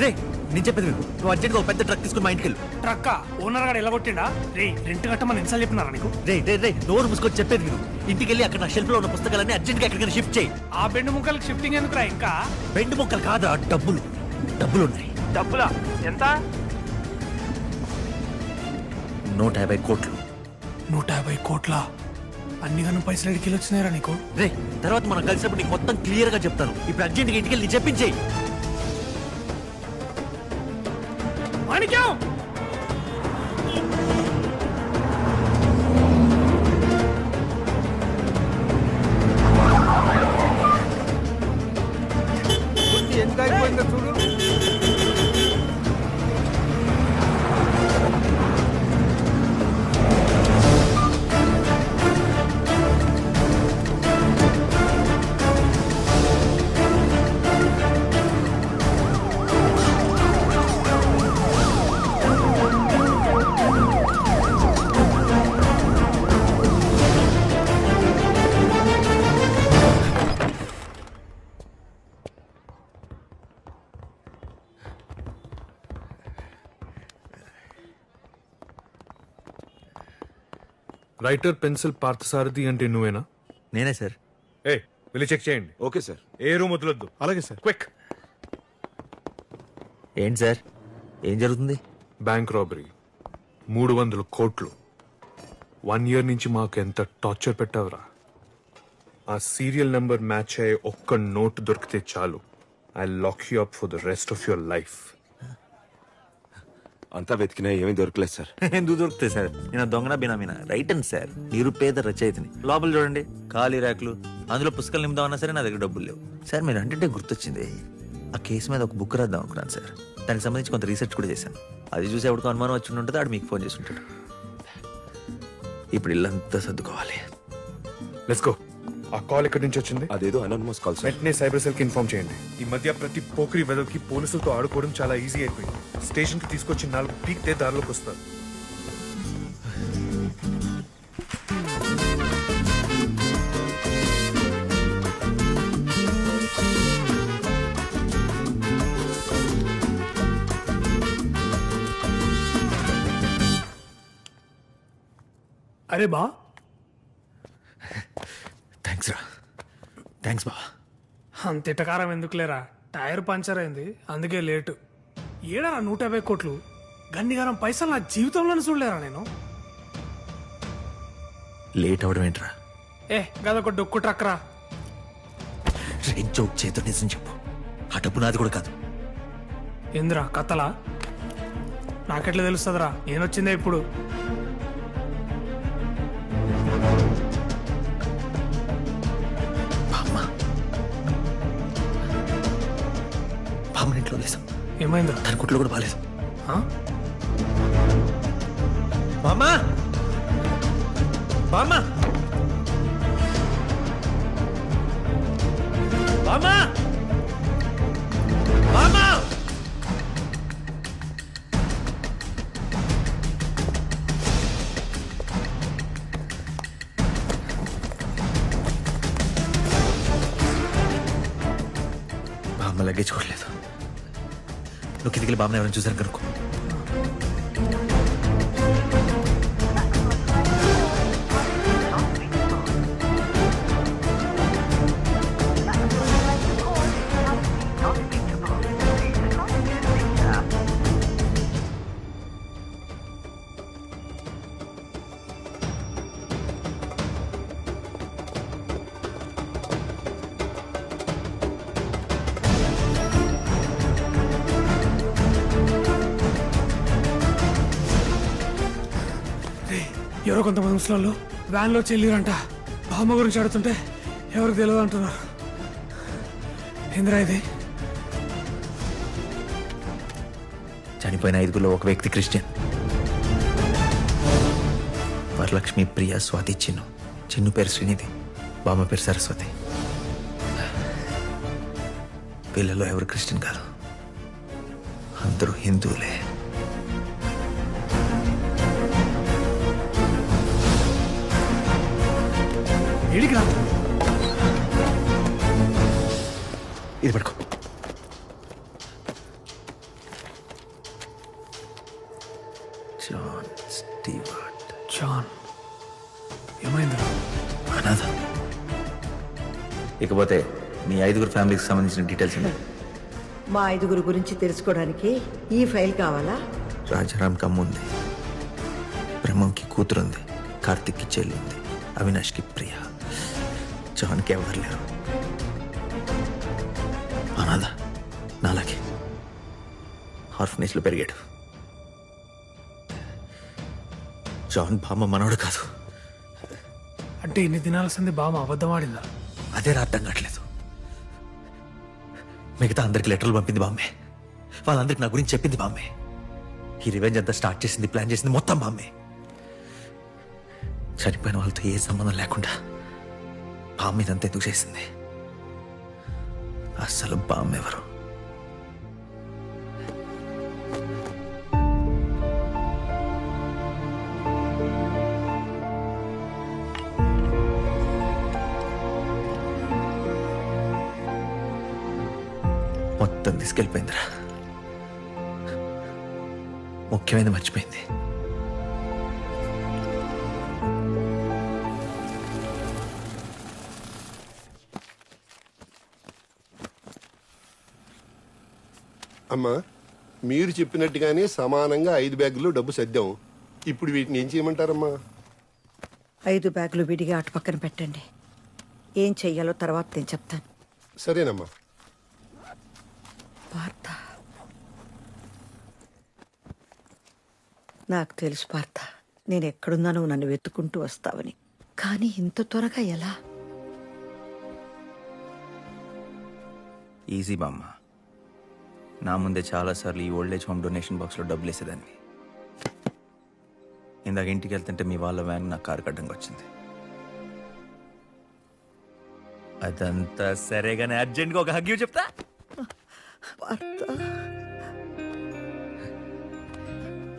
[SPEAKER 9] రే, నేను చెప్పేది నువ్వు అర్జెంట్గా ఒక పెద్ద ట్రక్ తీసుకుని మా ఇంటికి వెళ్ళు.
[SPEAKER 22] ట్రక్ ఓనర్ గారు ఎలా కొట్టిండా? రే, రెంట్ కట్టమని ఎన్నిసార్లు చెప్పినారా నీకు?
[SPEAKER 9] రే రే రే, నోరు మూసుకొని చెప్పేది మీరు. ఇంటికి వెళ్ళి అక్కడ నా షెల్ఫ్ లో ఉన్న పుస్తకాలన్నీ అర్జెంట్గా ఎక్కడికైనా షిఫ్ట్ చేయి.
[SPEAKER 22] ఆ బెండు ముక్కలకి షిఫ్టింగ్ ఎందుకురా? ఇంకా
[SPEAKER 9] బెండు ముక్కలు కాదా, డబ్బులు ఉన్నాయి.
[SPEAKER 22] డబ్బులా? ఎంత?
[SPEAKER 9] 150 కోట్లు.
[SPEAKER 22] 150 కోట్ల? అన్నిగాను పైసలు ఎడికి వచ్చినాయిరా నీకు?
[SPEAKER 9] రే, తర్వాత మనం కలిసినప్పుడు నీకు మొత్తం క్లియర్ గా చెప్తాను. ఇప్పుడు అర్జెంట్గా ఇంటికి వెళ్ళి చెప్పించేయి.
[SPEAKER 22] మాణిక్యం,
[SPEAKER 1] ఎంత అయిపోయిందో చూడు.
[SPEAKER 11] రైటర్ పెన్సిల్ పార్థసారథి అంటే నువ్వేనా?
[SPEAKER 9] నేనే సార్.
[SPEAKER 11] ఏ వెళ్ళి చెక్ చేయండి.
[SPEAKER 13] Okay sir.
[SPEAKER 11] ఏ రూమ్ వదలొద్దు.
[SPEAKER 13] అలాగే సార్.
[SPEAKER 11] క్విక్.
[SPEAKER 9] ఏంటి సార్, ఏం జరుగుతుంది?
[SPEAKER 11] బ్యాంక్ రాబరీ, 300 కోట్లు. 1 year నుంచి మాకు ఎంత టార్చర్ పెట్టావురా. ఆ సీరియల్ నెంబర్ మ్యాచ్ అయ్యే ఒక్క నోట్ దొరికితే చాలు, I lock you up for the rest of your life.
[SPEAKER 13] అంతా వెతికినా ఏమీ దొరకలేదు సార్.
[SPEAKER 9] ఎందుకు దొరుకుతాయి సార్? నేను దొంగన బినామీనా? రైటన్ సార్, నిరుపేద రచయితని. లోపల చూడండి, ఖాళీ ర్యాకులు, అందులో పుస్తకాలు నింపుదామన్నా సరే నా దగ్గర డబ్బులు లేవు. సార్ మీరు అంటే గుర్తొచ్చింది, ఆ కేసు మీద ఒక బుక్ రాద్దాం అనుకున్నాను సార్. దానికి సంబంధించి కొంత రీసెర్చ్ కూడా చేశాను. అది చూసి ఎవరికి అనుమానం వచ్చి ఉంటుంది, ఆడు మీకు ఫోన్ చేసి ఉంటాడు. ఇప్పుడు ఇల్లంతా సర్దుకోవాలి.
[SPEAKER 11] Let's go. ఆ కాల్ ఎక్కడి నుంచి వచ్చింది?
[SPEAKER 13] అదేదో అనోనిమస్ కాల్ సార్.
[SPEAKER 11] వెంటనే సైబర్ సెల్ కి ఇన్ఫార్మ్ చేయండి. ఈ మధ్య ప్రతి పోకరి వెదవికి పోలీసులతో ఆడుకోవడం చాలా ఈజీ అయిపోయింది. స్టేషన్ కి తీసుకొచ్చి 4 పీక్తే దారిలోకి వస్తారు.
[SPEAKER 22] అరే బా,
[SPEAKER 9] థ్యాంక్స్ రా. థ్యాంక్స్ బా.
[SPEAKER 22] అంత ఇటకారం ఎందుకులేరా, టైర్ పంచర్ అయింది అందుకే లేటు. ఏడారా 150 కోట్లు, గన్నిగారం పైసలు నా జీవితంలోనే చూడలేరా నేను.
[SPEAKER 9] లేట్ అవడం ఏంట్రా?
[SPEAKER 22] గదొక డొక్కు ట్రక్ రా.
[SPEAKER 9] జోక్ చేతో నిజం చెప్పు, ఆ డబ్బు నాది కూడా కాదు.
[SPEAKER 22] ఏందిరా కథలా? నాకెట్లా తెలుస్తుందిరా, నేనొచ్చిందే ఇప్పుడు.
[SPEAKER 9] ఇంట్లో లేదు.
[SPEAKER 22] ఏమైందిరా?
[SPEAKER 9] దాని కుట్లు కూడా బాలేదు. బామ్మా, బామ్మా, బామ్మా, బామ్మా. బామ్మ లగేజ్ కొట్టలేదు. నువ్వు కిందికి బామ్మని ఎవరైనా చూసారు కనుక్కో.
[SPEAKER 22] ఎవరో కొంతమంది ముసలాళ్ళు వ్యాన్లో చెల్లిరంట. బామ్మ గురించి అడుగుతుంటే ఎవరికి తెలియదు అంటున్నారు. ఏందిరా ఇది?
[SPEAKER 9] చనిపోయిన 5గురిలో ఒక వ్యక్తి క్రిస్టియన్. వరలక్ష్మి, ప్రియ, స్వాతి, చిన్ను. చిన్ను పేరు శ్రీనిధి, బామ్మ పేరు సరస్వతి. వీళ్ళలో ఎవరు క్రిస్టియన్ కాదు, అందరూ హిందువులే.
[SPEAKER 22] ఏడికి రా.
[SPEAKER 9] ఇది పడుకో. John Stewart.
[SPEAKER 22] జాన్ ఏమైందిరా?
[SPEAKER 9] అనాథ. ఇకపోతే మీ 5గురు ఫ్యామిలీకి సంబంధించిన డీటెయిల్స్ ఉన్నాయి.
[SPEAKER 2] మా 5గురు గురించి తెలుసుకోవడానికి ఈ ఫైల్ కావాలా?
[SPEAKER 9] రాజారాంకి అమ్మ ఉంది, బ్రహ్మంకి కూతురుంది, కార్తిక్కి చెల్లి ఉంది, అవినాష్కి ప్రియ, జాన్కి ఎవరు లేరు. అనాథ, నాలాగే ఆర్ఫనేజ్లో పెరిగాడు. జాన్ బామ్మ మనోడు కాదు.
[SPEAKER 22] అంటే ఇన్ని దినాల సంది బామ్మ అబద్ధం ఆడిందా?
[SPEAKER 9] అదే అర్థం కావట్లేదు. మిగతా అందరికి లెటర్లు పంపింది బామ్మే, వాళ్ళందరికి నా గురించి చెప్పింది బామ్మే. ఈ రివెంజ్ అంతా స్టార్ట్ చేసింది, ప్లాన్ చేసింది మొత్తం బామ్మే. చనిపోయిన వాళ్ళతో ఏ సంబంధం లేకుండా బామ్మ ఇదంతా ఎందుకు చేసింది? అసలు బామ్మ ఎవరు? మొత్తం తీసుకెళ్ళిపోయిందిరా. ముఖ్యమైనది మర్చిపోయింది.
[SPEAKER 14] అమ్మా మీరు చెప్పినట్టుగానే సమానంగా 5 బ్యాగుల్లో డబ్బు సర్దాం. ఇప్పుడు వీటిని ఏం చేయమంటారమ్మా?
[SPEAKER 2] 5 బ్యాగులు విడిగా అటు పక్కన పెట్టండి. ఏం చెయ్యాలో తర్వాత నేను చెప్తాను.
[SPEAKER 14] సరేనమ్మా.
[SPEAKER 2] పార్థ, నాకు తెలుసు పార్థ, నేను ఎక్కడున్నానో నన్ను వెతుకుంటూ వస్తావని. కానీ ఇంత త్వరగా ఎలా?
[SPEAKER 9] ఈజీ బామ్మ. నా ముందే చాలాసార్లు ఈ ఓల్డేజ్ హోమ్ డొనేషన్ బాక్స్లో డబ్బులు వేసేదాన్ని. ఇందాక ఇంటికి వెళ్తుంటే మీ వాళ్ళ వ్యాన్ నా కారు కడ్డంగా వచ్చింది. అదంతా సరేగానే అర్జెంట్గా ఒక హగ్యూ చెప్తా.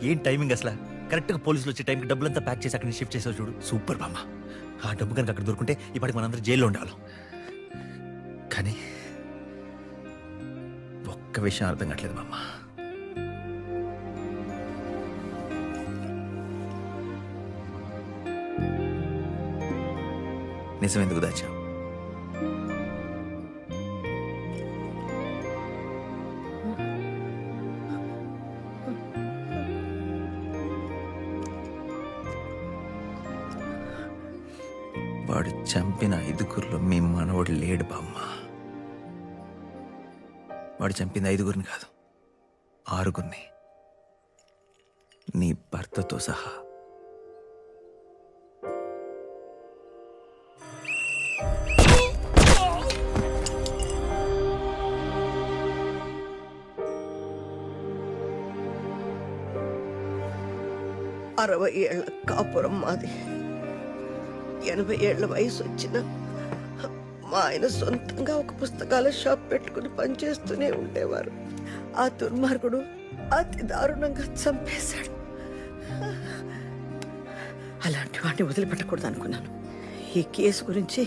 [SPEAKER 9] ఏం టైమింగ్ అసలు! కరెక్ట్గా పోలీసులు వచ్చే టైంకి డబ్బులంతా ప్యాక్ చేసి అక్కడ షిఫ్ట్ చేసావు చూడు, సూపర్ బామ్మ. ఆ డబ్బు కనుక అక్కడ దొరుకుంటే ఇప్పటికి మనందరూ జైల్లో ఉండేవాళ్ళం. కానీ ఒక్క విషయం అర్థం కావట్లేదు బామ్మ. నిజం ఎందుకు దాచావు? వాడు చంపిన 5గురిలో మీ మనవడు లేడు బామ్మ. వాడు చంపింది 5గురిని కాదు, 6గురిని, నీ భర్తతో సహా.
[SPEAKER 2] అరవై ఏళ్ల కాపురం మాది. 80 ఏళ్ల వయసు వచ్చిన మా ఆయన సొంతంగా ఒక పుస్తకాల షాప్ పెట్టుకుని పనిచేస్తూనే ఉండేవారు. ఆ దుర్మార్గుడు అతి దారుణంగా చంపేశాడు. అలాంటి వాడిని వదిలిపెట్టకూడదు అనుకున్నాను. ఈ కేసు గురించి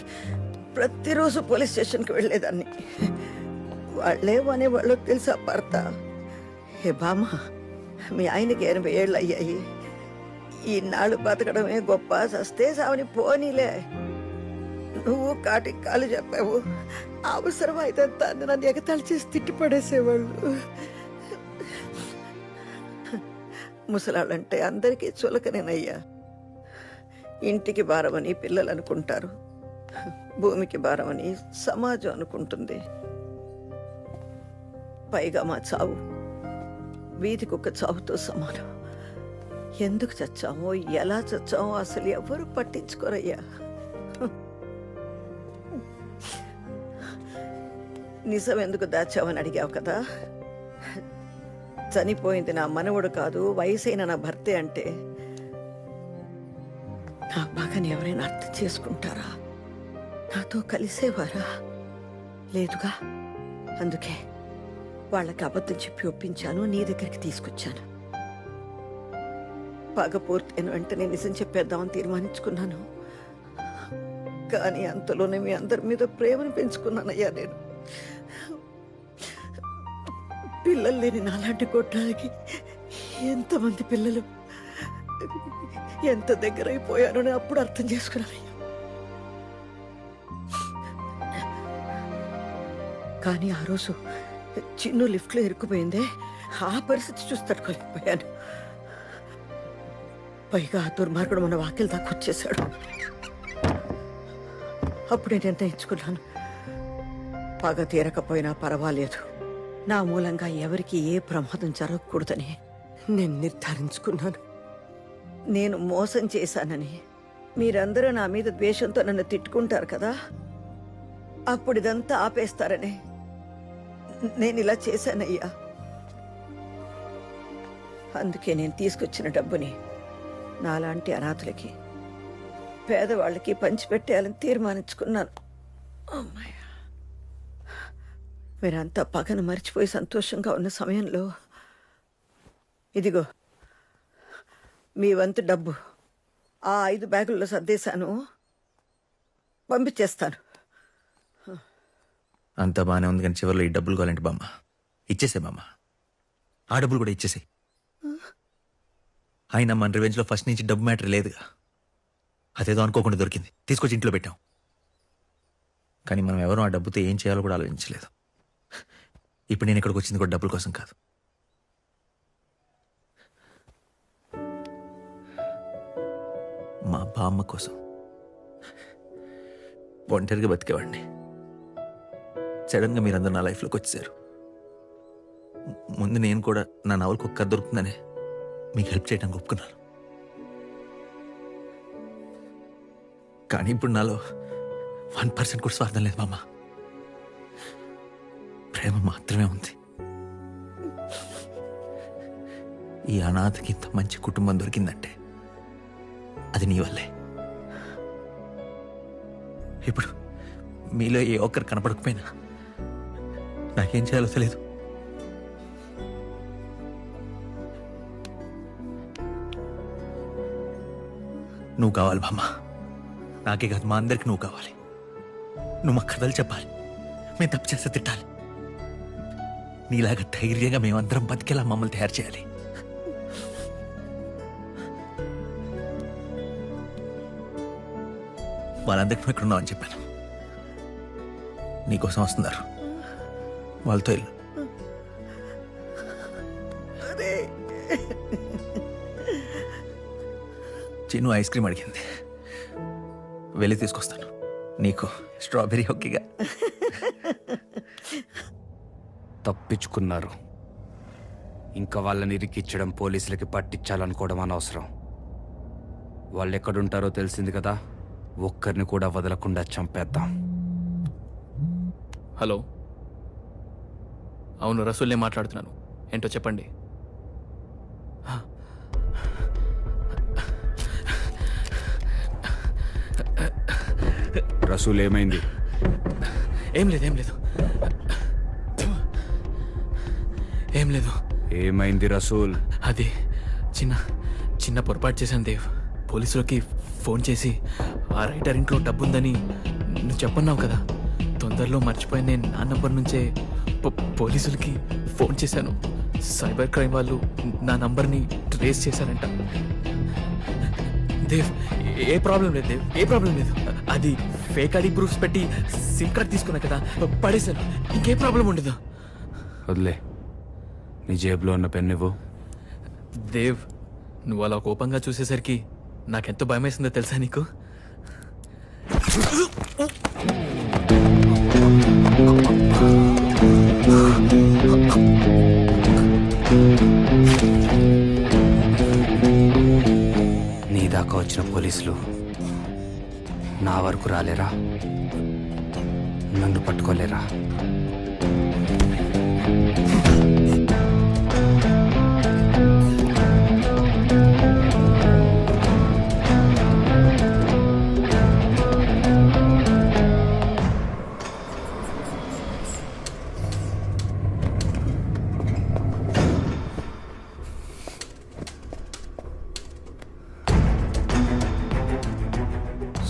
[SPEAKER 2] ప్రతిరోజు పోలీస్ స్టేషన్కి వెళ్ళేదాన్ని. వాళ్ళేమనేవాళ్ళు తెలుసా భర్త? హే బామ్మ, మీ ఆయనకి 80 ఏళ్ళు అయ్యాయి, ఈనాళ్ళు బతకడమే గొప్ప, సస్తే సావని పోనీలే. నువ్వు కాటికి కాలు చెప్పావు, అవసరం అయితే నన్ను ఎగతాళి చేసి తిట్టిపడేసేవాళ్ళు. ముసలాళ్ళంటే అందరికీ చులకనేనయ్యా. ఇంటికి భారమని పిల్లలు అనుకుంటారు, భూమికి భారమని సమాజం అనుకుంటుంది. పైగా మా చావు వీధి కుక్క చావుతో సమానం. ఎందుకు చచ్చామో, ఎలా చచ్చామో అసలు ఎవరు పట్టించుకోరయ్యా. నిజం ఎందుకు దాచావని అడిగావు కదా. చనిపోయింది నా మనవడు కాదు, వయసైన నా భర్తే అంటే నా బాగాని ఎవరైనా అర్థం చేసుకుంటారా? నాతో కలిసేవారా? లేదుగా. అందుకే వాళ్ళకి అబద్ధం చెప్పి ఒప్పించాను, నీ దగ్గరికి తీసుకొచ్చాను. పగ పూర్తయిన వెంటనే నిజం చెప్పేద్దామని తీర్మానించుకున్నాను. కానీ అంతలోనే మీ అందరి మీద ప్రేమను పెంచుకున్నానయ్యా నేను. పిల్లలు లేని నాలాంటి కొట్టాలకి ఎంతమంది పిల్లలు ఎంత దగ్గర అయిపోయానో నేను అప్పుడు అర్థం చేసుకున్నానయ్యా. కానీ ఆ రోజు చిన్ను లిఫ్ట్లో ఇరుక్కుపోయిందే, ఆ పరిస్థితి చూసి తట్టుకోలేకపోయాను. పైగా ఆ దుర్మార్గుడు మన వాకిలి దాకా వచ్చేశాడు. అప్పుడే నిర్ణయించుకున్నాను, పగ తీరకపోయినా పర్వాలేదు, నా మూలంగా ఎవరికి ఏ ప్రమాదం జరగకూడదని నేను నిర్ధారించుకున్నాను. నేను మోసం చేశానని మీరందరూ నా మీద ద్వేషంతో నన్ను తిట్టుకుంటారు కదా, అప్పుడు ఇదంతా ఆపేస్తారని నేను ఇలా చేశానయ్యా. అందుకే నేను తీసుకొచ్చిన డబ్బుని నాలాంటి అనాథులకి, పేదవాళ్ళకి పంచిపెట్టేయాలని తీర్మానించుకున్నాను. అమ్మాయ, మీరంతా పగను మర్చిపోయి సంతోషంగా ఉన్న సమయంలో ఇదిగో మీ వంతు డబ్బు ఆ 5 బ్యాగుల్లో సర్దేశాను, పంపించేస్తాను.
[SPEAKER 9] అంతా బాగానే ఉంది, కానీ చివరిలో ఈ డబ్బులు కావాలంటే బామ్మ ఇచ్చేసే బామ్మ. ఆ డబ్బులు కూడా ఇచ్చేసే. అయినా మన రివెంజ్లో ఫస్ట్ నుంచి డబ్బు మ్యాటర్ లేదుగా. అదేదో అనుకోకుండా దొరికింది, తీసుకొచ్చి ఇంట్లో పెట్టాం. కానీ మనం ఎవరూ ఆ డబ్బుతో ఏం చేయాలో కూడా ఆలోచించలేదు. ఇప్పుడు నేను ఇక్కడికి వచ్చింది కూడా డబ్బుల కోసం కాదు. మా బామ్మ కోసం. ఒంటరిగా బతికేవాడిని. సడన్గా మీరందరూ నా లైఫ్లోకి వచ్చేసారు. ముందు నేను కూడా నా నవలకు ఒక్క దొరుకుతుందనే మీకు హెల్ప్ చేయడానికి ఒప్పుకున్నాను. కానీ ఇప్పుడు నాలో 1% కూడా స్వార్థం లేదు మామ. ప్రేమ మాత్రమే ఉంది. ఈ అనాథకి ఇంత మంచి కుటుంబం దొరికిందంటే అది నీ వల్లే. ఇప్పుడు మీలో ఏ ఒక్కరు కనపడకపోయినా నాకేం చేయాలో తెలియదు. నువ్వు కావాలి బామ్మ. నాకే కాదు, మా అందరికి నువ్వు కావాలి. నువ్వు మా కథలు చెప్పాలి, మేము తప్పు చేస్తే తిట్టాలి. నీలాగా ధైర్యంగా మేమందరం బతికేలా మమ్మల్ని తయారు చేయాలి. వాళ్ళందరికీ నువ్వు ఎక్కడున్నావు అని చెప్పాను. నీకోసం వస్తున్నారు, వాళ్ళతో వెళ్ళు. చిన్ను ఐస్ క్రీమ్ అడిగింది, వెళ్ళి తీసుకొస్తాను. నీకు స్ట్రాబెరీ హొక్కిగా.
[SPEAKER 19] తప్పించుకున్నారు. ఇంకా వాళ్ళని ఇరికిచ్చడం, పోలీసులకి పట్టించాలనుకోవడం అనవసరం. వాళ్ళు ఎక్కడుంటారో తెలిసింది కదా, ఒక్కరిని కూడా వదలకుండా చంపేద్దాం.
[SPEAKER 22] హలో, అవును రసూల్నే మాట్లాడుతున్నాను. ఏంటో చెప్పండి.
[SPEAKER 19] రసూల్ ఏమైంది?
[SPEAKER 22] ఏం లేదు
[SPEAKER 19] ఏమైంది రసూల్?
[SPEAKER 22] అది చిన్న పొరపాటు చేశాను దేవ్. పోలీసులకి ఫోన్ చేసి ఆ రైటర్ ఇంట్లో డబ్బుందని నువ్వు చెప్పన్నావు కదా, తొందరలో మర్చిపోయి నేను నా నంబర్ నుంచే పోలీసులకి ఫోన్ చేశాను. సైబర్ క్రైమ్ వాళ్ళు నా నంబర్ని ట్రేస్ చేశారంట. దేవ్ ఏ ప్రాబ్లం లేదు దేవ్, ఏ ప్రాబ్లం లేదు. అది ఫేక్ ఐడి ప్రూఫ్స్ పెట్టి సిమ్ కార్డ్ తీసుకున్నా కదా, పడేశాను. ఇంకే ప్రాబ్లం ఉండదు.
[SPEAKER 19] వదిలే, నీ జేబులో ఉన్న పెన్ ఇవ్వు.
[SPEAKER 22] దేవ్, నువ్వు అలా కోపంగా చూసేసరికి నాకెంతో భయం వేసిందో తెలుసా నీకు?
[SPEAKER 19] నీ దాకా వచ్చిన పోలీసులు నా వరకు రాలేరా? నన్ను పట్టుకోలేరా?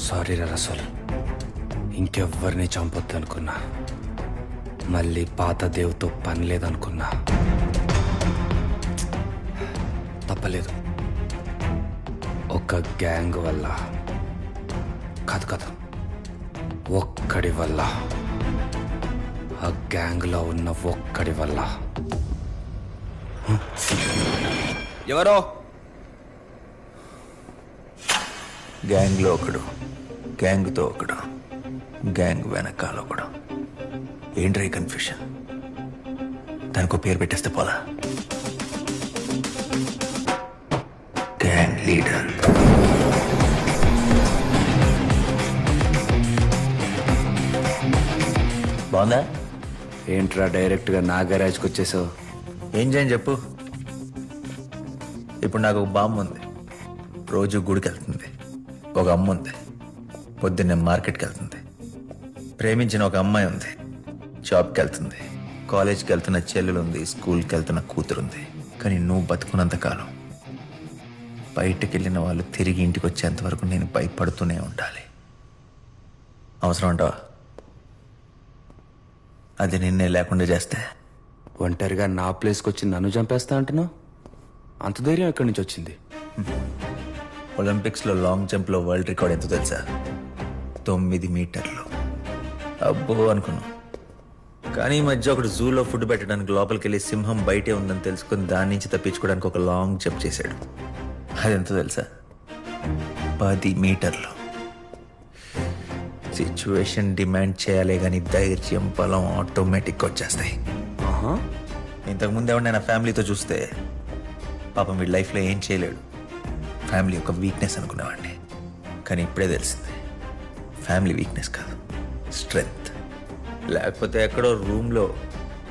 [SPEAKER 19] సారీ రసూల్, ఇంకెవ్వరిని చంపొద్దు అనుకున్నా. మళ్ళీ పాత దేవుతో పని లేదనుకున్నా. తప్పలేదు. ఒక గ్యాంగ్ వల్ల కాదు, ఒక్కడి వల్ల, ఆ గ్యాంగ్లో ఉన్న ఒక్కడి వల్ల.
[SPEAKER 9] ఎవరో గ్యాంగ్లో ఒకడు, గ్యాంగ్తో ఒకడు, గ్యాంగ్ వెనకాల ఒకడు. ఏంట్రా ఈ కన్ఫ్యూషన్? దానికో పేరు పెట్టేస్తే పోలా. Gang leader. బాగుందా?
[SPEAKER 19] ఏంట్రా డైరెక్ట్గా నా గరాజ్కి వచ్చేసావు?
[SPEAKER 9] ఏం చేయని చెప్పు. ఇప్పుడు నాకు ఒక బామ్మ ఉంది, రోజు గుడికి వెళ్తుంది. ఒక అమ్మ ఉంది, పొద్దున్నే మార్కెట్కి వెళ్తుంది. ప్రేమించిన ఒక అమ్మాయి ఉంది, జాబ్కి వెళ్తుంది. కాలేజ్కి వెళ్తున్న చెల్లెలు ఉంది, స్కూల్కి వెళ్తున్న కూతురుంది. కానీ నువ్వు బతుకున్నంత కాలం బయటకు వెళ్ళిన వాళ్ళు తిరిగి ఇంటికి వచ్చేంత వరకు నేను భయపడుతూనే ఉండాలి. అవసరం అంటావా? అది నిన్నే లేకుండా చేస్తే?
[SPEAKER 19] ఒంటరిగా నా ప్లేస్కి వచ్చి నన్ను చంపేస్తా అంటున్నావు? అంత ధైర్యం ఎక్కడి నుంచి వచ్చింది?
[SPEAKER 9] ఒలింపిక్స్లో లాంగ్ జంప్లో వరల్డ్ రికార్డ్ ఎంత తెలుసా? 9 మీటర్లు. అబ్బో అనుకున్నాం, కానీ ఈ మధ్య ఒకడు జూలో ఫుడ్ పెట్టడానికి లోపలికి వెళ్ళి సింహం బయటే ఉందని తెలుసుకుని దాని నుంచి తప్పించుకోవడానికి ఒక లాంగ్ జంప్ చేశాడు. అదెంత తెలుసా? 10 మీటర్లు. సిచ్యువేషన్ డిమాండ్ చేయాలే కానీ ధైర్యం బలం ఆటోమేటిక్గా వచ్చేస్తాయి. ఇంతకుముందు ఎవరైనా ఫ్యామిలీతో చూస్తే పాపం వీడి లైఫ్లో ఏం చేయలేడు, ఫ్యామిలీ ఒక వీక్నెస్ అనుకునేవాడిని. కానీ ఇప్పుడే తెలిసింది ఫ్యామిలీ వీక్నెస్ కాదు, స్ట్రెంగ్త్. లేకపోతే ఎక్కడో రూమ్లో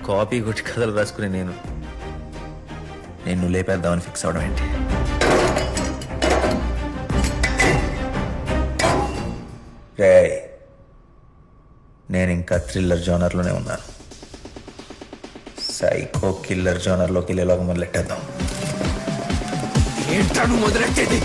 [SPEAKER 9] కాపీ కొట్టి కథలు రాసుకుని నేను లేపేద్దామని ఫిక్స్ అవడం ఏంటి? రే, నేను ఇంకా థ్రిల్లర్ జోనర్లోనే ఉన్నాను. సైకో కిల్లర్ జోనర్లోకి వెళ్ళేలాగా మొదలెట్టేద్దాం.
[SPEAKER 19] ఏంటాను మొదలెట్టేది?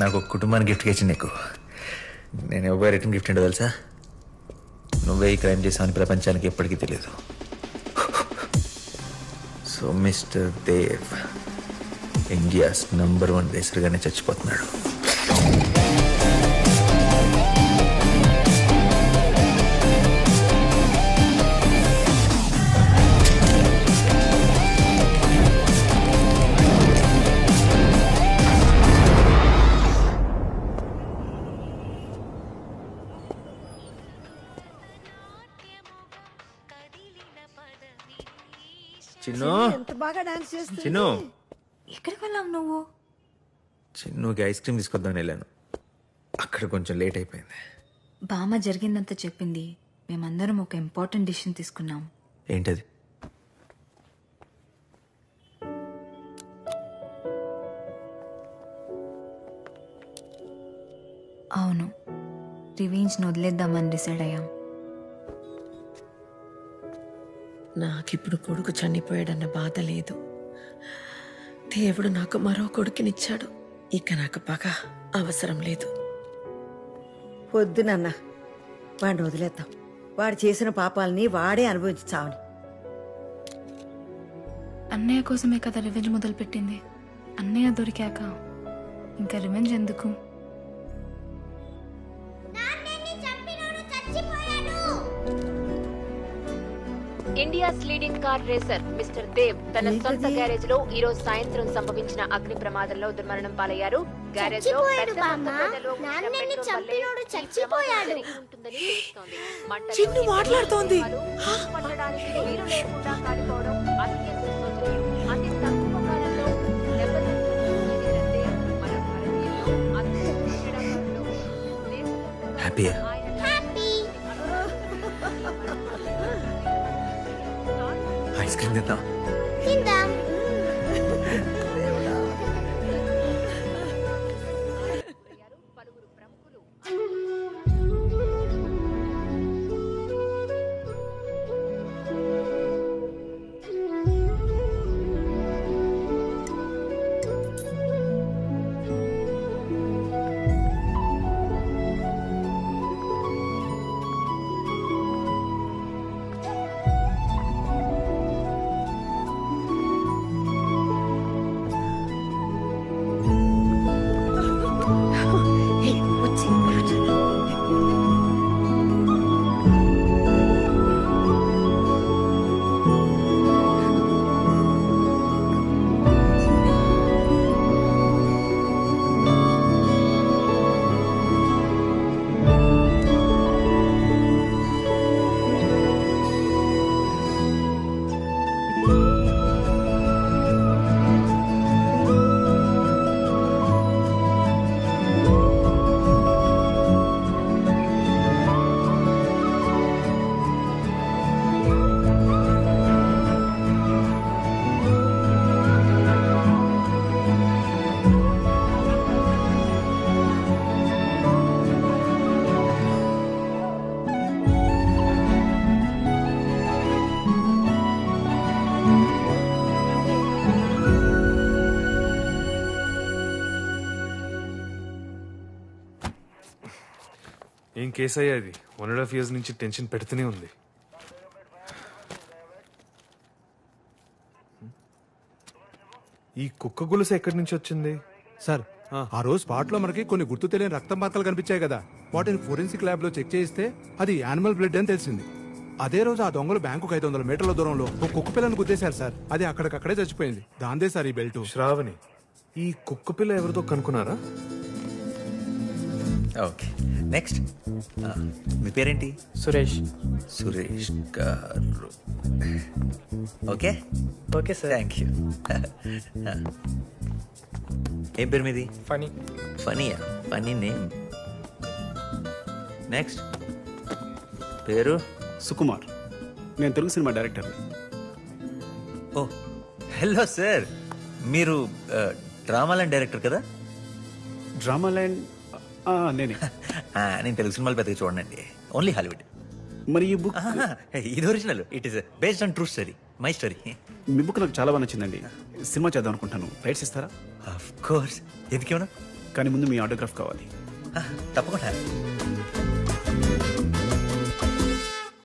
[SPEAKER 9] నాకు ఒక కుటుంబానికి గిఫ్ట్గా ఇచ్చింది నీకు. నేను ఎవరు రిటర్న్ గిఫ్ట్ ఏంటో తెలుసా? నువ్వే ఈ క్రైమ్ చేసావని ప్రపంచానికి ఎప్పటికీ తెలియదు. So mister Dev India's number 1 రేసర్గానే చచ్చిపోతున్నాడు. చిన్ను,
[SPEAKER 2] ఎంత బాగా డాన్స్ చేస్తుంది.
[SPEAKER 9] చిన్ను,
[SPEAKER 3] ఎక్కడికి వెళ్ళావు నువ్వు?
[SPEAKER 9] చిన్నుకి ఐస్ క్రీమ్ తీసుకొద్దామని వెళ్ళాను. అక్కడ కొంచెం లేట్ అయిపోయింది.
[SPEAKER 3] బామ్మ జరిగిందంతా చెప్పింది. మేమందరం ఒక ఇంపార్టెంట్ డిసిషన్ తీసుకున్నాం.
[SPEAKER 9] ఏంటది?
[SPEAKER 3] అవును, రివెంజ్ని వదిలేద్దామని డిసైడ్ అయ్యాం.
[SPEAKER 5] నాకిప్పుడు కొడుకు చనిపోయాడన్న బాధ లేదు. దేవుడు నాకు మరో కొడుకునిచ్చాడు. ఇక నాకు పగ అవసరం లేదు.
[SPEAKER 2] వద్దు నాన్న, వాడిని వదిలేద్దాం. వాడు చేసిన పాపాలని వాడే అనుభవించి చావని.
[SPEAKER 4] అన్నయ్య కోసమే కదా రివెంజ్ మొదలుపెట్టింది. అన్నయ్య దొరికాక ఇంకా రివెంజ్ ఎందుకు?
[SPEAKER 15] India's leading car racer mister Dev తన సొంత గ్యారేజ్ లో ఈ రోజు సాయంత్రం సంభవించిన అగ్ని ప్రమాదంలో దుర్మరణం పాలయ్యారు. గ్యారేజ్ లో
[SPEAKER 5] చిన్ను మాట్లాడుతోంది.
[SPEAKER 9] హ్యాపీయా? ఐస్ క్రీమ్ తిందాం.
[SPEAKER 11] ఏం కేసు అయ్యా ఇది? 1.5 years నుంచి టెన్షన్ పెడుతూనే ఉంది. ఈ కుక్క గొలుసు ఎక్కడి నుంచి వచ్చింది
[SPEAKER 8] సార్? ఆ రోజు స్పాట్ లో మనకి కొన్ని గుర్తు తెలియని రక్తం మార్కలు కనిపించాయి కదా, వాటిని ఫోరెన్సిక్ ల్యాబ్ లో చెక్ చేయిస్తే అది యానిమల్ బ్లడ్ అని తెలిసింది. అదే రోజు ఆ దొంగలు బ్యాంకుకు 500 మీటర్ల దూరంలో ఒక కుక్క పిల్లను గుద్దేశారు సార్. అది అక్కడికక్కడే చచ్చిపోయింది. దాందే సార్ ఈ బెల్ట్.
[SPEAKER 11] శ్రావణి, ఈ కుక్క పిల్ల ఎవరితో కనుక్కున్నారా?
[SPEAKER 9] Okay, next. మీ పేరేంటి?
[SPEAKER 22] సురేష్.
[SPEAKER 9] సురేష్ గారు. Okay
[SPEAKER 22] okay sir.
[SPEAKER 9] Thank you. ఏం పేరు మీది?
[SPEAKER 22] ఫనీ.
[SPEAKER 9] ఫనీయా? Funny name. నెక్స్ట్ పేరు?
[SPEAKER 20] సుకుమార్. నేను తెలుగు సినిమా డైరెక్టర్.
[SPEAKER 9] ఓ హలో సార్, మీరు డ్రామా ల్యాండ్ డైరెక్టర్ కదా?
[SPEAKER 20] డ్రామా ల్యాండ్ నేనే.
[SPEAKER 9] నేను తెలుగు సినిమాలు పెద్దగా చూడండి, ఓన్లీ హాలీవుడ్.
[SPEAKER 20] మరి ఈ బుక్?
[SPEAKER 9] ఇది original. It is based on true story, my story.
[SPEAKER 20] మీ బుక్ నాకు చాలా బాగా నచ్చిందండి. సినిమా చేద్దాం అనుకుంటాను. రైట్స్ ఇస్తారా?
[SPEAKER 9] ఆఫ్ కోర్స్, ఎందుకేమన్నా.
[SPEAKER 20] కానీ ముందు మీ ఆటోగ్రాఫ్ కావాలి.
[SPEAKER 9] తప్పకుండా.